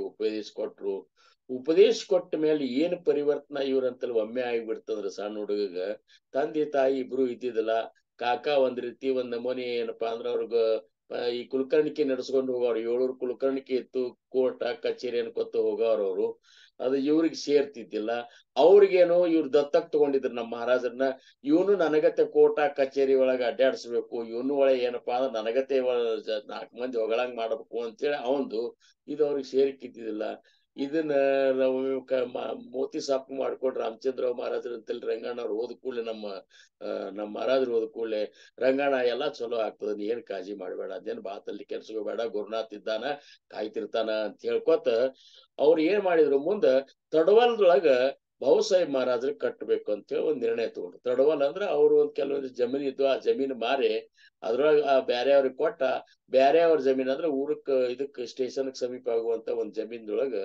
ಉಪದೇಶ ಕೊಟ್ಟ ಮೇಲೆ ಏನ್ ಪರಿವರ್ತನ ಇವ್ರಂತಲ್ಲಿ ಒಮ್ಮೆ ಆಗಿಬಿಡ್ತಂದ್ರ ಸಣ್ಣ ಹುಡುಗಗ. ತಂದೆ ತಾಯಿ ಇಬ್ರು ಇದ್ದಿದ್ದಲ್ಲ. ಕಾಕ ಒಂದ್ ರೀತಿ ಒಂದ್ ನಮೂನಿ ಏನಪ್ಪಾ ಅಂದ್ರ ಅವ್ರಿಗ ಈ ಕುಲಕರ್ಣಿಕೆ ನಡೆಸ್ಕೊಂಡು ಹೋಗೋರು 7 ಕುಲಕರ್ಣಿಕೆ ಇತ್ತು, ಕೋರ್ಟ ಕಚೇರಿ ಅನ್ಕೊತ ಹೋಗೋರು ಅವರು. ಅದು ಇವ್ರಿಗೆ ಸೇರ್ತಿದ್ದಿಲ್ಲ. ಅವ್ರಿಗೇನು ಇವ್ರು ದತ್ತಕ್ ತಗೊಂಡಿದ್ರು ನಮ್ಮ ಮಹಾರಾಜರನ್ನ. ಇವನು ನನಗತೆ ಕೋರ್ಟ ಕಚೇರಿ ಒಳಗ ಅಡ್ಡಾಡ್ಸ್ಬೇಕು, ಇವನು ಒಳಗೆ ಏನಪ್ಪಾ ಅಂದ್ರೆ ನನಗತೆ 4 ಮಂದಿ ಹೊಗಳಂಗ್ ಮಾಡ್ಬೇಕು ಅಂತೇಳಿ ಅವಂದು. ಇದು ಅವ್ರಿಗೆ ಸೇರಿಕಿದ್ದಿಲ್ಲ. ಇದನ್ನ ನಾವು ಮೋತಿ ಸಾಪ್ ಮಾಡ್ಕೊಂಡು ರಾಮಚಂದ್ರ ಮಹಾರಾಜರು ಅಂತೇಳಿ ರಂಗಣ್ಣ ಅವ್ರು ಹೋದ ಕೂಡಲೇ ನಮ್ಮ ಮಹಾರಾಜರು ಹೋದ ಕೂಡಲೇ ರಂಗಣ್ಣ ಎಲ್ಲಾ ಚಲೋ ಆಗ್ತದ, ನೀ ಏನ್ ಕಾಳಜಿ ಮಾಡ್ಬೇಡ, ಅದೇನ್ ಬಾತಲ್ಲಿ ಕೆಲ್ಸಗೋಬೇಡ, ಗುರುನಾಥ್ ಇದ್ದಾನ ಕಾಯ್ತಿರ್ತಾನ ಅಂತ ಹೇಳ್ಕೊತ ಅವ್ರು ಏನ್ ಮಾಡಿದ್ರು, ಮುಂದ ತಡವಲ್ದೊಳಗ ಬಹುಸಾಹೇಬ್ ಮಹಾರಾಜರು ಕಟ್ಟಬೇಕು ಅಂತ ಹೇಳಿ ಒಂದ್ ನಿರ್ಣಯ ತಗೊಂಡ್ರು. ತಡವಲ್ ಅಂದ್ರೆ ಅವ್ರು ಒಂದ್ ಕೆಲವೊಂದು ಜಮೀನ್ ಇದ್ವು, ಆ ಜಮೀನು ಮಾರಿ ಅದ್ರೊಳಗ ಬ್ಯಾರೆ ಅವ್ರಿಗೆ ಕೊಟ್ಟ, ಬ್ಯಾರೆ ಅವ್ರ ಜಮೀನ್ ಅಂದ್ರೆ ಊರಕ್ ಇದಕ್ ಸ್ಟೇಷನ್ ಸಮೀಪ ಆಗುವಂತ ಒಂದ್ ಜಮೀನ್ದೊಳಗ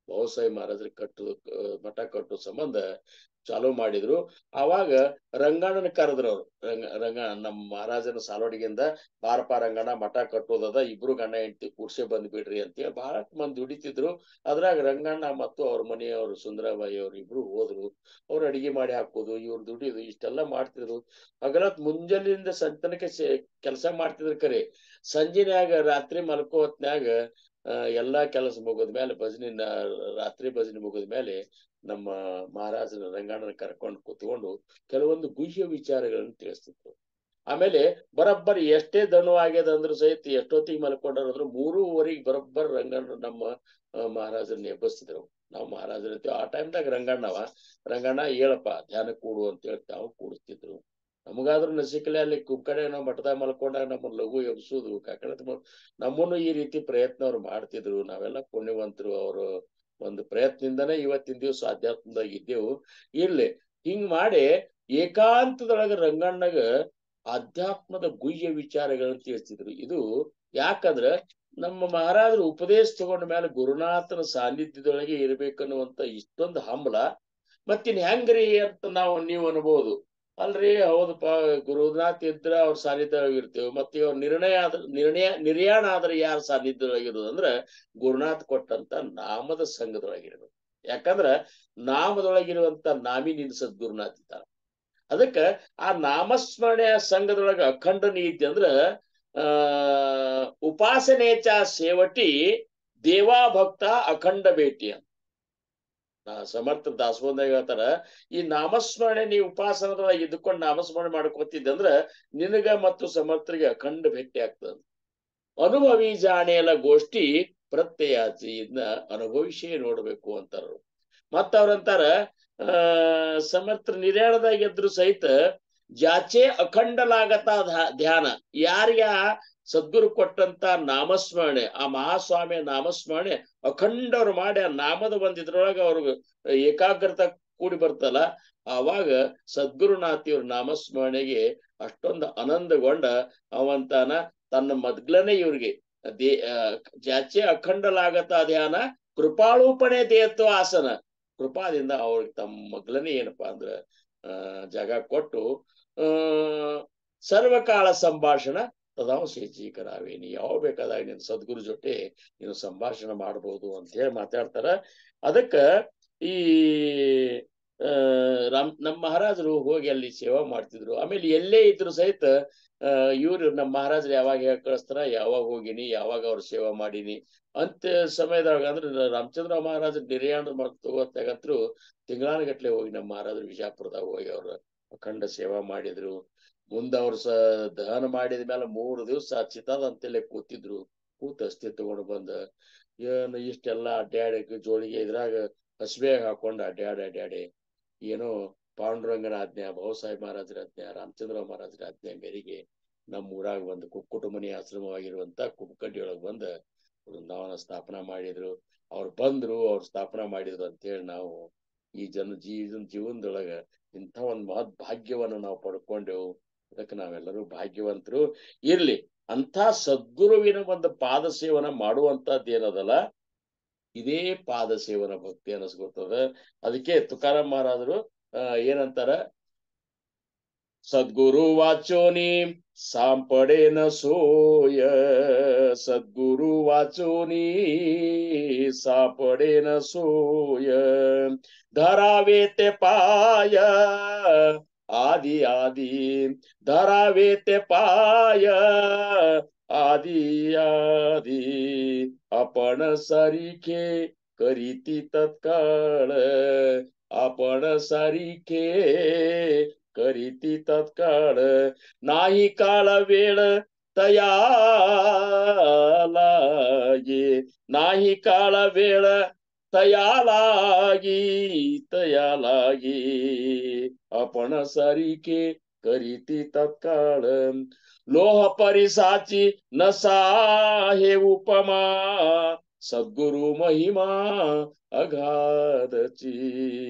ಬಹುಸಾಹೇಬ್ ಮಹಾರಾಜರು ಮಠ ಕಟ್ಟೋ ಸಂಬಂಧ ಚಾಲೂ ಮಾಡಿದ್ರು. ಅವಾಗ ರಂಗಣ್ಣನ ಕರೆದ್ರು ಅವ್ರು. ರಂಗ ನಮ್ಮ ಮಹಾರಾಜನ ಸಾಲೋಡಿಗಿಂದ ಬಾರಪ್ಪ ರಂಗಣ್ಣ ಮಠ ಕಟ್ಟೋದದ, ಇಬ್ರು ಗಂಡ ಹೆಂಡತಿ ಕೂರ್ಸೆ ಬಂದ್ಬಿಡ್ರಿ ಅಂತೇಳಿ ಬಹಳ ಮಂದಿ ದುಡಿತಿದ್ರು. ಅದ್ರಾಗ ರಂಗಣ್ಣ ಮತ್ತು ಅವ್ರ ಮನೆಯವರು ಸುಂದರಬಾಯಿ ಅವ್ರು ಇಬ್ರು ಹೋದ್ರು. ಅವ್ರು ಅಡಿಗೆ ಮಾಡಿ ಹಾಕೋದು, ಇವ್ರು ದುಡಿಯೋದು ಇಷ್ಟೆಲ್ಲಾ ಮಾಡ್ತಿದ್ರು. ಹಗಲತ್ ಮುಂಜಾನೆಯಿಂದ ಸಂತನಕ್ಕೆ ಕೆಲಸ ಮಾಡ್ತಿದ್ರು. ಕರೆ ಸಂಜೆನ್ಯಾಗ ರಾತ್ರಿ ಮಲ್ಕೋ ಹೊತ್ನ್ಯಾಗ ಎಲ್ಲಾ ಕೆಲಸ ಮುಗಿದ್ಮೇಲೆ ರಾತ್ರಿ ಭಜನೆ ಮುಗಿದ್ಮೇಲೆ ನಮ್ಮ ಮಹಾರಾಜನ ರಂಗಣ್ಣನ ಕರ್ಕೊಂಡು ಕೂತ್ಕೊಂಡು ಕೆಲವೊಂದು ಗುಹ್ಯ ವಿಚಾರಗಳನ್ನು ತಿಳಿಸ್ತಿದ್ರು. ಆಮೇಲೆ ಬರೋಬ್ಬರಿ ಎಷ್ಟೇ ದಣು ಆಗ್ಯದ ಅಂದ್ರು ಸಹಿತ ಎಷ್ಟೊತ್ತಿಗೆ ಮಲ್ಕೊಂಡ್ರು 3:30 ಬರೋಬ್ಬರ್ ರಂಗಣ್ಣ ನಮ್ಮ ಮಹಾರಾಜರನ್ನ ಎಬ್ಬಸ್ತಿದ್ರು. ನಾವು ಮಹಾರಾಜರ ಆ ಟೈಮ್ದಾಗ ರಂಗಣ್ಣ ಹೇಳಪ್ಪ ಧ್ಯಾನ ಕೂಡು ಅಂತ ಹೇಳಿ ತಾವು ಕೂಡಿಸ್ತಿದ್ರು. ನಮಗಾದ್ರೂ ನಸಿಕಲೆ ಅಲ್ಲಿ ಕಡೆ ನಾವು ಮಠದಾಗ ಮಲ್ಕೊಂಡಾಗ ನಮ್ಮನ್ನ ಲಘು ಎಬ್ಸುದು ನಮ್ಮನ್ನು ಈ ರೀತಿ ಪ್ರಯತ್ನ ಅವ್ರು ಮಾಡ್ತಿದ್ರು. ನಾವೆಲ್ಲ ಪುಣ್ಯವಂತರು. ಅವರು ಒಂದು ಪ್ರಯತ್ನದಿಂದನೇ ಇವತ್ತಿನ ದಿವಸ ಆಧ್ಯಾತ್ಮದಾಗ ಇದ್ದೆವು. ಇರ್ಲಿ ಹಿಂಗ್ ಮಾಡಿ ಏಕಾಂತದೊಳಗ ರಂಗಣ್ಣಗ ಆಧ್ಯಾತ್ಮದ ಗುಹ್ಯ ವಿಚಾರಗಳನ್ನ ತಿಳಿಸ್ತಿದ್ರು. ಇದು ಯಾಕಂದ್ರ ನಮ್ಮ ಮಹಾರಾಜರು ಉಪದೇಶ ತಗೊಂಡ ಮೇಲೆ ಗುರುನಾಥನ ಸಾನ್ನಿಧ್ಯದೊಳಗೆ ಇರ್ಬೇಕನ್ನುವಂತ ಇಷ್ಟೊಂದು ಹಂಬಲ. ಮತ್ತಿನ್ ಹೆಂಗ್ರಿ ಅಂತ ನೀವು ಅನ್ಬೋದು. ಅಲ್ರಿ ಹೌದಪ್ಪ, ಗುರುನಾಥ್ ಇದ್ರ ಅವ್ರ ಸಾನ್ನಿಧ್ಯದೊಳಗೆ ಇರ್ತೇವೆ. ಮತ್ತೆ ಅವ್ರ ನಿರ್ಯಾಣ ಆದ್ರೆ ಯಾರ ಸಾನ್ನಿಧ್ಯದೊಳಗಿರೋದು ಅಂದ್ರೆ ಗುರುನಾಥ್ ಕೊಟ್ಟಂತ ನಾಮದ ಸಂಘದೊಳಗಿರ್ಬೇಕು. ಯಾಕಂದ್ರ ನಾಮದೊಳಗಿರುವಂತ ನಾಮಿ ನಿಲ್ಸದ್ ಗುರುನಾಥ್ ಇದ್ದಾರ. ಅದಕ್ಕ ಆ ನಾಮಸ್ಮರಣೆಯ ಸಂಘದೊಳಗ ಅಖಂಡ ನೀತಿ ಅಂದ್ರ ಉಪಾಸನೇಚ ಸೇವಟಿ ದೇವಾ ಭಕ್ತ ಅಖಂಡ ಭೇಟಿ ಅಂತ ಸಮರ್ಥ ದಾಸಬೋಧದಾಗ ಹೇಳ್ತಾರ. ಈ ನಾಮಸ್ಮರಣೆ ನೀವು ಉಪಾಸನದೊಳಗೆ ಇದ್ದುಕೊಂಡು ನಾಮಸ್ಮರಣೆ ಮಾಡ್ಕೋತಿದ್ದೆ ಅಂದ್ರ ನಿನಗ ಮತ್ತು ಸಮರ್ಥರಿಗೆ ಅಖಂಡ ಭೇಟಿ ಆಗ್ತದ. ಅನುಭವಿ ಜಾಣೆಯಲ ಗೋಷ್ಠಿ ಪ್ರತ್ಯಯಾಚಿ, ಇದನ್ನ ಅನುಭವಿಸೇ ನೋಡ್ಬೇಕು ಅಂತಾರ. ಮತ್ತ ಅವ್ರಂತಾರ ಸಮರ್ಥ ನಿರ್ಯಾಣದಾಗ ಎದ್ರು ಸಹಿತ ಜಾಚೆ ಅಖಂಡಲಾಗತ ಧ್ಯಾನ. ಯಾರಿಗ ಸದ್ಗುರು ಕೊಟ್ಟಂತ ನಾಮಸ್ಮರಣೆ, ಆ ಮಹಾಸ್ವಾಮಿಯ ನಾಮಸ್ಮರಣೆ ಅಖಂಡವ್ರು ಮಾಡಿ ಆ ನಾಮದ ಇದ್ರೊಳಗ ಅವ್ರಿಗೆ ಏಕಾಗ್ರತೆ ಕೂಡಿ ಬರ್ತಲ್ಲ, ಆವಾಗ ಸದ್ಗುರುನಾಥಿಯವ್ರ ನಾಮಸ್ಮರಣೆಗೆ ಅಷ್ಟೊಂದು ಆನಂದಗೊಂಡ ಅವಂತಾನ ತನ್ನ ಮೊದ್ಲನೇ ಇವ್ರಿಗೆ ಜಾಚೆ ಅಖಂಡಲಾಗತ ಧ್ಯಾನ ಕೃಪಾಳೂಪಣೆ ದೇಹತ್ವ ಆಸನ. ಕೃಪಾದಿಂದ ಅವ್ರಿಗೆ ತಮ್ಮ ಮಗ್ಲನೇ ಏನಪ್ಪಾ ಅಂದ್ರ ಜಾಗ ಕೊಟ್ಟು ಸರ್ವಕಾಲ ಸಂಭಾಷಣ ತದಾವ ಶೇಚೀಕರಾವೇನಿ, ಯಾವ ಬೇಕಾದಾಗ ನೀನು ಸದ್ಗುರು ಜೊತೆ ನೀನು ಸಂಭಾಷಣೆ ಮಾಡ್ಬೋದು ಅಂತ ಹೇಳಿ ಮಾತಾಡ್ತಾರ. ಅದಕ್ಕ ಈ ನಮ್ಮ ಮಹಾರಾಜರು ಹೋಗಿ ಅಲ್ಲಿ ಸೇವಾ ಮಾಡ್ತಿದ್ರು. ಆಮೇಲೆ ಎಲ್ಲೇ ಇದ್ರು ಸಹಿತ ಇವ್ರು ನಮ್ಮ ಮಹಾರಾಜರು ಯಾವಾಗ ಕಳಿಸ್ತಾರ, ಯಾವಾಗ ಹೋಗಿನಿ, ಯಾವಾಗ ಅವ್ರ ಸೇವಾ ಮಾಡೀನಿ ಅಂತ ಸಮಯದಾಗ ಅಂದ್ರೆ ರಾಮಚಂದ್ರ ಮಹಾರಾಜರು ನಿರ್ಯಾಣ ತಗೋತ್ತಾಗಂತ್ರು ತಿಂಗಳಾನುಗಟ್ಲೆ ಹೋಗಿ ನಮ್ಮ ಮಹಾರಾಜರು ವಿಜಾಪುರದಾಗ ಹೋಗಿ ಅವ್ರ ಅಖಂಡ ಸೇವಾ ಮಾಡಿದ್ರು. ಮುಂದ ಅವ್ರ ದಹನ ಮಾಡಿದ ಮೇಲೆ 3 ದಿವಸ ಚಿತಾದ ಅಂತೇಳಿ ಕೂತಿದ್ರು. ಕೂತ್ ಅಸ್ಥಿ ತಗೊಂಡು ಬಂದ ಏನು ಇಷ್ಟೆಲ್ಲ ಅಡ್ಡಾಡಿ ಜೋಳಿಗೆ ಇದ್ರಾಗ ಹಸಿವೆ ಹಾಕೊಂಡು ಅಡ್ಡಾಡಿ ಏನೋ ಪಾಂಡುರಂಗನ ಆಜ್ಞೆ, ಬಹುಸಾಹೇಬ್ ಮಹಾರಾಜರ ಆಜ್ಞೆ, ರಾಮಚಂದ್ರ ಮಹಾರಾಜರ ಆಜ್ಞೆ ಮೇರೆಗೆ ನಮ್ಮ ಊರಾಗ ಬಂದು ಕುಕ್ಕುಟುಂಬನಿ ಆಶ್ರಮವಾಗಿರುವಂತ ಕುಕ್ಕಡ್ಡಿಯೊಳಗೆ ಬಂದ ವೃಂದಾವನ ಸ್ಥಾಪನಾ ಮಾಡಿದ್ರು. ಅವ್ರು ಬಂದ್ರು, ಅವ್ರು ಸ್ಥಾಪನಾ ಮಾಡಿದ್ರು ಅಂತೇಳಿ ನಾವು ಈ ಜೀವನದೊಳಗ ಇಂಥ ಒಂದು ಮಹತ್ ಭಾಗ್ಯವನ್ನು ನಾವು ಪಡ್ಕೊಂಡೆವು. ಅದಕ್ಕೆ ನಾವೆಲ್ಲರೂ ಭಾಗ್ಯವಂತರು. ಇರ್ಲಿ, ಅಂತ ಸದ್ಗುರುವಿನ ಒಂದು ಪಾದ ಸೇವನ ಮಾಡುವಂತದ್ದೇನದಲ್ಲ, ಇದೇ ಪಾದ ಸೇವನ ಭಕ್ತಿ ಅನಿಸ್ಕೊತದ. ಅದಕ್ಕೆ ತುಕಾರಾಮ್ ಮಹಾರಾಜರು ಏನಂತಾರ, ಸದ್ಗುರು ವಾಚೋನಿ ಸಾಂಪಡೇನ ಸೋಯ, ಸದ್ಗುರು ವಾಚೋನಿ ಸಾಪಡೇನ ಸೋಯ, ಧರಾವೇತೆ ಪಾಯ ಆದಿ ಧರಾವೇತೆ ಪಾಯ आदि आदि आपण सारिखे करीती तत्काळ आपण सारिखे करीती तत्काळ नाही काळ वेळ तया लागे नाही काळ वेळ तया लागी आपण सारिखे करीती तत्काळ लोह परिसाची नसा हे उपमा सद्गुरु महिमा अगाधची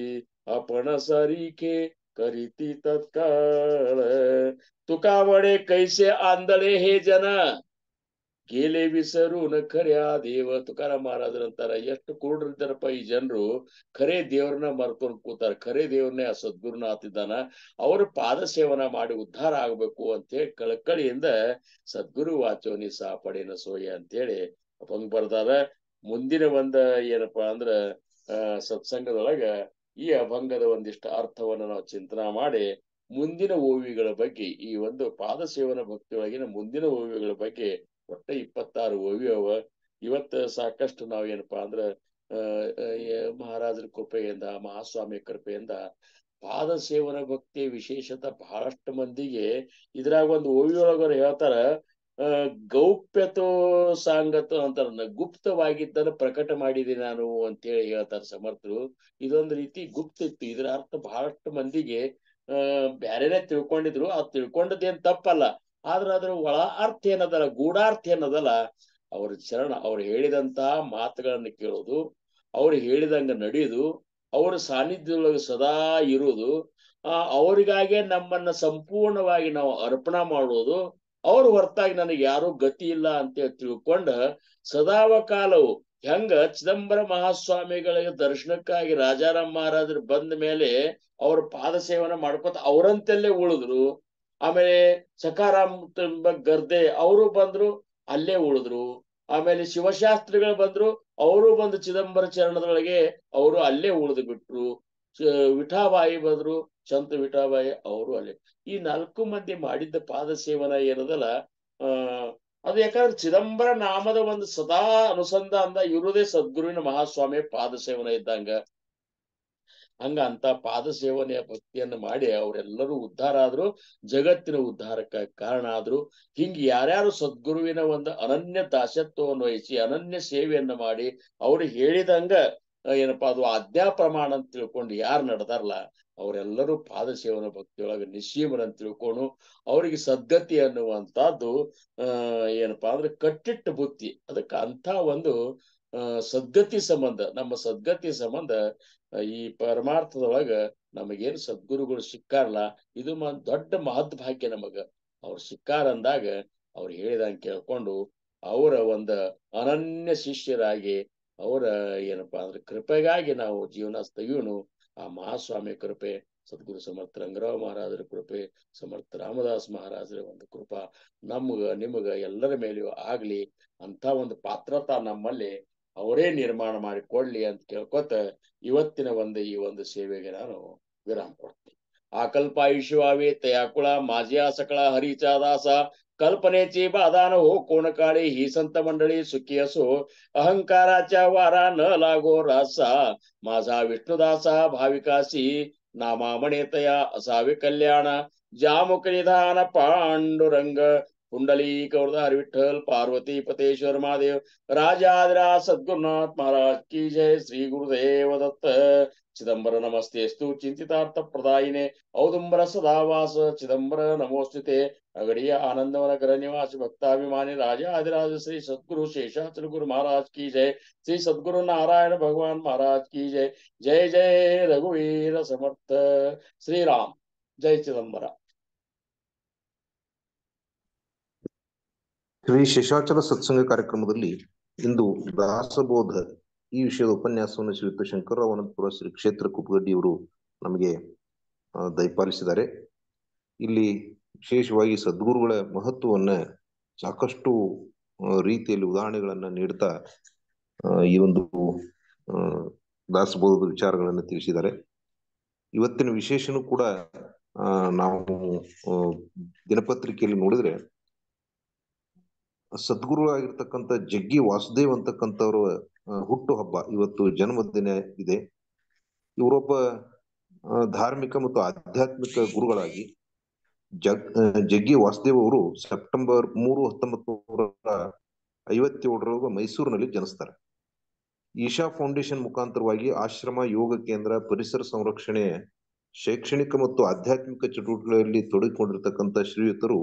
आपण सारिखे करीती तत्काळ तुका वडे कैसे आंधळे हे जन गेले विसरून ಖರ್ಯಾ ದೇವ ತುಕಾರಾಮ್ ಮಹಾರಾಜರ ಅಂತಾರ ಎಷ್ಟು ಕುರುಡರಿದ್ದಾರಪ್ಪ ಈ ಜನರು ಖರೇ ದೇವ್ರನ್ನ ಮರ್ಕೊಂಡು ಕೂತಾರ ಖರೇ ದೇವ್ರನ್ನೇ ಆ ಸದ್ಗುರುನ ಆತಿದ್ದಾನ ಅವ್ರ ಪಾದ ಸೇವನ ಮಾಡಿ ಉದ್ಧಾರ ಆಗ್ಬೇಕು ಅಂತೇಳಿ ಕಳಕಳಿಯಿಂದ ಸದ್ಗುರು ವಾಚೋನಿ ಸಾಪಡಿನ ಸೋಯ ಅಂತೇಳಿ ಅವಂಗ್ ಬರ್ದಾರ ಮುಂದಿನ ಒಂದ ಏನಪ್ಪಾ ಅಂದ್ರ ಸತ್ಸಂಗದೊಳಗ ಈ ಅಭಂಗದ ಒಂದಿಷ್ಟು ಅರ್ಥವನ್ನ ನಾವು ಚಿಂತನಾ ಮಾಡಿ ಮುಂದಿನ ಓವಿಗಳ ಬಗ್ಗೆ ಈ ಒಂದು ಪಾದ ಸೇವನ ಭಕ್ತಿಯೊಳಗಿನ ಮುಂದಿನ ಓವಿಗಳ ಬಗ್ಗೆ ಒಟ್ಟ 26 ಓವಿ ಅವ ಇವತ್ತು ಸಾಕಷ್ಟು ನಾವ್ ಏನಪ್ಪಾ ಅಂದ್ರ ಮಹಾರಾಜರ ಕೃಪೆಯಿಂದ ಮಹಾಸ್ವಾಮಿ ಕೃಪೆಯಿಂದ ಪಾದ ಸೇವನ ಭಕ್ತಿಯ ವಿಶೇಷತೆ ಬಹಳಷ್ಟು ಮಂದಿಗೆ ಇದ್ರಾಗ ಒಂದು ಓವಿಯೊಳಗರು ಹೇಳ್ತಾರ ಗೌಪ್ಯತೋ ಸಾಂಗತೋ ಅಂತಾರ ಗುಪ್ತವಾಗಿದ್ದನ್ನು ಪ್ರಕಟ ಮಾಡಿದೆ ನಾನು ಅಂತೇಳಿ ಹೇಳ್ತಾರ ಸಮರ್ಥರು ಇದೊಂದು ರೀತಿ ಗುಪ್ತ ಇತ್ತು ಇದರ ಅರ್ಥ ಬಹಳಷ್ಟು ಮಂದಿಗೆ ಬ್ಯಾರೇನೆ ತಿಳ್ಕೊಂಡಿದ್ರು ಆ ತಿಳ್ಕೊಂಡದ್ದೇನ್ ತಪ್ಪಲ್ಲ ಆದ್ರ ಅದ್ರ ಒಳ ಅರ್ಥ ಏನದಲ್ಲ ಗೂಢಾರ್ಥ ಏನದಲ್ಲ ಅವ್ರ ಚರಣ ಅವ್ರು ಹೇಳಿದಂತ ಮಾತುಗಳನ್ನ ಕೇಳೋದು ಅವ್ರು ಹೇಳಿದಂಗ ನಡೆಯೋದು ಅವ್ರ ಸಾನ್ನಿಧ್ಯದೊಳಗೆ ಸದಾ ಇರುವುದು ಅವರಿಗಾಗೆ ನಮ್ಮನ್ನ ಸಂಪೂರ್ಣವಾಗಿ ನಾವು ಅರ್ಪಣಾ ಮಾಡೋದು ಅವ್ರ ಹೊರತಾಗಿ ನನಗೆ ಯಾರು ಗತಿ ಇಲ್ಲ ಅಂತ ತಿಳ್ಕೊಂಡ ಸದಾವಕಾಲವು ಹೆಂಗ ಚಿದಂಬರ ಮಹಾಸ್ವಾಮಿಗಳಿಗೆ ದರ್ಶನಕ್ಕಾಗಿ ರಾಜಾರಾಮ್ ಮಹಾರಾಜರು ಬಂದ ಮೇಲೆ ಅವ್ರ ಪಾದ ಸೇವನೆ ಮಾಡ್ಕೊತ ಅವರಂತೆಲ್ಲೇ ಉಳಿದ್ರು ಆಮೇಲೆ ಸಖಾರಾಮ್ ಗರ್ದೆ ಅವರು ಬಂದ್ರು ಅಲ್ಲೇ ಉಳಿದ್ರು ಆಮೇಲೆ ಶಿವಶಾಸ್ತ್ರಿಗಳು ಬಂದ್ರು ಅವರು ಬಂದು ಚಿದಂಬರ ಚರಣದೊಳಗೆ ಅವರು ಅಲ್ಲೇ ಉಳಿದು ಬಿಟ್ರು ವಿಠಾಬಾಯಿ ಬಂದ್ರು ಸಂತ ವಿಠಾಬಾಯಿ ಅವರು ಅಲ್ಲೇ ಈ 4 ಮಂದಿ ಮಾಡಿದ್ದ ಪಾದ ಸೇವನ ಏನದಲ್ಲ ಅದು ಯಾಕಂದ್ರೆ ಚಿದಂಬರ ನಾಮದ ಒಂದು ಸದಾ ಅನುಸಂಧಾನದ ಇರುವುದೇ ಸದ್ಗುರುವಿನ ಮಹಾಸ್ವಾಮಿ ಪಾದ ಸೇವನ ಇದ್ದಂಗ ಹಂಗ ಅಂತ ಪಾದ ಸೇವನೆಯ ಭಕ್ತಿಯನ್ನು ಮಾಡಿ ಅವರೆಲ್ಲರೂ ಉದ್ಧಾರ ಆದ್ರು ಜಗತ್ತಿನ ಉದ್ಧಾರಕ್ಕೆ ಕಾರಣ ಆದ್ರು ಹಿಂಗ ಯಾರ್ಯಾರು ಸದ್ಗುರುವಿನ ಒಂದು ಅನನ್ಯ ದಾಸತ್ವವನ್ನು ವಹಿಸಿ ಅನನ್ಯ ಸೇವೆಯನ್ನ ಮಾಡಿ ಅವ್ರು ಹೇಳಿದಂಗ ಏನಪ್ಪಾ ಅದು ಆಜ್ಞಾ ಪ್ರಮಾಣ ಅಂತ ತಿಳ್ಕೊಂಡು ಯಾರು ನಡೆದಾರಲ್ಲ ಅವರೆಲ್ಲರೂ ಪಾದ ಸೇವನ ಭಕ್ತಿಯೊಳಗೆ ನಿಶ್ಚೀಮರನ್ನು ತಿಳ್ಕೊಂಡು ಅವ್ರಿಗೆ ಸದ್ಗತಿ ಅನ್ನುವಂಥದ್ದು ಏನಪ್ಪಾ ಅಂದ್ರೆ ಕಟ್ಟಿಟ್ಟ ಬುತ್ತಿ ಅದಕ್ಕೆ ಅಂತ ಒಂದು ಸದ್ಗತಿ ಸಂಬಂಧ ನಮ್ಮ ಸದ್ಗತಿ ಸಂಬಂಧ ಈ ಪರಮಾರ್ಥದೊಳಗ ನಮಗೇನು ಸದ್ಗುರುಗಳು ಸಿಕ್ಕಾರಲ್ಲ ಇದು ದೊಡ್ಡ ಮಹದ್ ಭಾಗ್ಯ ನಮಗ ಅವ್ರು ಸಿಕ್ಕಾರ ಅಂದಾಗ ಅವ್ರು ಹೇಳಿದಂಗೆ ಕೇಳ್ಕೊಂಡು ಅವರ ಒಂದು ಅನನ್ಯ ಶಿಷ್ಯರಾಗಿ ಅವರ ಏನಪ್ಪಾ ಅಂದ್ರೆ ಕೃಪೆಗಾಗಿ ನಾವು ಜೀವನ ತೆಗಿಯೋನು ಆ ಮಹಾಸ್ವಾಮಿ ಕೃಪೆ ಸದ್ಗುರು ಸಮರ್ಥ ರಂಗರಾವ್ ಮಹಾರಾಜರ ಕೃಪೆ ಸಮರ್ಥ ರಾಮದಾಸ್ ಮಹಾರಾಜರ ಒಂದು ಕೃಪಾ ನಿಮಗ ಎಲ್ಲರ ಮೇಲೆಯೂ ಆಗ್ಲಿ ಅಂತ ಒಂದು ಪಾತ್ರತಾ ನಮ್ಮಲ್ಲಿ ಅವರೇ ನಿರ್ಮಾಣ ಮಾಡಿ ಕೊಡ್ಲಿ ಅಂತ ಕೇಳ್ಕೊತ ಇವತ್ತಿನ ಈ ಒಂದು ಸೇವೆಗೆ ನಾನು ವಿರಾಮ ಕೊಡ್ತೀನಿ ಆಕಲ್ಪಾಯುಷ್ಯವಾವೆ ತಯಾಕುಳ ಮಾಜಿಯಾ ಸಕಳ ಹರಿಚಾದಾಸ कल्पनेची बाधा न हो कोण काळी ही संत मंडळी सुखी असो अहंकाराच्या वारा न लागो रासा माझा विष्णुदासा भाविकासी नामा म्हणेतया असावे कल्याण जामुक निधान पांडुरंग कुंडली कौरधार विठ्ठल पार्वती पतेश्वर महादेव राजाधिराज सद्गुरुनाथ महाराज की जय श्री गुरुदेव दत्त चिदंबर नमस्तेस्तु चिंतितार्थ प्रदायिने औदुंबर सदावास चिदंबर नमोस्तुते अगड़िया आनंदवन ग्रह निवासी भक्ताभिमानी राजा आदिराज श्री सद्गुरु शेषाचल गुरु महाराज की जय श्री सद्गुरु नारायण भगवान महाराज की जय जय जय रघुवीर समर्थ श्री राम जय चिदंबर ಶ್ರೀ ಶೇಷಾಚಲ ಸತ್ಸಂಗ ಕಾರ್ಯಕ್ರಮದಲ್ಲಿ ಇಂದು ದಾಸಬೋಧ ಈ ವಿಷಯದ ಉಪನ್ಯಾಸವನ್ನು ಶ್ರೀಯುತ ಶಂಕರರಾವ್ ಅನಂತಪುರ ಶ್ರೀ ಕ್ಷೇತ್ರ ಕುಪ್ಪಗಡ್ಡಿಯವರು ನಮಗೆ ದಯಪಾಲಿಸಿದ್ದಾರೆ. ಇಲ್ಲಿ ವಿಶೇಷವಾಗಿ ಸದ್ಗುರುಗಳ ಮಹತ್ವವನ್ನ ಸಾಕಷ್ಟು ರೀತಿಯಲ್ಲಿ ಉದಾಹರಣೆಗಳನ್ನ ನೀಡ್ತಾ ಈ ಒಂದು ದಾಸಬೋಧದ ವಿಚಾರಗಳನ್ನು ತಿಳಿಸಿದ್ದಾರೆ. ಇವತ್ತಿನ ವಿಶೇಷನೂ ಕೂಡ ನಾವು ದಿನಪತ್ರಿಕೆಯಲ್ಲಿ ನೋಡಿದ್ರೆ ಸದ್ಗುರು ಆಗಿರ್ತಕ್ಕಂಥ ಜಗ್ಗಿ ವಾಸುದೇವ್ ಅಂತಕ್ಕಂಥವ್ರ ಹುಟ್ಟು ಹಬ್ಬ ಇವತ್ತು, ಜನ್ಮದಿನ ಇದೆ. ಇವರೊಬ್ಬ ಧಾರ್ಮಿಕ ಮತ್ತು ಆಧ್ಯಾತ್ಮಿಕ ಗುರುಗಳಾಗಿ ಜಗ್ಗಿ ವಾಸುದೇವ್ ಅವರು ಸೆಪ್ಟೆಂಬರ್ 3, 1957 ಮೈಸೂರಿನಲ್ಲಿ ಜನಿಸ್ತಾರೆ. ಈಶಾ ಫೌಂಡೇಶನ್ ಮುಖಾಂತರವಾಗಿ ಆಶ್ರಮ, ಯೋಗ ಕೇಂದ್ರ, ಪರಿಸರ ಸಂರಕ್ಷಣೆ, ಶೈಕ್ಷಣಿಕ ಮತ್ತು ಆಧ್ಯಾತ್ಮಿಕ ಚಟುವಟಿಕೆಗಳಲ್ಲಿ ತೊಡಗಿಕೊಂಡಿರ್ತಕ್ಕಂಥ ಶ್ರೀಯುತರು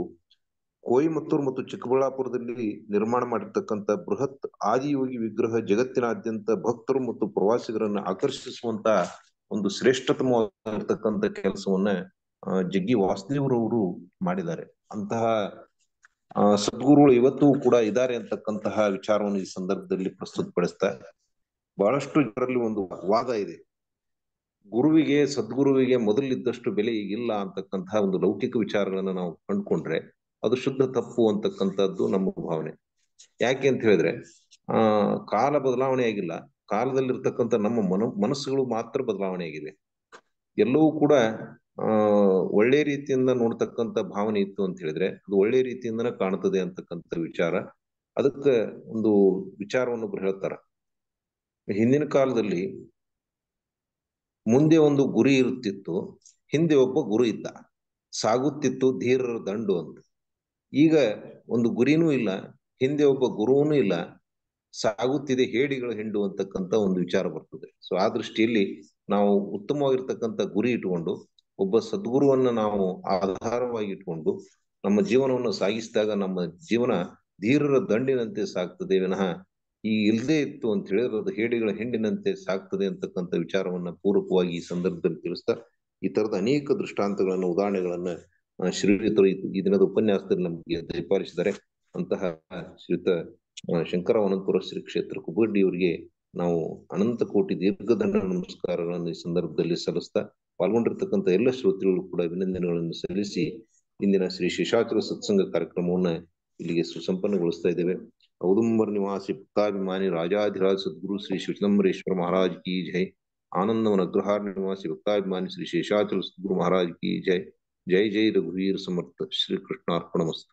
ಕೊಯಮತ್ತೂರು ಮತ್ತು ಚಿಕ್ಕಬಳ್ಳಾಪುರದಲ್ಲಿ ನಿರ್ಮಾಣ ಮಾಡಿರ್ತಕ್ಕಂಥ ಬೃಹತ್ ಆದಿಯೋಗಿ ವಿಗ್ರಹ ಜಗತ್ತಿನಾದ್ಯಂತ ಭಕ್ತರು ಮತ್ತು ಪ್ರವಾಸಿಗರನ್ನ ಆಕರ್ಷಿಸುವಂತ ಒಂದು ಶ್ರೇಷ್ಠತಮವಾಗಿರ್ತಕ್ಕಂಥ ಕೆಲಸವನ್ನ ಜಗ್ಗಿ ವಾಸುದೇವರವರು ಮಾಡಿದ್ದಾರೆ. ಅಂತಹ ಸದ್ಗುರುಗಳು ಇವತ್ತು ಕೂಡ ಇದ್ದಾರೆ ಅಂತಕ್ಕಂತಹ ವಿಚಾರವನ್ನು ಈ ಸಂದರ್ಭದಲ್ಲಿ ಪ್ರಸ್ತುತಪಡಿಸ್ತಾ, ಬಹಳಷ್ಟು ಇದರಲ್ಲಿ ಒಂದು ವಾದ ಇದೆ. ಗುರುವಿಗೆ, ಸದ್ಗುರುವಿಗೆ ಮೊದಲಿದ್ದಷ್ಟು ಬೆಲೆ ಈಗಿಲ್ಲ ಅಂತಕ್ಕಂತಹ ಒಂದು ಲೌಕಿಕ ವಿಚಾರಗಳನ್ನ ನಾವು ಕಂಡುಕೊಂಡ್ರೆ ಅದು ಶುದ್ಧ ತಪ್ಪು ಅಂತಕ್ಕಂಥದ್ದು ನಮ್ಮ ಭಾವನೆ. ಯಾಕೆ ಅಂತ ಹೇಳಿದ್ರೆ ಕಾಲ ಬದಲಾವಣೆ ಆಗಿಲ್ಲ, ಕಾಲದಲ್ಲಿರ್ತಕ್ಕಂಥ ನಮ್ಮ ಮನಸ್ಸುಗಳು ಮಾತ್ರ ಬದಲಾವಣೆ ಆಗಿವೆ. ಎಲ್ಲವೂ ಕೂಡ ಒಳ್ಳೆ ರೀತಿಯಿಂದ ನೋಡ್ತಕ್ಕಂಥ ಭಾವನೆ ಇತ್ತು ಅಂತ ಹೇಳಿದ್ರೆ ಅದು ಒಳ್ಳೆ ರೀತಿಯಿಂದನೇ ಕಾಣುತ್ತದೆ ಅಂತಕ್ಕಂಥ ವಿಚಾರ. ಅದಕ್ಕೆ ಒಂದು ವಿಚಾರವನ್ನು ಒಬ್ರು ಹೇಳ್ತಾರ, ಹಿಂದಿನ ಕಾಲದಲ್ಲಿ ಮುಂದೆ ಒಂದು ಗುರಿ ಇರುತ್ತಿತ್ತು, ಹಿಂದೆ ಒಬ್ಬ ಗುರು ಇದ್ದ, ಸಾಗುತ್ತಿತ್ತು ಧೀರರ ದಂಡು ಅಂತ. ಈಗ ಒಂದು ಗುರಿನೂ ಇಲ್ಲ, ಹಿಂದೆ ಒಬ್ಬ ಗುರುವೂ ಇಲ್ಲ, ಸಾಗುತ್ತಿದೆ ಹೇಡಿಗಳ ಹಿಂಡು ಅಂತಕ್ಕಂಥ ಒಂದು ವಿಚಾರ ಬರ್ತದೆ. ಸೊ ಆ ದೃಷ್ಟಿಯಲ್ಲಿ ನಾವು ಉತ್ತಮವಾಗಿರ್ತಕ್ಕಂಥ ಗುರಿ ಇಟ್ಕೊಂಡು ಒಬ್ಬ ಸದ್ಗುರುವನ್ನ ನಾವು ಆಧಾರವಾಗಿ ಇಟ್ಕೊಂಡು ನಮ್ಮ ಜೀವನವನ್ನು ಸಾಗಿಸಿದಾಗ ನಮ್ಮ ಜೀವನ ಧೀರರ ದಂಡಿನಂತೆ ಸಾಗ್ತದೆ ವಿನಃ ಈ ಇಲ್ಲದೆ ಇತ್ತು ಅಂತ ಹೇಳಿದ್ರೆ ಅದು ಹೇಡಿಗಳ ಹಿಂಡಿನಂತೆ ಸಾಗ್ತದೆ ಅಂತಕ್ಕಂಥ ವಿಚಾರವನ್ನ ಪೂರಕವಾಗಿ ಈ ಸಂದರ್ಭದಲ್ಲಿ ತಿಳಿಸ್ತಾ, ಈ ತರದ ಅನೇಕ ದೃಷ್ಟಾಂತಗಳನ್ನ, ಉದಾಹರಣೆಗಳನ್ನ ಶ್ರೀಯುತರು ಈ ದಿನದ ಉಪನ್ಯಾಸದಲ್ಲಿ ನಮಗೆ ದಯಪಾಲಿಸಿದ್ದಾರೆ. ಅಂತಹ ಶ್ರೀಯುತ ಶಂಕರವನಂತಪುರ ಶ್ರೀ ಕ್ಷೇತ್ರ ಕುಬ್ಬಡ್ಡಿ ಅವರಿಗೆ ನಾವು ಅನಂತ ಕೋಟಿ ದೀರ್ಘದಂಡ ನಮಸ್ಕಾರಗಳನ್ನು ಈ ಸಂದರ್ಭದಲ್ಲಿ ಸಲ್ಲಿಸ್ತಾ, ಪಾಲ್ಗೊಂಡಿರ್ತಕ್ಕಂಥ ಎಲ್ಲ ಶ್ರೋತೃಗಳು ಕೂಡ ಅಭಿನಂದನೆಗಳನ್ನು ಸಲ್ಲಿಸಿ ಇಂದಿನ ಶ್ರೀ ಶೇಷಾಚಲ ಸತ್ಸಂಗ ಕಾರ್ಯಕ್ರಮವನ್ನ ಇಲ್ಲಿಗೆ ಸುಸಂಪನ್ನಗೊಳಿಸ್ತಾ ಇದ್ದೇವೆ. ಔದುಂಬರ ನಿವಾಸಿ ಭಕ್ತಾಭಿಮಾನಿ ರಾಜಾಧಿರಾಜ ಸದ್ಗುರು ಶ್ರೀ ಶಿವಚಂದ್ರೇಶ್ವರ ಮಹಾರಾಜ್ ಕಿ ಜೈ. ಆನಂದವನ ಅಗ್ರಹಾರ ನಿವಾಸಿ ಭಕ್ತಾಭಿಮಾನಿ ಶ್ರೀ ಶೇಷಾಚಲ ಸದ್ಗುರು ಮಹಾರಾಜ್ ಕಿ ಜೈ. ಜೈ ಜೈ ರಘುವೀರ ಸಮರ್ಥ. ಶ್ರೀ ಕೃಷ್ಣಾರ್ಪಣಮಸ್ತು.